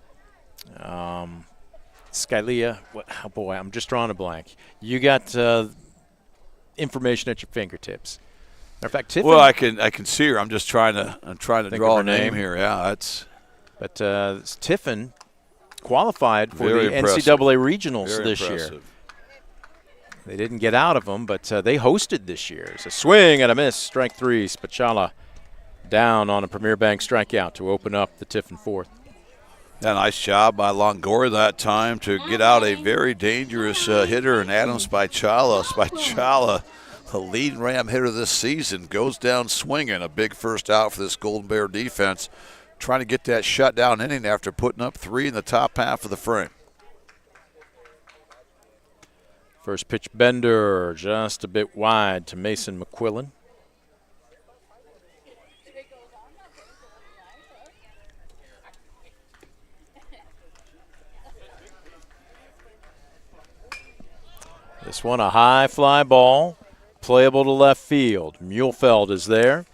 Skylia, oh boy, I'm just drawing a blank. You got information at your fingertips. Matter of fact, Tiffin. Well, I can see her. I'm trying to draw a name here. Yeah, that's. But Tiffin qualified for the NCAA regionals this year. They didn't get out of them, but they hosted this year. It's a swing and a miss. Strike 3. Spichala down on a Premier Bank strikeout to open up the Tiffin 4th. Yeah, nice job by Longoria that time to get out a very dangerous hitter in Adam Spichala. Spichala, the lead Ram hitter this season, goes down swinging. A big first out for this Golden Bear defense. trying to get that shutdown inning after putting up 3 in the top half of the frame. First pitch bender just a bit wide to Mason McQuillan. This one a high fly ball, playable to left field. Muehlfeld is there,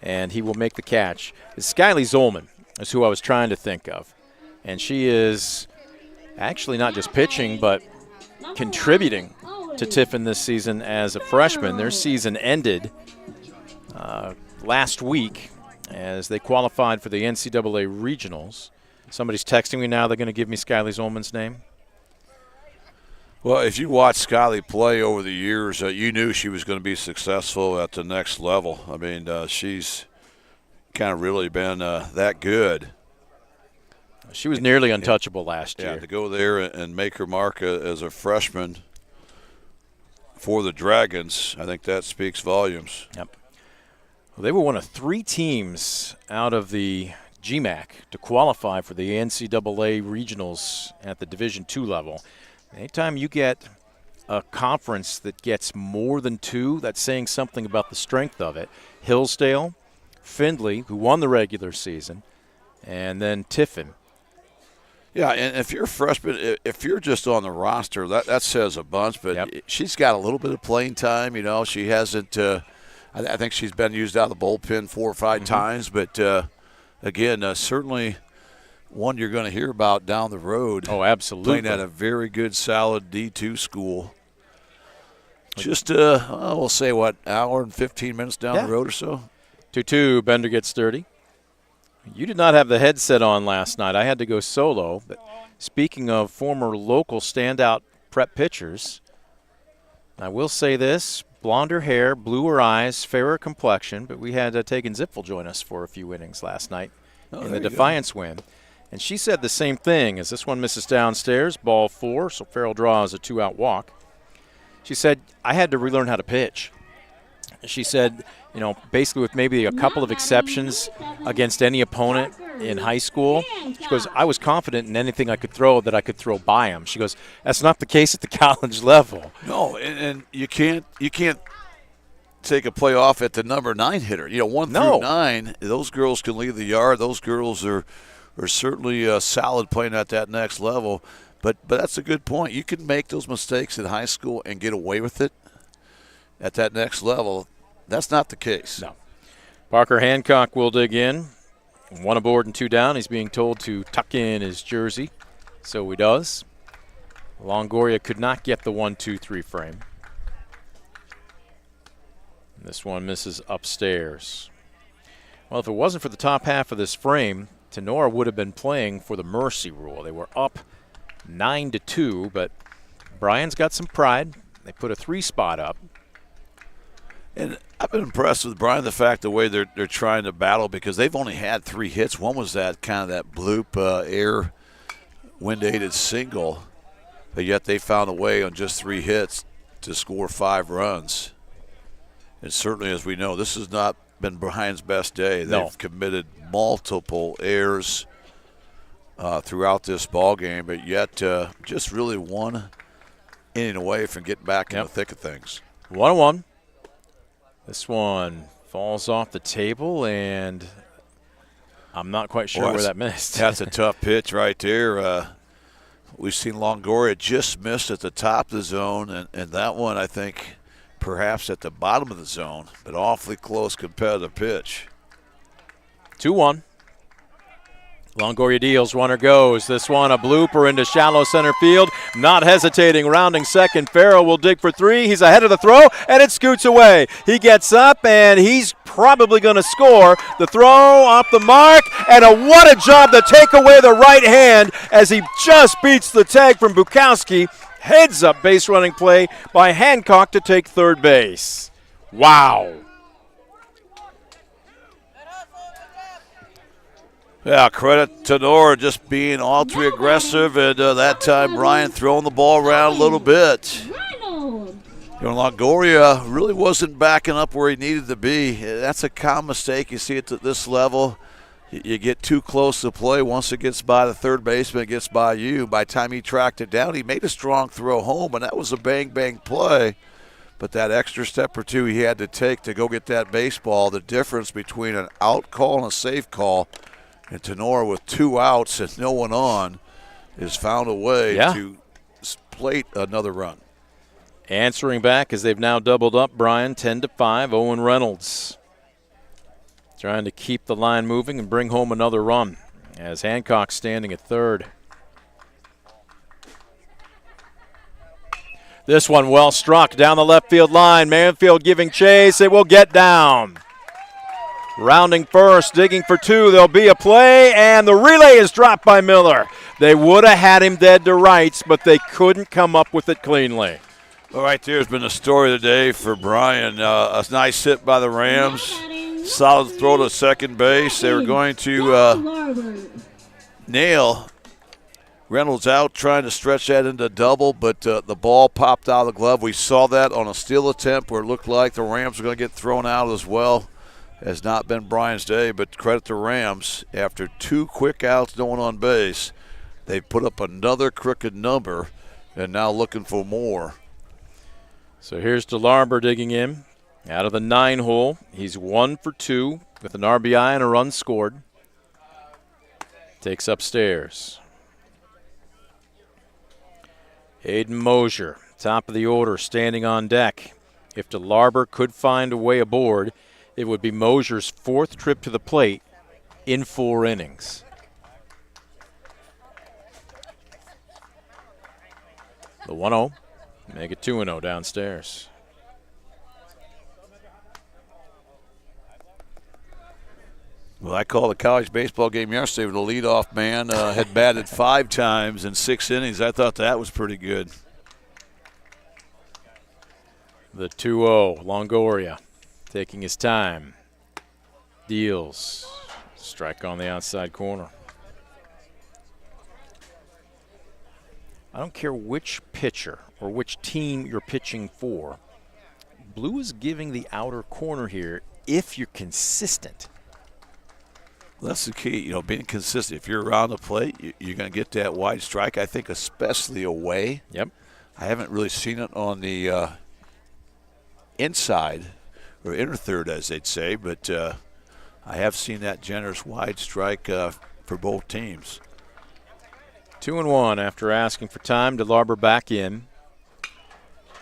and he will make the catch. It's Skylie Zolman is who I was trying to think of. And she is actually not just pitching, but contributing to Tiffin this season as a freshman. Their season ended last week as they qualified for the NCAA regionals. Somebody's texting me now. They're going to give me Skylie Zolman's name. Well, if you watch Skylie play over the years, you knew she was going to be successful at the next level. I mean, she's kind of really been that good. She was nearly untouchable last year. Yeah, to go there and make her mark as a freshman for the Dragons, I think that speaks volumes. Yep. Well, they were one of 3 teams out of the GMAC to qualify for the NCAA regionals at the Division II level. Anytime you get a conference that gets more than 2, that's saying something about the strength of it. Hillsdale, Findlay, who won the regular season, and then Tiffin. Yeah, and if you're a freshman, if you're just on the roster, that says a bunch. But she's got a little bit of playing time. You know, she hasn't I think she's been used out of the bullpen 4 or 5 times. But, again, certainly – one you're going to hear about down the road. Oh, absolutely. Playing at a very good, solid D2 school. Just, we'll say, hour and 15 minutes down the road or so? 2-2, Bender gets 30. You did not have the headset on last night. I had to go solo. But speaking of former local standout prep pitchers, I will say this. Blonder hair, bluer eyes, fairer complexion. But we had Tegan Zipfel join us for a few innings last night in the Defiance win. And she said the same thing as this one misses downstairs, ball 4, so Farrell draws a 2-out walk. She said, I had to relearn how to pitch. She said, you know, basically with maybe a couple of exceptions against any opponent in high school, she goes, I was confident in anything I could throw that I could throw by them. She goes, that's not the case at the college level. No, and you can't take a play off at the number 9 hitter. You know, 1 through 9, those girls can leave the yard. Those girls are certainly solid playing at that next level. But that's a good point. You can make those mistakes in high school and get away with it at that next level. That's not the case. No. Parker Hancock will dig in. 1 aboard and 2 down. He's being told to tuck in his jersey. So he does. Longoria could not get the 1-2-3 frame. This one misses upstairs. Well, if it wasn't for the top half of this frame, Tinora would have been playing for the mercy rule. They were up 9-2, but Bryan's got some pride. They put a 3 spot up. And I've been impressed with Bryan, the fact the way they're trying to battle, because they've only had 3 hits. One was that kind of that bloop air wind-aided single, but yet they found a way on just 3 hits to score 5 runs. And certainly, as we know, this has not been Bryan's best day. They've committed multiple errors throughout this ball game, but yet just really 1 inning away from getting back in the thick of things. 1-1. This one falls off the table, and I'm not quite sure where that missed. That's a tough pitch right there. We've seen Longoria just missed at the top of the zone, and that one, I think, perhaps at the bottom of the zone, but awfully close competitive pitch. 2-1. Longoria deals, runner goes. This one a blooper into shallow center field. Not hesitating, rounding second. Farrell will dig for 3. He's ahead of the throw, and it scoots away. He gets up, and he's probably going to score. The throw off the mark, and what a job to take away the right hand as he just beats the tag from Bukowski. Heads up base running play by Hancock to take third base. Wow. Yeah, credit to Tinora just being ultra aggressive, and that time Bryan throwing the ball around a little bit. You know, Longoria really wasn't backing up where he needed to be. That's a common mistake. You see it at this level. you get too close to play. Once it gets by the third baseman, it gets by you. By the time he tracked it down, he made a strong throw home, and that was a bang-bang play. But that extra step or two he had to take to go get that baseball, the difference between an out call and a safe call, and Tinora with 2 outs and no one on, has found a way to plate another run. Answering back as they've now doubled up, Bryan, 10-5, Owen Reynolds. Trying to keep the line moving and bring home another run as Hancock's standing at third. This one well struck down the left field line. Manfield giving chase. It will get down. Rounding first, digging for 2. There'll be a play, and the relay is dropped by Miller. They would have had him dead to rights, but they couldn't come up with it cleanly. All right, there's been the story of the day for Bryan. A nice hit by the Rams. Solid throw to second base. They were going to nail Reynolds out, trying to stretch that into double, but the ball popped out of the glove. We saw that on a steal attempt where it looked like the Rams were going to get thrown out as well. Has not been Bryan's day, but credit to Rams. After 2 quick outs, no one on base, they put up another crooked number and now looking for more. So here's DeLarber digging in. Out of the 9 hole, he's 1 for 2 with an RBI and a run scored. Takes upstairs. Aiden Mosier, top of the order, standing on deck. If DeLarber could find a way aboard, it would be Mosier's 4th trip to the plate in 4 innings. The 1-0, make it 2-0 downstairs. Well, I called a college baseball game yesterday where the leadoff man had batted 5 times in 6 innings. I thought that was pretty good. The 2-0, Longoria taking his time. Deals. Strike on the outside corner. I don't care which pitcher or which team you're pitching for. Blue is giving the outer corner here if you're consistent. Well, that's the key, being consistent. If you're around the plate, you're going to get that wide strike, I think, especially away. Yep. I haven't really seen it on the inside or inner third, as they'd say, but I have seen that generous wide strike for both teams. 2-1 after asking for time. DeLarber back in.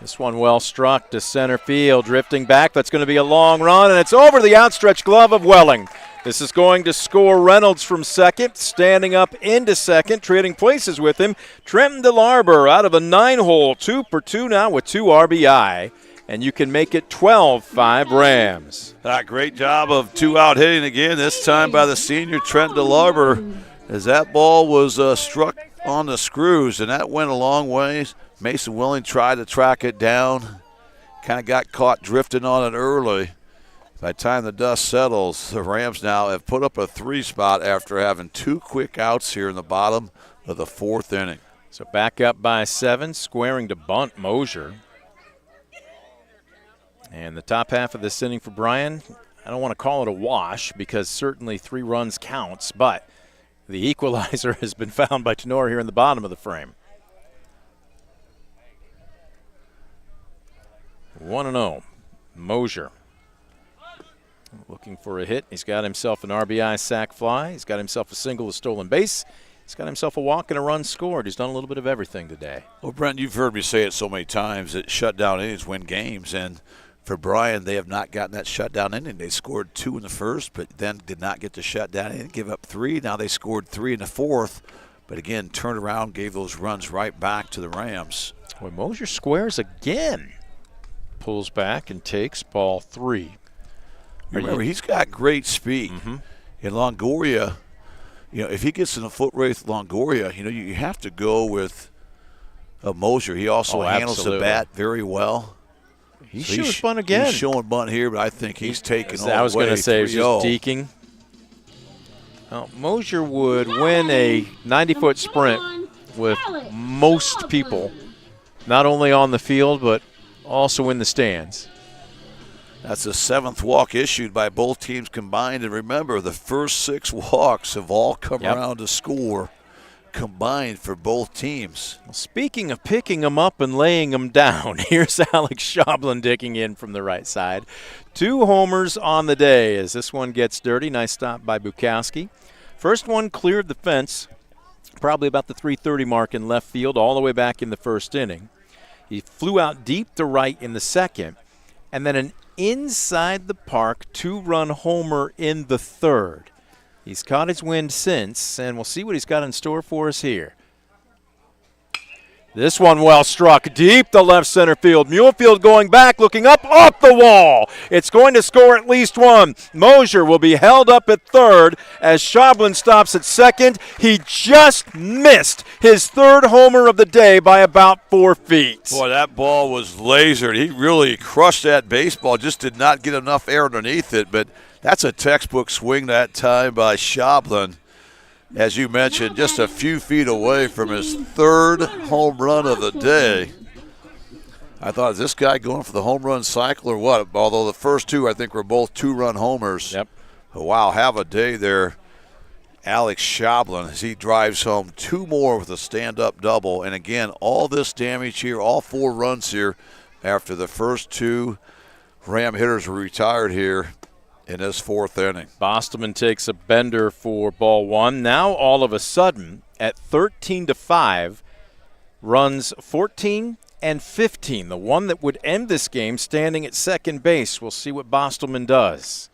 This one well struck to center field, drifting back. That's going to be a long run, and it's over the outstretched glove of Welling. This is going to score Reynolds from second, standing up into second, trading places with him. Trenton DeLarber out of a 9-hole, 2 for 2 now with 2 RBI, and you can make it 12-5 Rams. Great job of 2-out hitting again, this time by the senior Trenton DeLarber, as that ball was struck on the screws, and that went a long ways. Mason Welling tried to track it down, kind of got caught drifting on it early. By the time the dust settles, the Rams now have put up a 3 spot after having 2 quick outs here in the bottom of the 4th inning. So back up by 7, squaring to bunt Mosier. And the top half of this inning for Bryan, I don't want to call it a wash because certainly 3 runs counts, but the equalizer has been found by Tinora here in the bottom of the frame. 1-0, Mosier. Looking for a hit. He's got himself an RBI sac fly. He's got himself a single, a stolen base. He's got himself a walk and a run scored. He's done a little bit of everything today. Well, Brent, you've heard me say it so many times that shutdown innings win games. And for Bryan, they have not gotten that shutdown inning. They scored 2 in the first, but then did not get the shutdown inning, give up 3. Now they scored 3 in the 4th, but again, turned around, gave those runs right back to the Rams. Well, Mosier squares again. Pulls back and takes ball 3. Remember, he's got great speed. Mm-hmm. And Longoria, if he gets in a foot race with Longoria, you have to go with Mosier. He also handles the bat very well. He shows bunt again. He's showing bunt here, but I think he's taking all the way. I was going to say, he's just 3-0. deking. Well, Mosier would win a 90-foot sprint with most people, not only on the field, but also in the stands. That's the 7th walk issued by both teams combined. And remember, the first 6 walks have all come around to score combined for both teams. Well, speaking of picking them up and laying them down, here's Alex Schoblin digging in from the right side. 2 homers on the day as this one gets dirty. Nice stop by Bukowski. First one cleared the fence, probably about the 3:30 mark in left field, all the way back in the first inning. He flew out deep to right in the second, and then an inside the park 2-run homer in the third. He's caught his wind since, and we'll see what he's got in store for us here. This one well struck deep to left center field. Mulefield going back, looking up the wall. It's going to score at least one. Mosier will be held up at third as Schoblin stops at second. He just missed his 3rd homer of the day by about 4 feet. Boy, that ball was lasered. He really crushed that baseball, just did not get enough air underneath it, but that's a textbook swing that time by Schoblin. As you mentioned, just a few feet away from his 3rd home run of the day. I thought, is this guy going for the home run cycle or what? Although the first 2, I think, were both 2-run homers. Yep. But wow, have a day there, Alex Schoblin, as he drives home 2 more with a stand-up double. And again, all this damage here, all 4 runs here after the first 2 Ram hitters were retired here in this 4th inning. Bostelman takes a bender for ball 1. Now all of a sudden, at 13-5, runs 14 and 15. The one that would end this game standing at second base. We'll see what Bostelman does.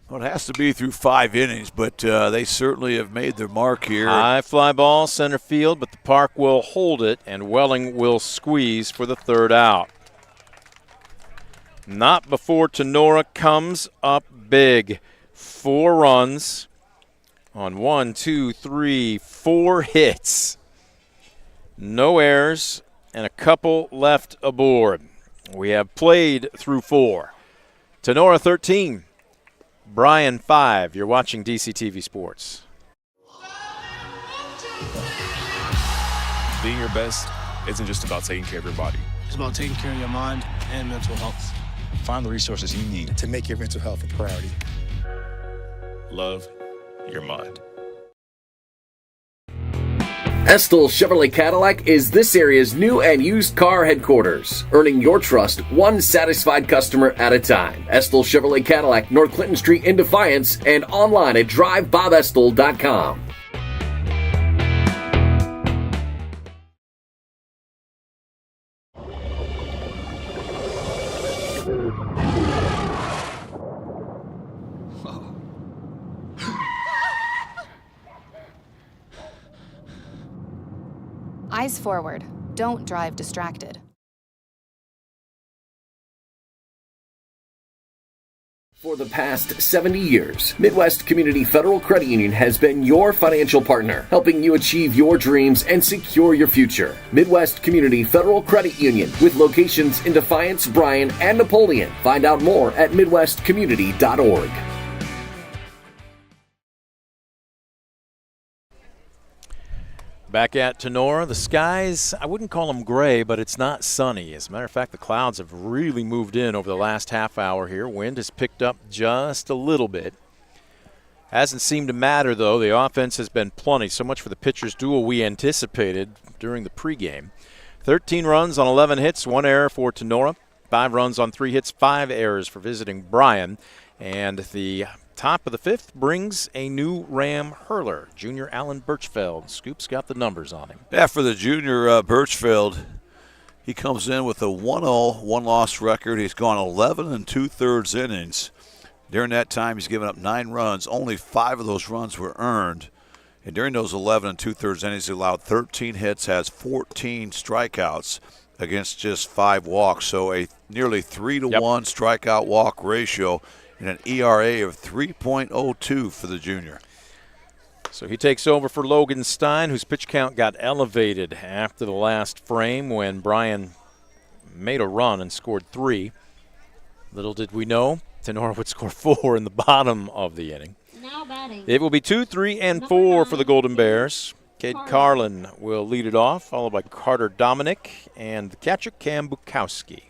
Well, it has to be through 5 innings, but they certainly have made their mark here. High fly ball, center field, but the park will hold it, and Welling will squeeze for the 3rd out. Not before Tinora comes up big. 4 runs on 4 hits. No errors and a couple left aboard. We have played through 4. Tinora 13, Bryan 5. You're watching DCTV Sports. Being your best isn't just about taking care of your body. It's about taking care of your mind and mental health. Find the resources you need to make your mental health a priority. Love your mind. Estill Chevrolet Cadillac is this area's new and used car headquarters, earning your trust one satisfied customer at a time. Estill Chevrolet Cadillac, North Clinton Street in Defiance, and online at drivebobestill.com. Eyes forward. Don't drive distracted. For the past 70 years, Midwest Community Federal Credit Union has been your financial partner, helping you achieve your dreams and secure your future. Midwest Community Federal Credit Union, with locations in Defiance, Bryan, and Napoleon. Find out more at midwestcommunity.org. Back at Tinora, the skies, I wouldn't call them gray, but it's not sunny. As a matter of fact, the clouds have really moved in over the last half hour here. Wind has picked up just a little bit. Hasn't seemed to matter, though. The offense has been plenty. So much for the pitcher's duel we anticipated during the pregame. 13 runs on 11 hits, 1 error for Tinora. 5 runs on 3 hits, 5 errors for visiting Bryan. And the top of the 5th brings a new Ram hurler, junior Alan Birchfeld. Scoop's got the numbers on him. Yeah, for the junior Birchfeld, he comes in with a 1-0, 1-loss record. He's gone 11 2/3 innings. During that time, he's given up 9 runs. Only 5 of those runs were earned. And during those 11 2/3 innings, he allowed 13 hits, has 14 strikeouts against just 5 walks. So a nearly 3-to-1 strikeout walk ratio and an ERA of 3.02 for the junior. So he takes over for Logan Stein, whose pitch count got elevated after the last frame when Bryan made a run and scored 3. Little did we know, Tinora would score 4 in the bottom of the inning. Now batting. It will be 2, 3, and 4 for the Golden Bears. Cade Carlin will lead it off, followed by Carter Dominic and the catcher Cam Bukowski.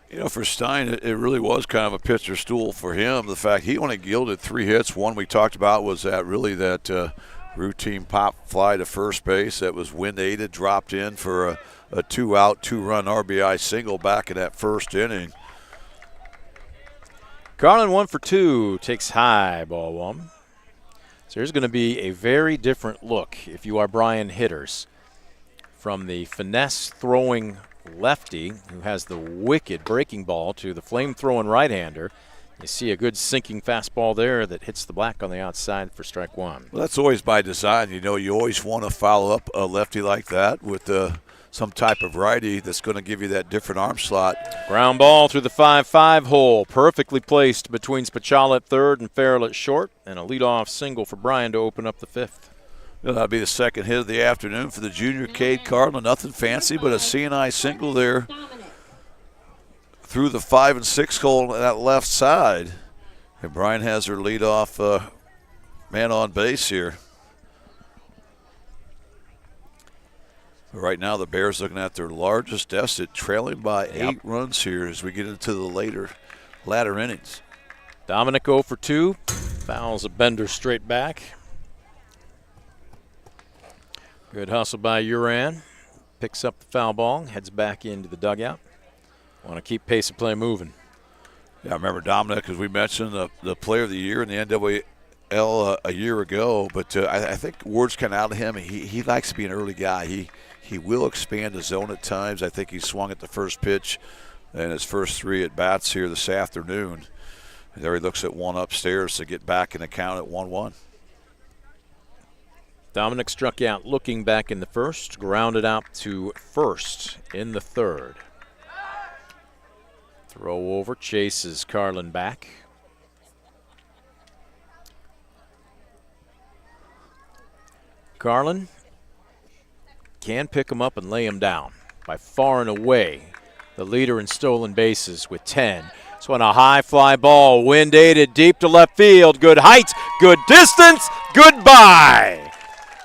You know, for Stein, it really was kind of a pitcher stool for him. The fact he only yielded 3 hits. One we talked about was that routine pop fly to first base that was wind aided, dropped in for a 2-out, 2-run RBI single back in that first inning. Carlin 1 for 2, takes high, ball 1. So here's going to be a very different look if you are Bryan hitters. From the finesse throwing lefty who has the wicked breaking ball to the flame throwing right-hander. You see a good sinking fastball there that hits the black on the outside for strike 1. Well, that's always by design. You know, you always want to follow up a lefty like that with some type of righty that's going to give you that different arm slot. Ground ball through the 5-5 hole, perfectly placed between Spicciala at third and Farrell at short, and a leadoff single for Bryan to open up the 5th. Well, that'll be the second hit of the afternoon for the junior Cade Cardinal. Nothing fancy, but a C&I single there through the 5 and 6 hole on that left side. And Bryan has her leadoff man on base here. Right now, the Bears looking at their largest deficit, trailing by 8 runs here as we get into the latter innings. Dominic 0 for 2, fouls a bender straight back. Good hustle by Uran. Picks up the foul ball, heads back into the dugout. Want to keep pace of play moving. Yeah, I remember Dominic, as we mentioned, the player of the year in the NWL a year ago. But I think word's kind of out of him. He likes to be an early guy. He will expand the zone at times. I think he swung at the first pitch in his first 3 at-bats here this afternoon. And there he looks at one upstairs to get back in the count at 1-1. Dominic struck out looking back in the first, grounded out to first in the third. Throw over, chases Carlin back. Carlin can pick him up and lay him down. By far and away, the leader in stolen bases with 10. This one a high fly ball, wind aided deep to left field. Good height, good distance, goodbye.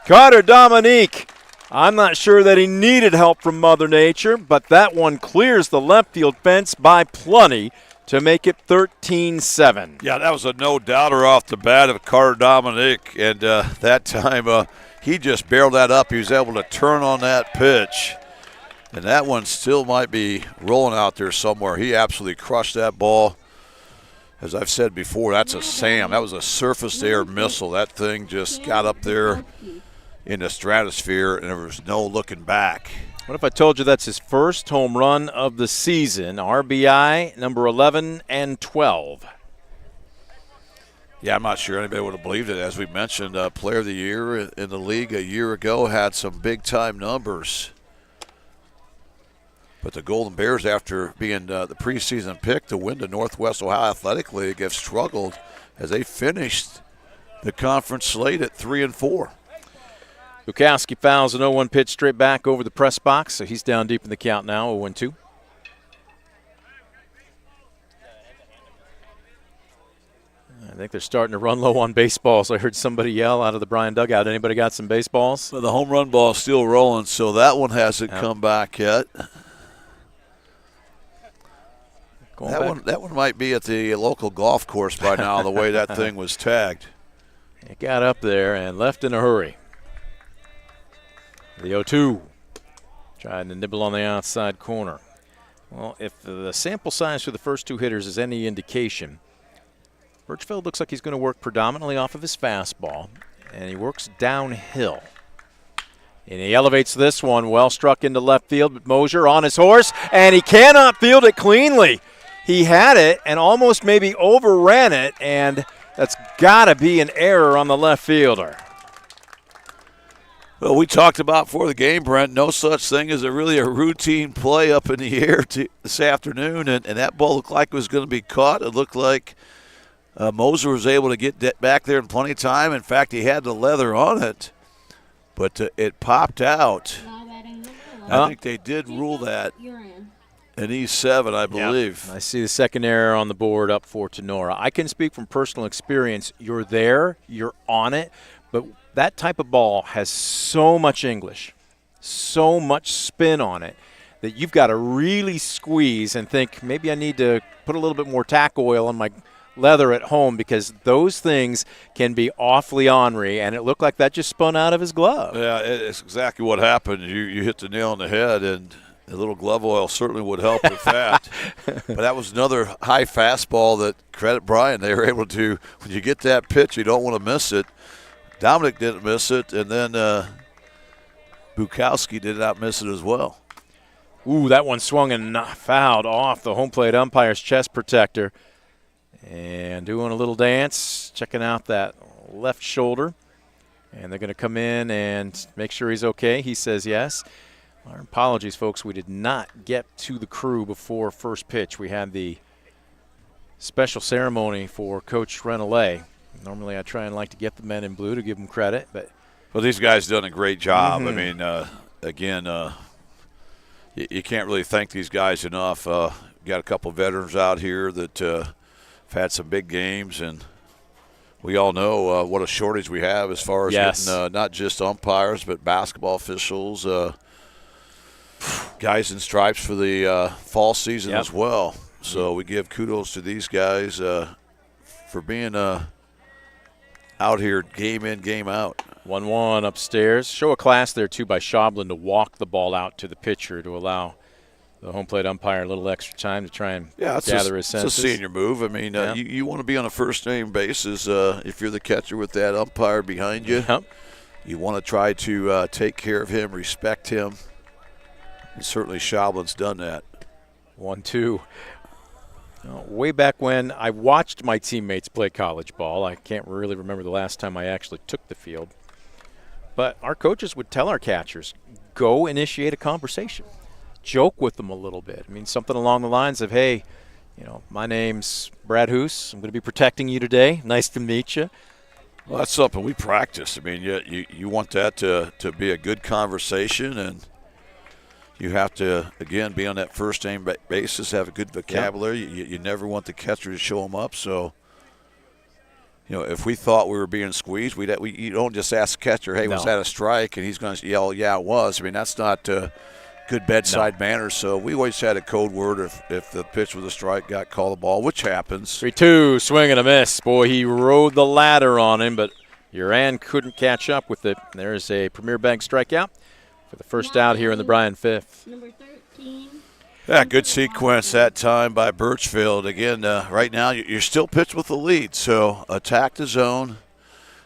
Carter Dominique, I'm not sure that he needed help from Mother Nature, but that one clears the left field fence by plenty to make it 13-7. Yeah, that was a no-doubter off the bat of Carter Dominique, and that time he just barreled that up. He was able to turn on that pitch, and that one still might be rolling out there somewhere. He absolutely crushed that ball. As I've said before, that's a SAM. That was a surface-to-air missile. That thing just got up there in the stratosphere, and there was no looking back. What if I told you that's his first home run of the season? RBI number 11 and 12. Yeah, I'm not sure anybody would have believed it. As we mentioned, player of the year in the league a year ago had some big-time numbers. But the Golden Bears, after being the preseason pick to win the Northwest Ohio Athletic League, have struggled as they finished the conference slate at 3-4. Bukowski fouls an 0-1 pitch straight back over the press box, so he's down deep in the count now, 0-2. I think they're starting to run low on baseballs. I heard somebody yell out of the Bryan dugout. Anybody got some baseballs? Well, the home run ball is still rolling, so that one hasn't come back yet. That one might be at the local golf course by now, the way that thing was tagged. It got up there and left in a hurry. The 0-2, trying to nibble on the outside corner. Well, if the sample size for the first 2 hitters is any indication, Birchfield looks like he's going to work predominantly off of his fastball, and he works downhill. And he elevates this one, well struck into left field, but Mosier on his horse, and he cannot field it cleanly. He had it and almost maybe overran it, and that's got to be an error on the left fielder. Well, we talked about before the game, Brent, no such thing as a routine play up in the air this afternoon, and that ball looked like it was going to be caught. It looked like Moser was able to get back there in plenty of time. In fact, he had the leather on it, but it popped out. I think they did rule that an E7, I believe. Yep. I see the second error on the board up for Tinora. I can speak from personal experience. You're there, you're on it, but that type of ball has so much English, so much spin on it, that you've got to really squeeze and think, maybe I need to put a little bit more tack oil on my leather at home, because those things can be awfully ornery, and it looked like that just spun out of his glove. Yeah, it's exactly what happened. You hit the nail on the head, and a little glove oil certainly would help with that. But that was another high fastball that, credit Bryan, they were able to, when you get that pitch, you don't want to miss it. Dominic didn't miss it, and then Bukowski did not miss it as well. Ooh, that one swung and fouled off the home plate umpire's chest protector. And doing a little dance, checking out that left shoulder. And they're going to come in and make sure he's okay. He says yes. Our apologies, folks. We did not get to the crew before first pitch. We had the special ceremony for Coach Renelay. Normally I try and like to get the men in blue to give them credit. But well, these guys done a great job. I mean, again, you can't really thank these guys enough. Got a couple veterans out here that have had some big games, and we all know what a shortage we have as far as getting not just umpires but basketball officials, guys in stripes for the fall season as well. So we give kudos to these guys for being out here game in, game out. 1-1 upstairs. Show a class there, too, by Schaublen to walk the ball out to the pitcher to allow the home plate umpire a little extra time to try and gather his senses. It's a senior move. I mean, you want to be on a first-name basis if you're the catcher with that umpire behind you. You want to try to take care of him, respect him. And certainly Schaublen's done that. 1-2. Way back when I watched my teammates play college ball, I can't really remember the last time I actually took the field. But our coaches would tell our catchers, go initiate a conversation. Joke with them a little bit. I mean, something along the lines of, hey, my name's Brad Hoos. I'm going to be protecting you today. Nice to meet you. Well, that's something we practice. I mean, you want that to be a good conversation, and you have to, again, be on that first-name basis, have a good vocabulary. You never want the catcher to show them up. So, if we thought we were being squeezed, you don't just ask the catcher, hey, was that a strike? And he's going to yell, yeah, it was. I mean, that's not good bedside manners. So we always had a code word if the pitch was a strike, got called the ball, which happens. 3-2, swing and a miss. Boy, he rode the ladder on him, but Uran couldn't catch up with it. There's a Premier Bank strikeout for the first out here in the Bryan fifth. Number 13. Yeah, good sequence that time by Birchfield. Again, right now you're still pitched with the lead, so attack the zone.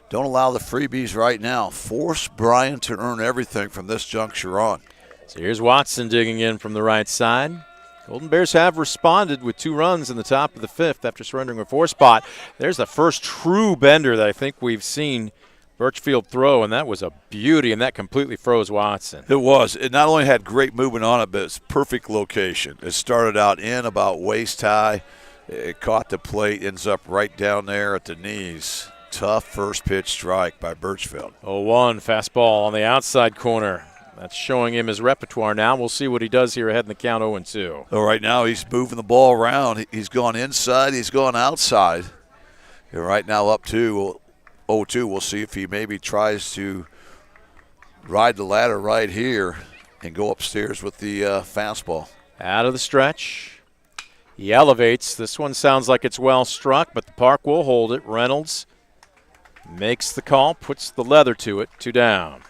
Don't allow the freebies right now. Force Bryan to earn everything from this juncture on. So here's Watson digging in from the right side. Golden Bears have responded with 2 runs in the top of the 5th after surrendering a 4 spot. There's the first true bender that I think we've seen Birchfield throw, and that was a beauty, and that completely froze Watson. It was. It not only had great movement on it, but it's perfect location. It started out in about waist high. It caught the plate, ends up right down there at the knees. Tough first pitch strike by Birchfield. 0-1 fastball on the outside corner. That's showing him his repertoire now. We'll see what he does here ahead in the count 0-2. So right now he's moving the ball around. He's gone inside. He's gone outside. And right now up to 0-2. We'll see if he maybe tries to ride the ladder right here and go upstairs with the fastball. Out of the stretch. He elevates. This one sounds like it's well struck, but the park will hold it. Reynolds makes the call, puts the leather to it. 2 down.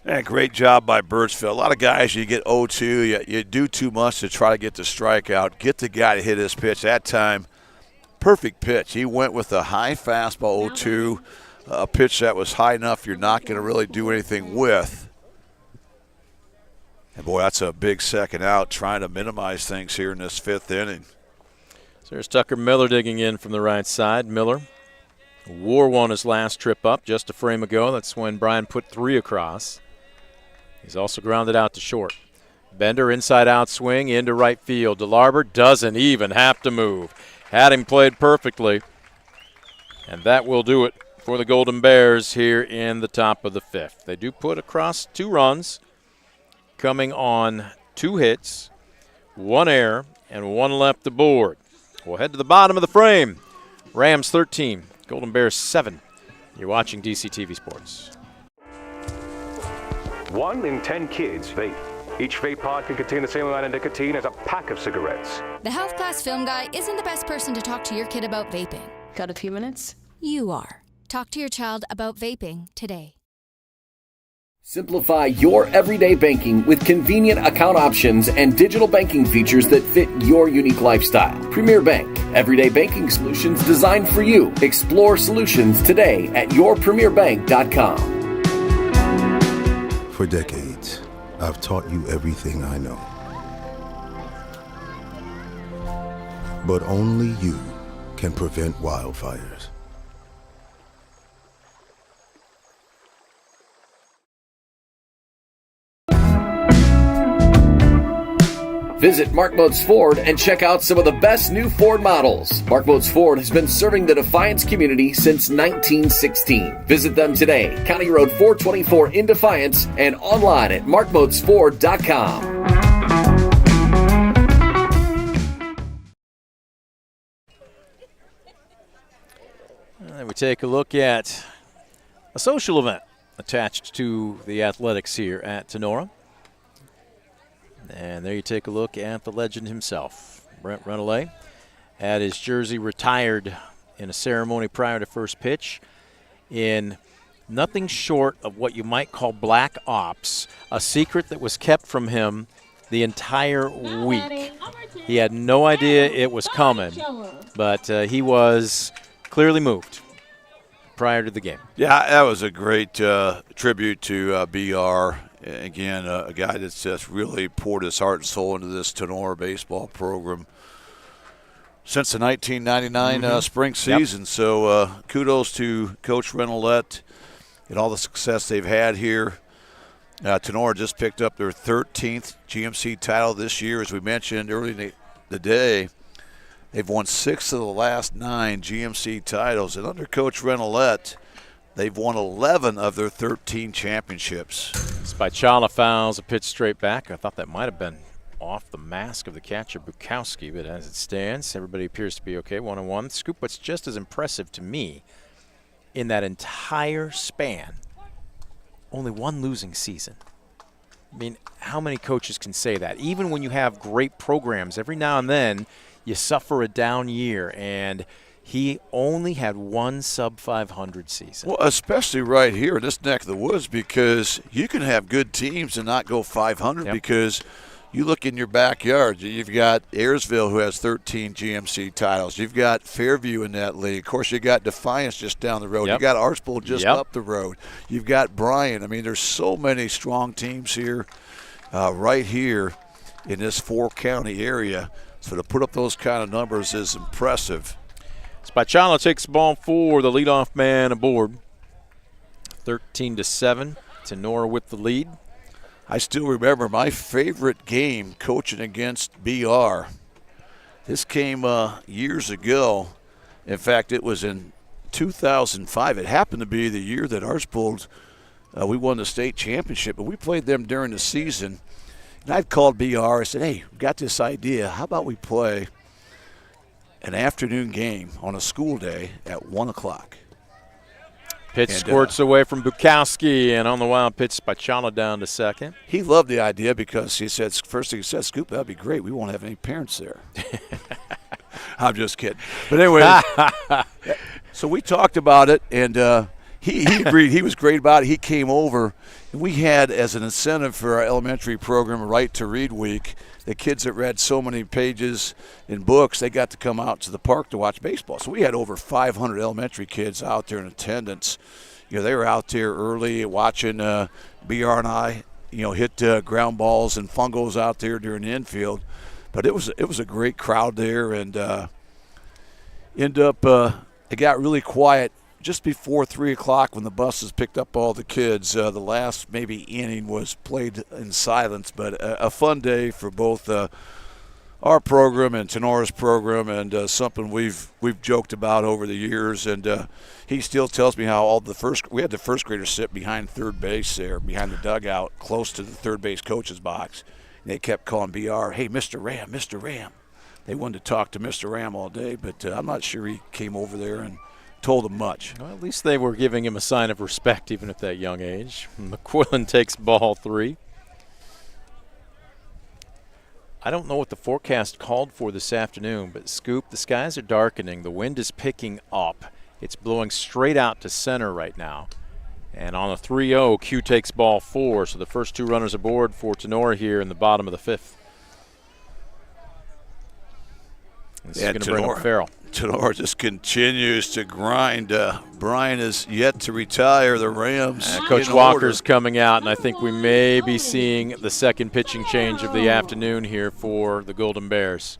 Yeah, great job by Birchfield. A lot of guys, you get 0-2, you do too much to try to get the strikeout. Get the guy to hit his pitch. That time, perfect pitch. He went with a high fastball 0-2, a pitch that was high enough you're not going to really do anything with. And, boy, that's a big second out, trying to minimize things here in this 5th inning. So there's Tucker Miller digging in from the right side. Miller wore one his last trip up just a frame ago. That's when Bryan put 3 across. He's also grounded out to short. Bender inside out swing into right field. DeLarber doesn't even have to move. Had him played perfectly. And that will do it for the Golden Bears here in the top of the 5th. They do put across 2 runs, coming on 2 hits, 1 error, and 1 left aboard. We'll head to the bottom of the frame. Rams 13, Golden Bears 7. You're watching DCTV Sports. 1 in 10 kids vape. Each vape pod can contain the same amount of nicotine as a pack of cigarettes. The health class film guy isn't the best person to talk to your kid about vaping. Got a few minutes? You are. Talk to your child about vaping today. Simplify your everyday banking with convenient account options and digital banking features that fit your unique lifestyle. Premier Bank, everyday banking solutions designed for you. Explore solutions today at yourpremierbank.com. For decades, I've taught you everything I know. But only you can prevent wildfires. Visit Mark Moats Ford and check out some of the best new Ford models. Mark Moats Ford has been serving the Defiance community since 1916. Visit them today, County Road 424 in Defiance, and online at markmoatsford.com. And we take a look at a social event attached to the athletics here at Tinora. And there you take a look at the legend himself. Brent Runaway had his jersey retired in a ceremony prior to first pitch in nothing short of what you might call black ops, a secret that was kept from him the entire week. He had no idea it was coming, but he was clearly moved prior to the game. Yeah, that was a great tribute to BR. Again, a guy that's just really poured his heart and soul into this Tinora baseball program since the 1999 spring season. Yep. So kudos to Coach Renolette and all the success they've had here. Tinora just picked up their 13th GMC title this year. As we mentioned early in the day, they've won 6 of the last 9 GMC titles. And under Coach Renolette, they've won 11 of their 13 championships. Spichala fouls a pitch straight back. I thought that might have been off the mask of the catcher, Bukowski, but as it stands, everybody appears to be okay, 1-1. Scoop, what's just as impressive to me, in that entire span, only one losing season. I mean, how many coaches can say that? Even when you have great programs, every now and then you suffer a down year, and he only had one sub-500 season. Well, especially right here in this neck of the woods, because you can have good teams and not go 500 because you look in your backyard. You've got Ayersville, who has 13 GMC titles. You've got Fairview in that league. Of course, you got Defiance just down the road. You've got Archbold just up the road. You've got Bryan. I mean, there's so many strong teams here, right here in this 4-county area. So to put up those kind of numbers is impressive. Spichala takes the ball for the leadoff man aboard. 13-7. Tinora with the lead. I still remember my favorite game coaching against BR. This came years ago. In fact, it was in 2005. It happened to be the year that Archbold, we won the state championship, but we played them during the season. And I'd called BR. I said, hey, we've got this idea. How about we play an afternoon game on a school day at 1 o'clock? Pitch squirts away from Bukowski, and on the wild pitch, Spichala down to second. He loved the idea because he said, first thing he said, Scoop, that'd be great. We won't have any parents there. I'm just kidding. But anyway, so we talked about it, and he agreed. He was great about it. He came over, and we had, as an incentive for our elementary program, Right to Read Week, the kids that read so many pages in books, they got to come out to the park to watch baseball. So we had over 500 elementary kids out there in attendance. You know, they were out there early watching BR and I, hit ground balls and fungos out there during the infield. But it was a great crowd there, and it got really quiet just before 3 o'clock when the buses picked up all the kids. The last maybe inning was played in silence, but a fun day for both our program and Tenora's program, and something we've joked about over the years. And he still tells me how we had the first graders sit behind third base there, behind the dugout, close to the third base coach's box. And they kept calling BR, hey, Mr. Ram, Mr. Ram. They wanted to talk to Mr. Ram all day, but I'm not sure he came over there and told him much. Well, at least they were giving him a sign of respect even at that young age. McQuillan takes ball 3. I don't know what the forecast called for this afternoon, but Scoop, the skies are darkening. The wind is picking up. It's blowing straight out to center right now. And on a 3-0, Q takes ball 4, so the first 2 runners aboard for Tinora here in the bottom of the 5th. This is going to bring up Farrell. Tinora just continues to grind. Bryan is yet to retire. The Rams. Coach Walker's coming out, and I think we may be seeing the second pitching change of the afternoon here for the Golden Bears.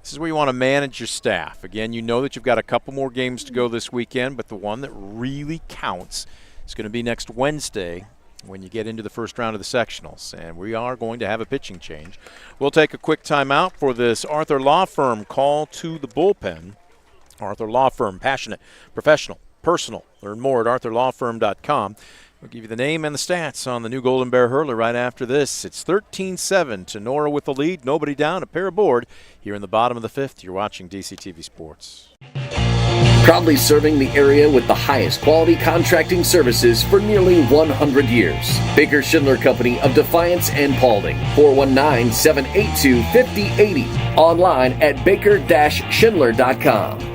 This is where you want to manage your staff. Again, you know that you've got a couple more games to go this weekend, but the one that really counts is going to be next Wednesday when you get into the first round of the sectionals. And we are going to have a pitching change. We'll take a quick timeout for this Arthur Law Firm call to the bullpen. Arthur Law Firm, passionate, professional, personal. Learn more at arthurlawfirm.com. We'll give you the name and the stats on the new Golden Bear hurler right after this. It's 13-7. Tinora with the lead. Nobody down. A pair aboard. Here in the bottom of the 5th, you're watching DCTV Sports. Proudly serving the area with the highest quality contracting services for nearly 100 years. Baker Schindler Company of Defiance and Paulding. 419-782-5080. Online at baker-schindler.com.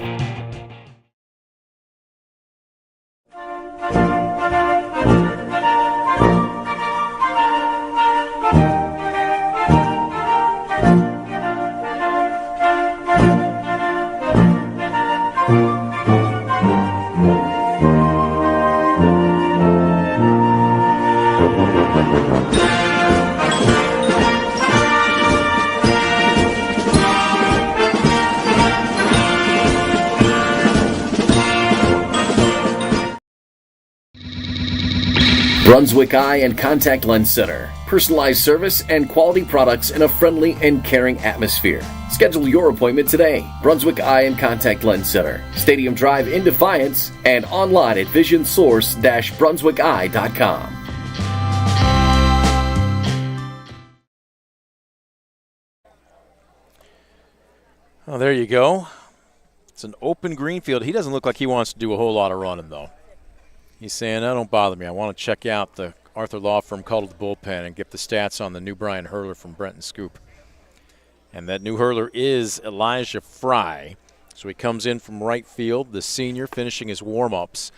Brunswick Eye and Contact Lens Center. Personalized service and quality products in a friendly and caring atmosphere. Schedule your appointment today. Brunswick Eye and Contact Lens Center. Stadium Drive in Defiance and online at visionsource-brunswickeye.com. Oh, there you go. It's an open green field. He doesn't look like he wants to do a whole lot of running, though. He's saying, "Oh, don't bother me. I want to check out the Arthur Law Firm call to the bullpen and get the stats on the new Bryan hurler from Brent and Scoop." And that new hurler is Elijah Fry. So he comes in from right field, the senior, finishing his warm-ups.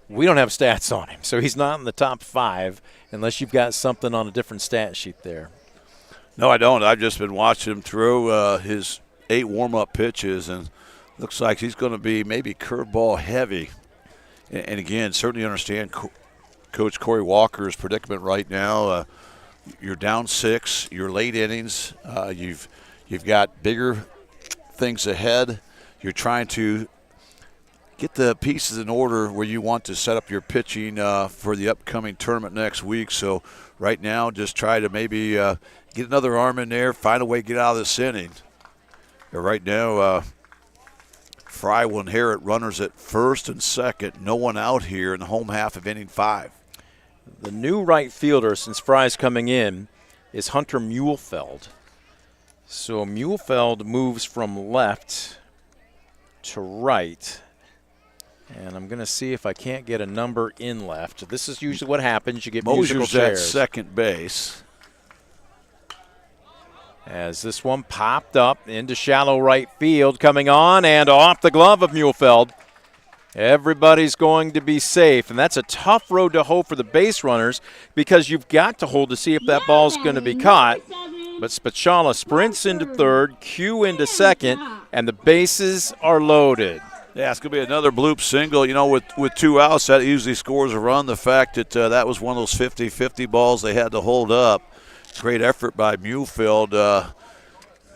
We don't have stats on him, so he's not in the top 5 unless you've got something on a different stat sheet there. No, I don't. I've just been watching him throw his 8 warm-up pitches, and looks like he's going to be maybe curveball heavy. And again, certainly understand Coach Corey Walker's predicament right now. You're down 6, you're late innings, you've got bigger things ahead. You're trying to get the pieces in order where you want to set up your pitching for the upcoming tournament next week. So right now, just try to maybe get another arm in there, find a way to get out of this inning. But right now, Fry will inherit runners at first and second. No one out here in the home half of inning 5. The new right fielder, since Fry's coming in, is Hunter Muhlfeld. So Muhlfeld moves from left to right. And I'm going to see if I can't get a number in left. This is usually what happens. You get musical chairs. At second base. As this one popped up into shallow right field, coming on and off the glove of Muhlfeld. Everybody's going to be safe, and that's a tough road to hoe for the base runners because you've got to hold to see if that ball's going to be caught. But Spachala sprints into third, Q into second, and the bases are loaded. Yeah, it's going to be another bloop single. You know, with 2 outs, that usually scores a run. The fact that that was one of those 50-50 balls they had to hold up. Great effort by Muhlfeld,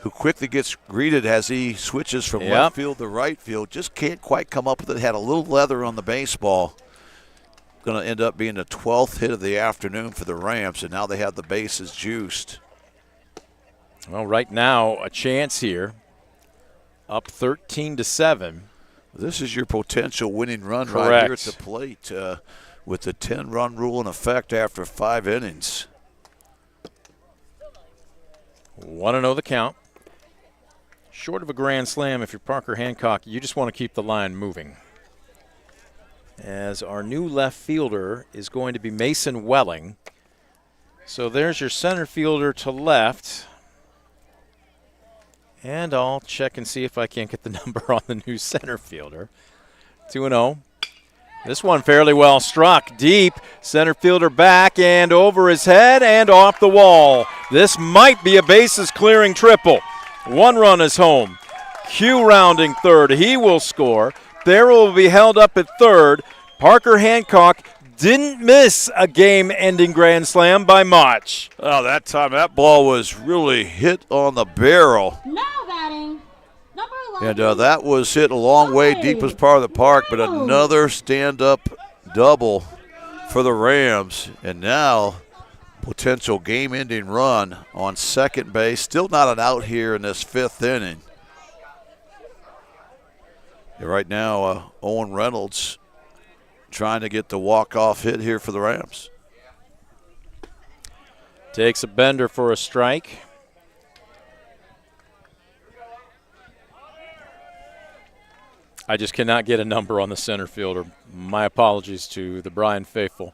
who quickly gets greeted as he switches from left field to right field. Just can't quite come up with it. Had a little leather on the baseball. Going to end up being the 12th hit of the afternoon for the Rams, and now they have the bases juiced. Well, right now, a chance here. Up 13-7. This is your potential winning run. Correct. Right here at the plate with the 10-run rule in effect after 5 innings. 1-0 the count. Short of a grand slam, if you're Parker Hancock, you just want to keep the line moving. As our new left fielder is going to be Mason Welling. So there's your center fielder to left. And I'll check and see if I can't get the number on the new center fielder. 2-0. This one fairly well struck. Deep. Center fielder back and over his head and off the wall. This might be a bases-clearing triple. 1 run is home. Q rounding third. He will score. Farrell will be held up at third. Parker Hancock didn't miss a game-ending grand slam by much. Oh, that time that ball was really hit on the barrel. Now batting, number 11. And that was hit a long way, deepest part of the park, but another stand-up double for the Rams. And now potential game-ending run on second base. Still not an out here in this 5th inning. And right now, Owen Reynolds trying to get the walk-off hit here for the Rams. Takes a bender for a strike. I just cannot get a number on the center fielder. My apologies to the Bryan faithful.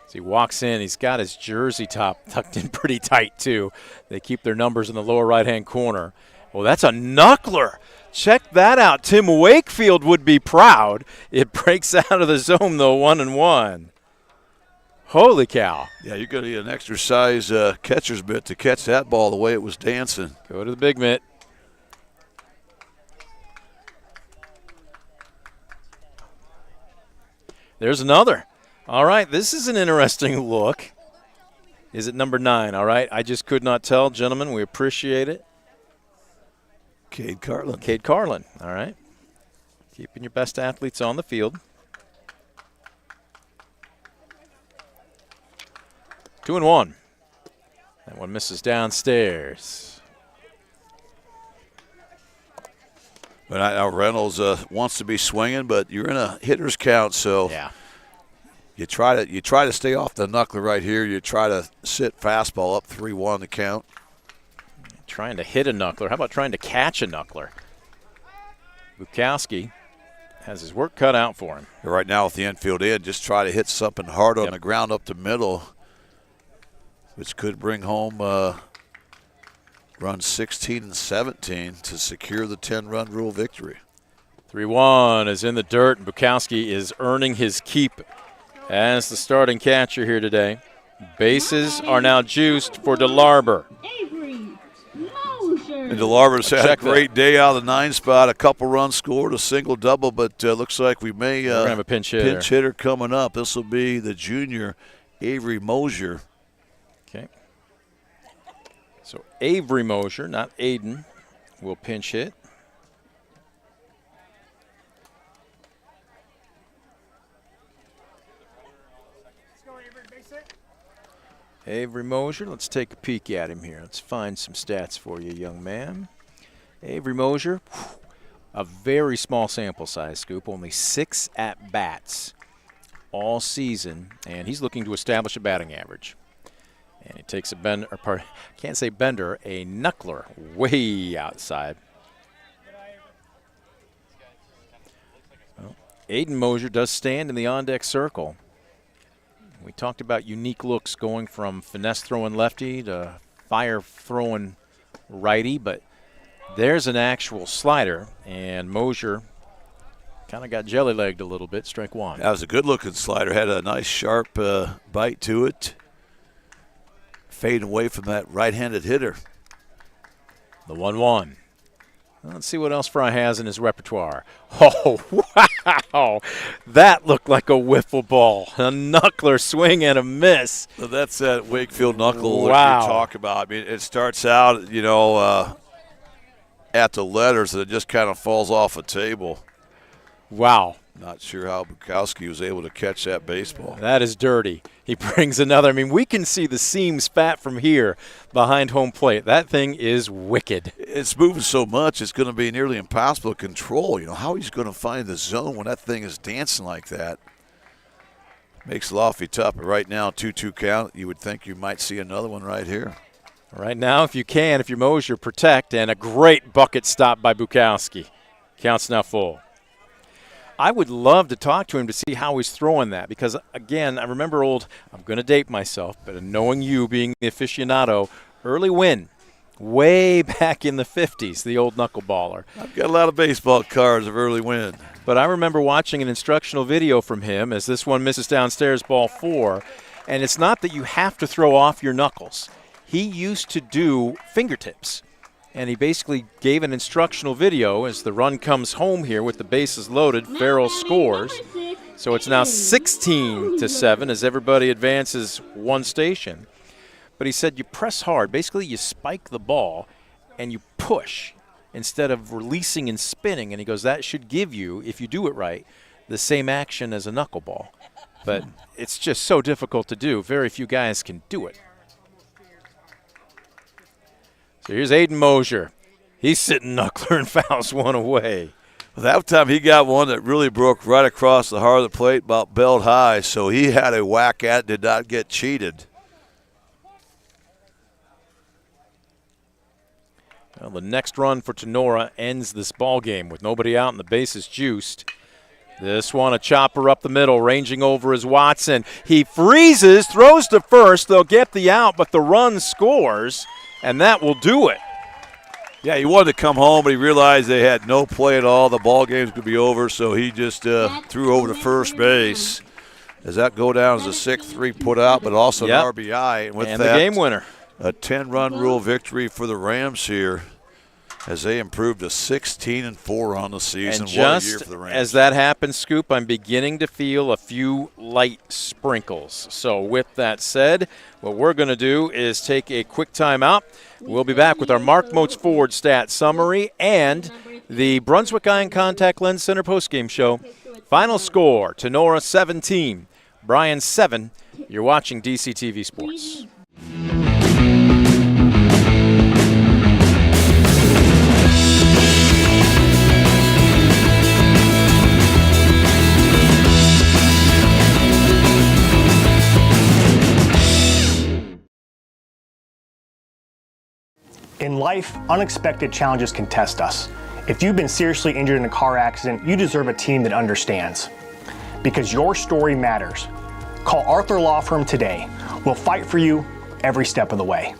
As he walks in, he's got his jersey top tucked in pretty tight, too. They keep their numbers in the lower right-hand corner. Well, that's a knuckler. Check that out. Tim Wakefield would be proud. It breaks out of the zone, though, 1-1. Holy cow. Yeah, you're going to need an exercise catcher's mitt to catch that ball the way it was dancing. Go to the big mitt. There's another. All right, this is an interesting look. Is it number 9? All right, I just could not tell. Gentlemen, we appreciate it. Cade Carlin. Cade Carlin, all right. Keeping your best athletes on the field. 2-1. That one misses downstairs. But now Reynolds wants to be swinging, but you're in a hitter's count, so yeah. You try to stay off the knuckler right here. You try to sit fastball up 3-1 the count. Trying to hit a knuckler. How about trying to catch a knuckler? Bukowski has his work cut out for him. Right now with the infield in, just try to hit something hard on the ground up the middle, which could bring home runs 16 and 17 to secure the 10-run rule victory. 3-1 is in the dirt, and Bukowski is earning his keep as the starting catcher here today. Bases are now juiced for DeLarber. And DeLarber's had a great day out of the 9 spot. A couple runs scored, a single double, but looks like we may have a pinch hitter coming up. This will be the junior Avery Mosier. Okay. So Avery Mosier, not Aiden, will pinch hit. Avery Mosier, let's take a peek at him here. Let's find some stats for you, young man. Avery Mosier, a very small sample size, Scoop, only 6 at-bats all season, and he's looking to establish a batting average. And he takes a bender, or can't say bender, a knuckler way outside. Well, Aiden Mosier does stand in the on-deck circle. We talked about unique looks going from finesse-throwing lefty to fire-throwing righty, but there's an actual slider, and Mosier kind of got jelly-legged a little bit, strike 1. That was a good-looking slider. Had a nice sharp bite to it. Fading away from that right-handed hitter. The 1-1. Let's see what else Fry has in his repertoire. Oh, wow. That looked like a wiffle ball. A knuckler swing and a miss. So that's that Wakefield knuckle wow. that you talk about. I mean, it starts out, at the letters, and it just kind of falls off a table. Wow. Not sure how Bukowski was able to catch that baseball. That is dirty. He brings another. I mean, we can see the seams fat from here behind home plate. That thing is wicked. It's moving so much, it's going to be nearly impossible to control. How he's going to find the zone when that thing is dancing like that. Makes it awfully tough. But right now, 2-2 count. You would think you might see another one right here. Right now, if you're Mosier, protect, and a great bucket stop by Bukowski. Count's now full. I would love to talk to him to see how he's throwing that because, again, I remember I'm going to date myself, but knowing you being the aficionado, early win way back in the 50s, the old knuckleballer. I've got a lot of baseball cards of early win. But I remember watching an instructional video from him as this one misses downstairs, ball 4. And it's not that you have to throw off your knuckles. He used to do fingertips. And he basically gave an instructional video as the run comes home here with the bases loaded. Farrell scores. So it's now 16-7 as everybody advances one station. But he said you press hard. Basically, you spike the ball and you push instead of releasing and spinning. And he goes, that should give you, if you do it right, the same action as a knuckleball. But it's just so difficult to do. Very few guys can do it. So here's Aiden Mosier. He's sitting knuckler and fouls one away. Well, that time he got one that really broke right across the heart of the plate, about belt high. So he had a whack at it, did not get cheated. Well, the next run for Tinora ends this ball game with nobody out and the bases juiced. This one, a chopper up the middle, ranging over is Watson. He freezes, throws to first. They'll get the out, but the run scores, and that will do it. Yeah, he wanted to come home, but he realized they had no play at all. The ball game's going to be over, so he just threw over to first base. Does that go down as a 6-3 put out, but also an RBI? And with and that, the game winner. A 10-run rule victory for the Rams here as they improved to 16-4 on the season. And just what a year for the Rams. as that happens, Scoop, I'm beginning to feel a few light sprinkles. So with that said, what we're going to do is take a quick timeout. We'll be back with our Mark Moats Ford stat summary and the Brunswick Eye and Contact Lens Center postgame show. Final score, Tinora 17, Bryan 7. You're watching DCTV Sports. In life, unexpected challenges can test us. If you've been seriously injured in a car accident, you deserve a team that understands. Because your story matters. Call Arthur Law Firm today. We'll fight for you every step of the way.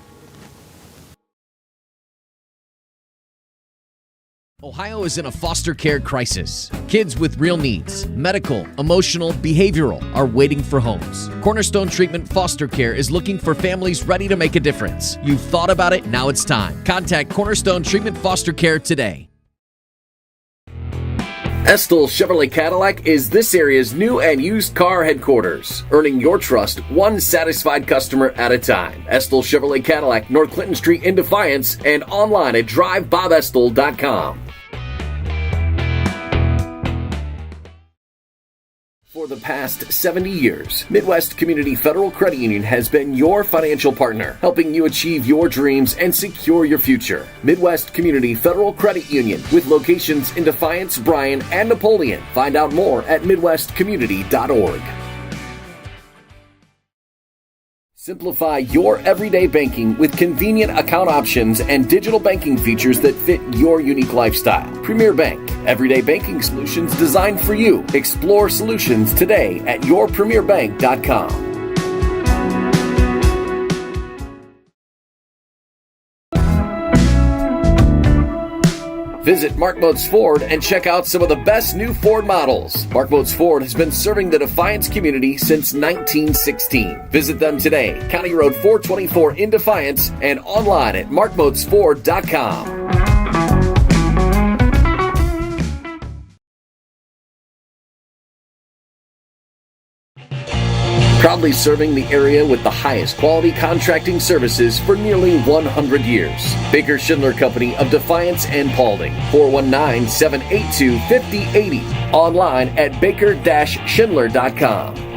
Ohio is in a foster care crisis. Kids with real needs, medical, emotional, behavioral, are waiting for homes. Cornerstone Treatment Foster Care is looking for families ready to make a difference. You've thought about it, now it's time. Contact Cornerstone Treatment Foster Care today. Estill Chevrolet Cadillac is this area's new and used car headquarters, earning your trust one satisfied customer at a time. Estill Chevrolet Cadillac, North Clinton Street in Defiance, and online at drivebobestill.com. For the past 70 years, Midwest Community Federal Credit Union has been your financial partner, helping you achieve your dreams and secure your future. Midwest Community Federal Credit Union, with locations in Defiance, Bryan, and Napoleon. Find out more at midwestcommunity.org. Simplify your everyday banking with convenient account options and digital banking features that fit your unique lifestyle. Premier Bank, everyday banking solutions designed for you. Explore solutions today at yourpremierbank.com. Visit Mark Moats Ford and check out some of the best new Ford models. Mark Moats Ford has been serving the Defiance community since 1916. Visit them today, County Road 424 in Defiance, and online at markmoatsford.com. Proudly serving the area with the highest quality contracting services for nearly 100 years. Baker Schindler Company of Defiance and Paulding. 419-782-5080. Online at baker-schindler.com.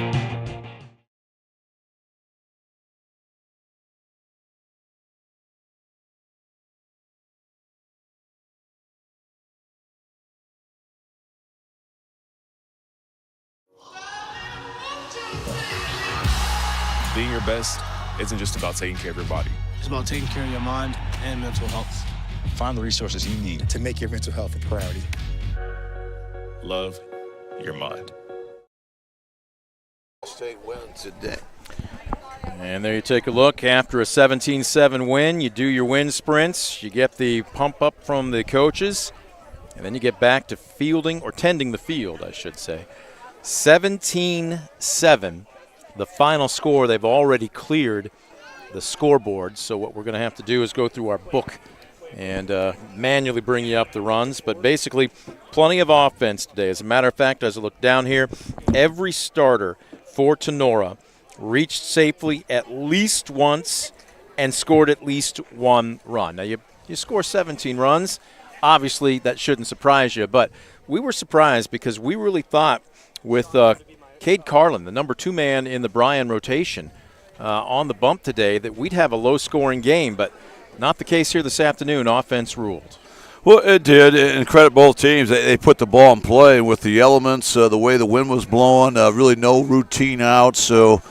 Being your best isn't just about taking care of your body. It's about taking care of your mind and mental health. Find the resources you need to make your mental health a priority. Love your mind. State win today. And there you take a look. After a 17-7 win, you do your wind sprints. You get the pump up from the coaches. And then you get back to fielding, or tending the field, I should say. 17-7, the final score. They've already cleared the scoreboard. So what we're going to have to do is go through our book and manually bring you up the runs. But basically, plenty of offense today. As a matter of fact, as I look down here, every starter for Tinora reached safely at least once and scored at least one run. Now, you score 17 runs. Obviously, that shouldn't surprise you, but we were surprised because we really thought with Cade Carlin, the number 2 man in the Bryan rotation, on the bump today, that we'd have a low-scoring game, but not the case here this afternoon. Offense ruled. Well, it did, and credit both teams. They put the ball in play with the elements, the way the wind was blowing, really no routine out. So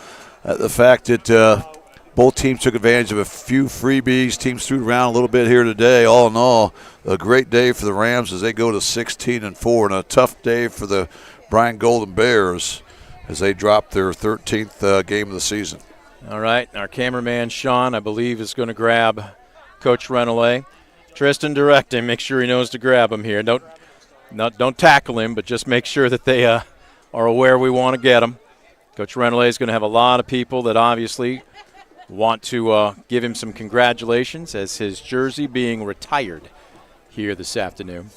the fact that both teams took advantage of a few freebies, teams threw around a little bit here today. All in all, a great day for the Rams as they go to 16-4, and a tough day for the Bryan Golden Bears as they drop their 13th game of the season. All right, our cameraman, Sean, I believe, is going to grab Coach Renelay. Tristan, direct him. Make sure he knows to grab him here. Don't tackle him, but just make sure that they are aware we want to get him. Coach Renelay is going to have a lot of people that obviously want to give him some congratulations as his jersey being retired here this afternoon.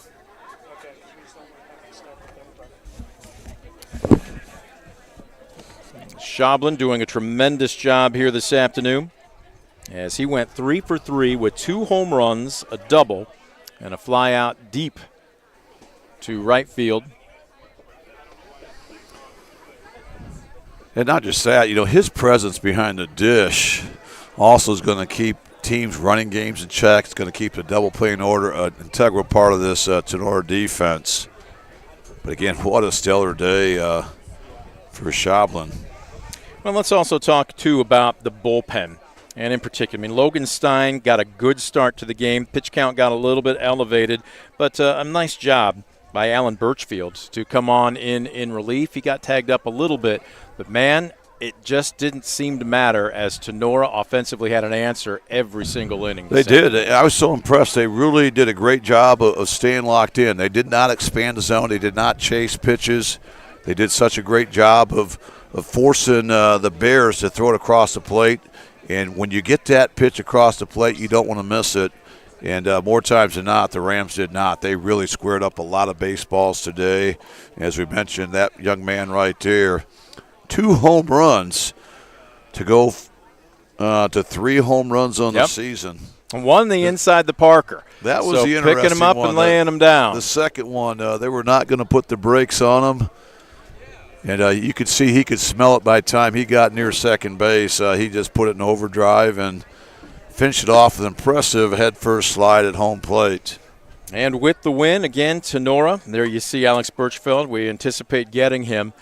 Schablin doing a tremendous job here this afternoon as he went 3 for 3 with 2 home runs, a double, and a fly out deep to right field. And not just that, his presence behind the dish also is going to keep teams running games in check. It's going to keep the double play in order, an integral part of this Tinora defense. But again, what a stellar day for Schablin. Well, let's also talk, too, about the bullpen. And in particular, Logan Stein got a good start to the game. Pitch count got a little bit elevated, but a nice job by Alan Birchfield to come on in relief. He got tagged up a little bit, but, man, it just didn't seem to matter as Tinora offensively had an answer every single inning. They did. I was so impressed. They really did a great job of staying locked in. They did not expand the zone. They did not chase pitches. They did such a great job of forcing the Bears to throw it across the plate. And when you get that pitch across the plate, you don't want to miss it. And more times than not, the Rams did not. They really squared up a lot of baseballs today. As we mentioned, that young man right there, 2 home runs to go to 3 home runs on the season. And one inside the Parker. That was the interesting picking him up one, and laying him down. The second one, they were not going to put the brakes on him. And you could see he could smell it by the time he got near second base. He just put it in overdrive and finished it off with an impressive head-first slide at home plate. And with the win, again, Tinora. There you see Alex Birchfield. We anticipate getting him.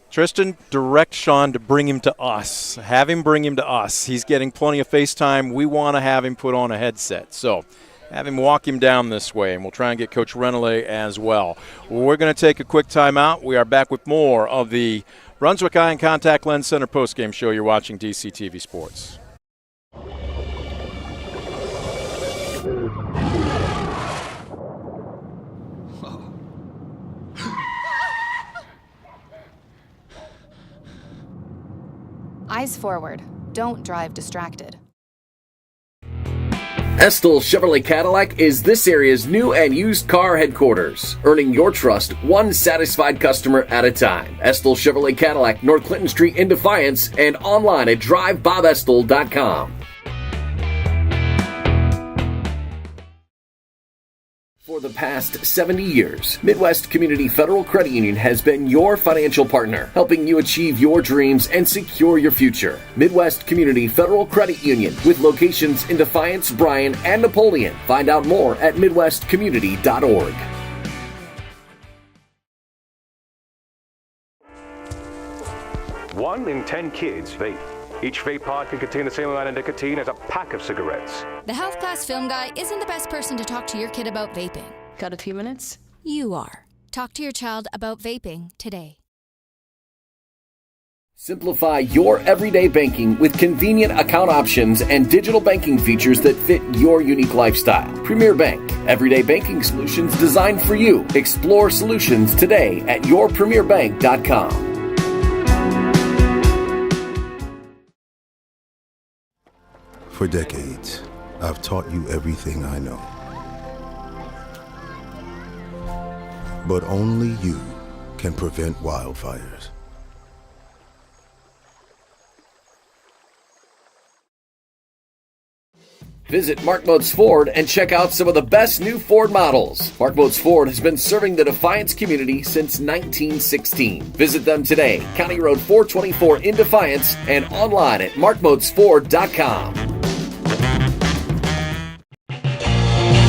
Tristan, direct Sean to bring him to us. Have him bring him to us. He's getting plenty of FaceTime. We want to have him put on a headset. So have him walk him down this way, and we'll try and get Coach Renelay as well. We're going to take a quick timeout. We are back with more of the Brunswick Eye and Contact Lens Center postgame show. You're watching DCTV Sports. Eyes forward. Don't drive distracted. Estill Chevrolet Cadillac is this area's new and used car headquarters, earning your trust one satisfied customer at a time. Estill Chevrolet Cadillac, North Clinton Street in Defiance, and online at drivebobestill.com. For the past 70 years, Midwest Community Federal Credit Union has been your financial partner, helping you achieve your dreams and secure your future. Midwest Community Federal Credit Union, with locations in Defiance, Bryan, and Napoleon. Find out more at midwestcommunity.org. One in 10 kids vape. Each vape pod can contain the same amount of nicotine as a pack of cigarettes. The health class film guy isn't the best person to talk to your kid about vaping. Got a few minutes? You are. Talk to your child about vaping today. Simplify your everyday banking with convenient account options and digital banking features that fit your unique lifestyle. Premier Bank, everyday banking solutions designed for you. Explore solutions today at yourpremierbank.com. For decades, I've taught you everything I know. But only you can prevent wildfires. Visit Mark Motes Ford and check out some of the best new Ford models. Mark Motes Ford has been serving the Defiance community since 1916. Visit them today, County Road 424 in Defiance, and online at markmotesford.com.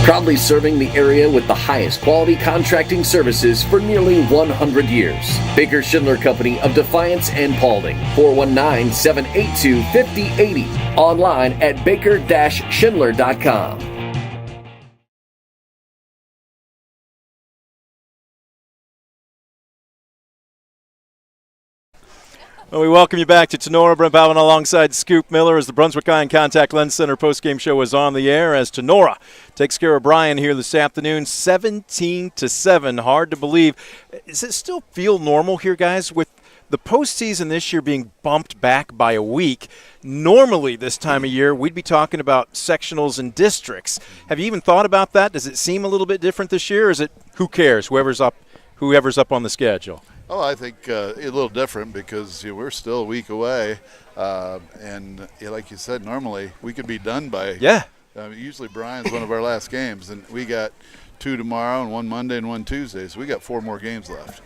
Proudly serving the area with the highest quality contracting services for nearly 100 years. Baker Schindler Company of Defiance and Paulding, 419-782-5080. Online at baker-schindler.com. Well, we welcome you back to Tinora. Brent Bowman alongside Scoop Miller as the Brunswick Eye and Contact Lens Center postgame show is on the air as Tinora takes care of Bryan here this afternoon, 17-7. Hard to believe. Does it still feel normal here, guys, with the postseason this year being bumped back by a week? Normally this time of year, we'd be talking about sectionals and districts. Have you even thought about that? Does it seem a little bit different this year, or is it who cares, whoever's up on the schedule? Oh, I think a little different because we're still a week away, and like you said, normally we could be done by. Yeah. Usually Bryan's one of our last games, and we got 2 tomorrow and 1 Monday and 1 Tuesday, so we got 4 more games left.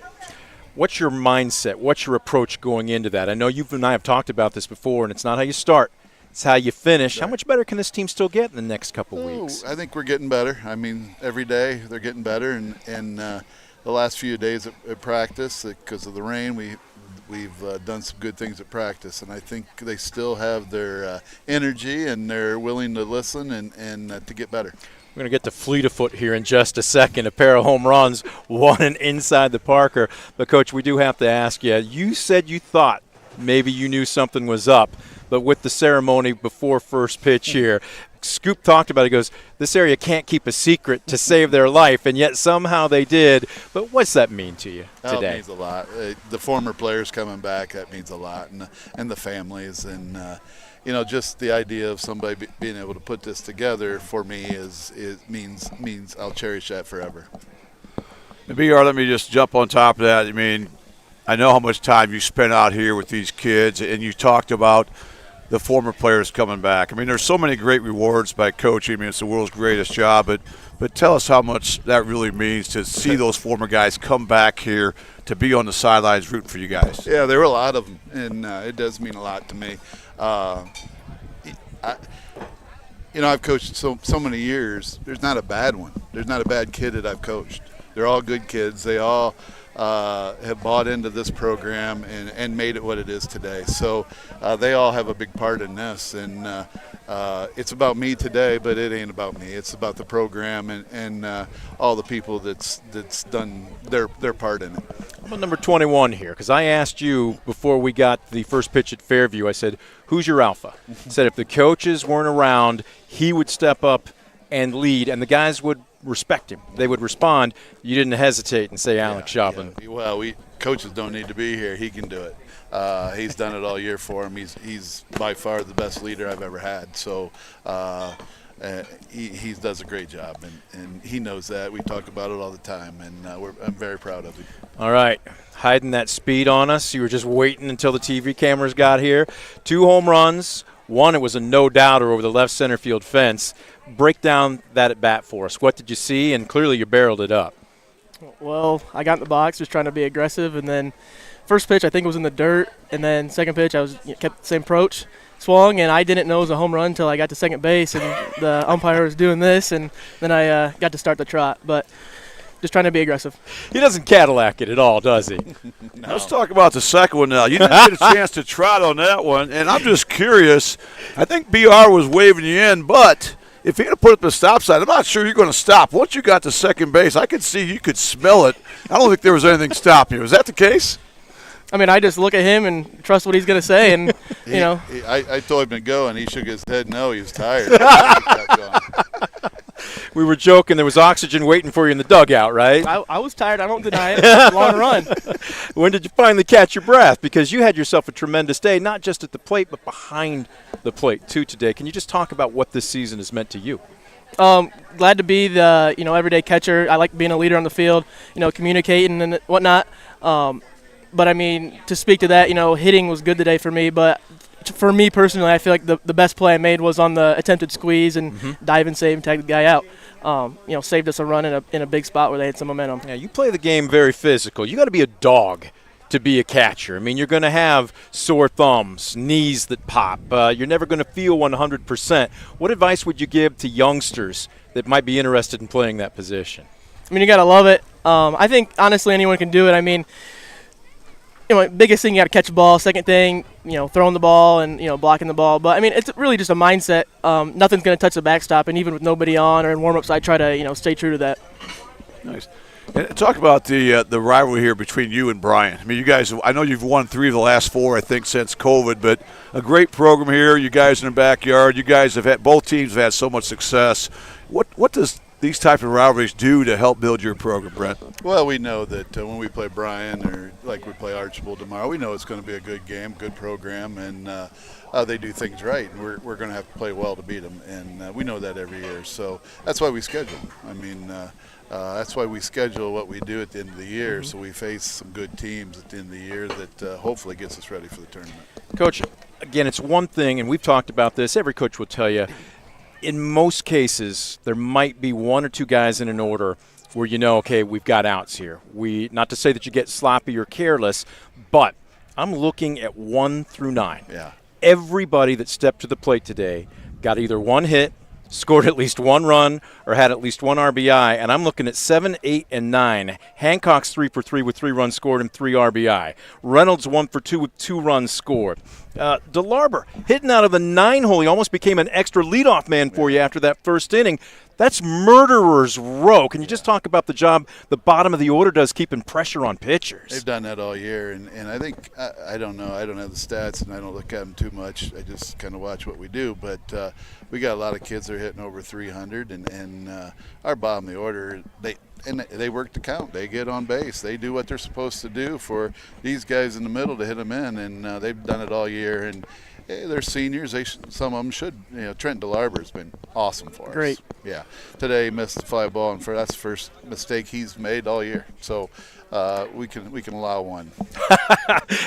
What's your mindset? What's your approach going into that? I know you and I have talked about this before, and it's not how you start. It's how you finish. Right. How much better can this team still get in the next couple weeks? I think we're getting better. I mean, every day they're getting better, and the last few days at practice, because of the rain, we've done some good things at practice, and I think they still have their energy and they're willing to listen and to get better. We're going to get to fleet of foot here in just a second. A pair of home runs, one inside the Parker. But, Coach, we do have to ask you. You said you thought maybe you knew something was up, but with the ceremony before first pitch here, Scoop talked about it. He goes, this area can't keep a secret to save their life, and yet somehow they did. But what's that mean to you today? It means a lot. The former players coming back, that means a lot, and the families, and just the idea of somebody being able to put this together for me means I'll cherish that forever. And BR, let me just jump on top of that. I mean, I know how much time you spent out here with these kids, and you talked about the former players coming back. I mean, there's so many great rewards by coaching. I mean, it's the world's greatest job, but tell us how much that really means to see those former guys come back here to be on the sidelines rooting for you guys. Yeah, there were a lot of them, and it does mean a lot to me. I've coached so many years. There's not a bad one. There's not a bad kid that I've coached. They're all good kids. They all have bought into this program and made it what it is today. So they all have a big part in this. And it's about me today, but it ain't about me. It's about the program and all the people that's done their part in it. I'm about number 21 here, because I asked you before we got the first pitch at Fairview, I said, who's your alpha? I said if the coaches weren't around, he would step up and lead, and the guys would respect him. They would respond. You didn't hesitate and say Alex Joplin. Yeah. Well, coaches don't need to be here. He can do it. He's done it all year for him. He's by far the best leader I've ever had. So he does a great job, and he knows that. We talk about it all the time, and I'm very proud of him. All right. Hiding that speed on us. You were just waiting until the TV cameras got here. 2 home runs. One, it was a no-doubter over the left center field fence. Break down that at bat for us. What did you see? And clearly you barreled it up. Well, I got in the box just trying to be aggressive, and then first pitch I think it was in the dirt, and then second pitch I kept the same approach, swung, and I didn't know it was a home run until I got to second base, and the umpire was doing this, and then I got to start the trot. But just trying to be aggressive. He doesn't Cadillac it at all, does he? No. Let's talk about the second one now. You didn't get a chance to trot on that one, and I'm just curious. I think BR was waving you in, but if you're going to put up the stop sign, I'm not sure you're going to stop. Once you got to second base, I could see you could smell it. I don't think there was anything stopping you. Is that the case? I mean, I just look at him and trust what he's going to say, and I told him to go, and he shook his head no. He was tired. He kept going. We were joking. There was oxygen waiting for you in the dugout, right? I was tired. I don't deny it. Long run. When did you finally catch your breath? Because you had yourself a tremendous day, not just at the plate, but behind the plate, too, today. Can you just talk about what this season has meant to you? Glad to be the everyday catcher. I like being a leader on the field, communicating and whatnot. But, I mean, to speak to that, hitting was good today for me. But for me personally, I feel like the best play I made was on the attempted squeeze and dive and save and tag the guy out. Saved us a run in a big spot where they had some momentum. Yeah, you play the game very physical. You got to be a dog to be a catcher. I mean, you're going to have sore thumbs, knees that pop. You're never going to feel 100%. What advice would you give to youngsters that might be interested in playing that position? I mean, you got to love it. I think, honestly, anyone can do it. I mean, biggest thing, you got to catch the ball. Second thing, throwing the ball and, blocking the ball. But, I mean, it's really just a mindset. Nothing's going to touch the backstop, and even with nobody on or in warm-ups, I try to, stay true to that. Nice. And talk about the rivalry here between you and Bryan. I mean, you guys, I know you've won 3 of the last 4, I think, since COVID, but a great program here. You guys in the backyard. You guys have had, both teams have had so much success. What does these type of rivalries do to help build your program, Brent? Well, we know that when we play Bryan or like we play Archibald tomorrow, we know it's going to be a good game, good program, and they do things right. And we're going to have to play well to beat them, and we know that every year. So that's why we schedule them. I mean, that's why we schedule what we do at the end of the year, so we face some good teams at the end of the year that hopefully gets us ready for the tournament. Coach, again, it's one thing, and we've talked about this, every coach will tell you, in most cases, there might be 1 or 2 guys in an order where okay, we've got outs here. Not to say that you get sloppy or careless, but I'm looking at 1 through 9. Yeah. Everybody that stepped to the plate today got either 1 hit, scored at least 1 run, or had at least 1 RBI, and I'm looking at 7, 8, and 9. Hancock's 3 for 3 with 3 runs scored and 3 RBI. Reynolds 1 for 2 with 2 runs scored. DeLarber hitting out of the 9-hole. He almost became an extra leadoff man for you after that first inning. That's murderer's row. Can you just talk about the job the bottom of the order does keeping pressure on pitchers? They've done that all year, and I think, I don't know, I don't have the stats, and I don't look at them too much. I just kind of watch what we do, but we got a lot of kids that are hitting over 300, and our bottom of the order, they work the count. They get on base. They do what they're supposed to do for these guys in the middle to hit them in, and they've done it all year. And they're seniors. Some of them should. Trent DeLarber's been awesome for us. Great. Yeah. Today he missed the fly ball, and that's the first mistake he's made all year. So we can allow 1.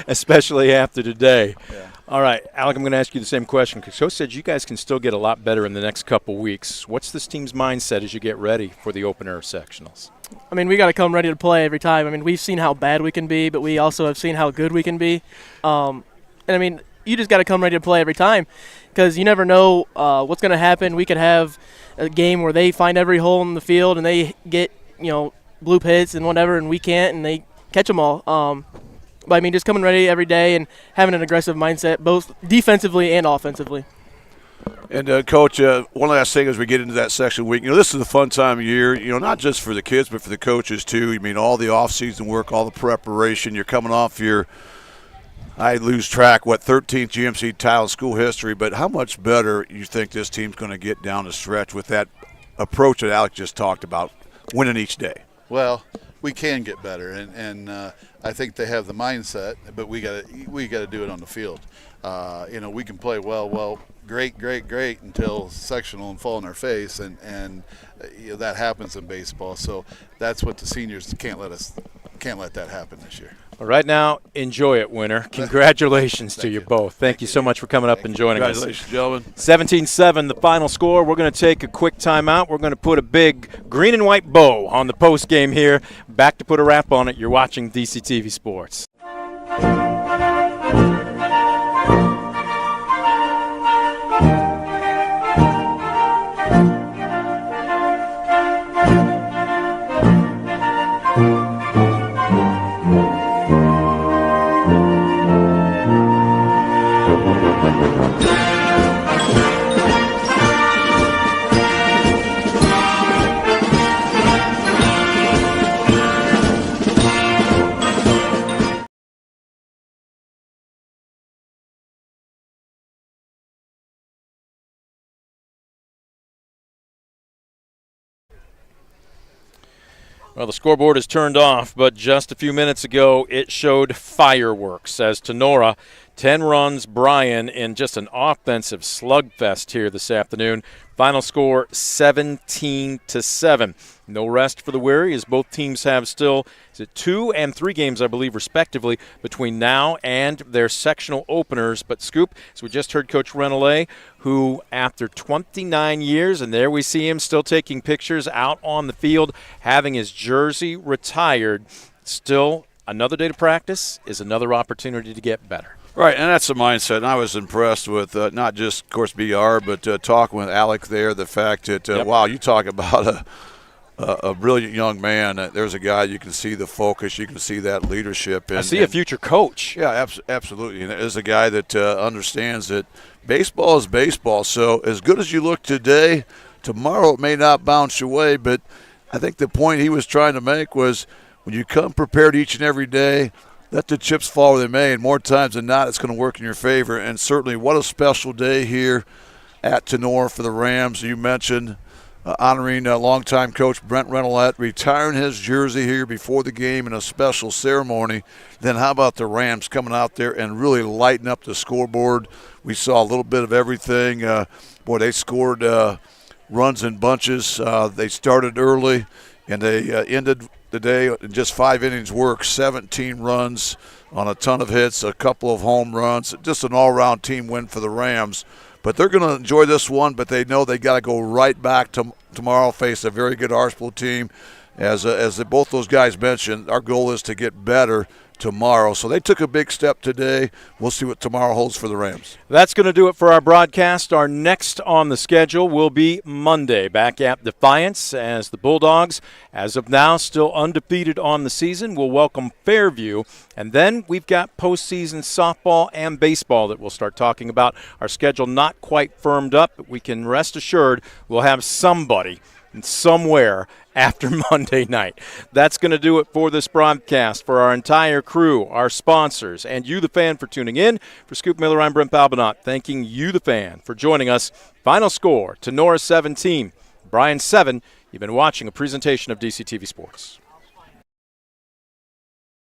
Especially after today. Yeah. All right, Alec, I'm going to ask you the same question because Coach said you guys can still get a lot better in the next couple weeks. What's this team's mindset as you get ready for the open air sectionals? I mean, we got to come ready to play every time. I mean, we've seen how bad we can be, but we also have seen how good we can be. And, I mean, you just got to come ready to play every time because you never know what's going to happen. We could have a game where they find every hole in the field and they get, blue hits and whatever, and we can't, and they catch them all. But, I mean, just coming ready every day and having an aggressive mindset, both defensively and offensively. And, Coach, one last thing as we get into that section week. This is a fun time of year, not just for the kids but for the coaches, too. I mean, all the off-season work, all the preparation. You're coming off your, I lose track, 13th GMC title in school history. But how much better you think this team's going to get down the stretch with that approach that Alec just talked about, winning each day? Well, we can get better, and I think they have the mindset, but we got to do it on the field. We can play well, great until sectional and fall in our face, and that happens in baseball. So that's what the seniors can't let that happen this year. Well, right now, enjoy it, winner. Congratulations to you both. Thank you so much for coming up and joining us. Congratulations, gentlemen. 17-7, the final score. We're going to take a quick timeout. We're going to put a big green and white bow on the post game here. Back to put a wrap on it. You're watching DCTV Sports. Well, the scoreboard is turned off, but just a few minutes ago it showed fireworks as Tinora 10 runs, Bryan in just an offensive slugfest here this afternoon. Final score 17-7. No rest for the weary as both teams have still 2 and 3 games, I believe, respectively, between now and their sectional openers. But Scoop, as we just heard Coach Renoulet, who after 29 years, and there we see him still taking pictures out on the field, having his jersey retired, still another day to practice is another opportunity to get better. Right, and that's the mindset. And I was impressed with not just, of course, BR, but talking with Alec there, the fact that, wow, you talk about a brilliant young man. There's a guy, you can see the focus, you can see that leadership. And, I see a future coach. Yeah, absolutely. And there's a guy that understands that baseball is baseball. So as good as you look today, tomorrow it may not bounce your way. But I think the point he was trying to make was when you come prepared each and every day, let the chips fall where they may, and more times than not, it's going to work in your favor. And certainly what a special day here at Tinora for the Rams. You mentioned honoring longtime coach Brent Renoulet, retiring his jersey here before the game in a special ceremony. Then how about the Rams coming out there and really lighting up the scoreboard? We saw a little bit of everything. Boy, they scored runs in bunches. They started early, and they ended the day in just 5 innings work, 17 runs on a ton of hits, a couple of home runs, just an all-around team win for the Rams. But they're going to enjoy this one, but they know they got to go right back to tomorrow, face a very good Highschool team. As both those guys mentioned, our goal is to get better tomorrow. So they took a big step today. We'll see what tomorrow holds for the Rams. That's going to do it for our broadcast. Our next on the schedule will be Monday, back at Defiance, as the Bulldogs, as of now, still undefeated on the season, will welcome Fairview. And then we've got postseason softball and baseball that we'll start talking about. Our schedule not quite firmed up, but we can rest assured we'll have somebody somewhere after Monday night. That's going to do it for this broadcast. For our entire crew, our sponsors, and you, the fan, for tuning in. For Scoop Miller, I'm Brent Balbinot, thanking you, the fan, for joining us. Final score, Tinora 17, Bryan 7. You've been watching a presentation of DCTV Sports.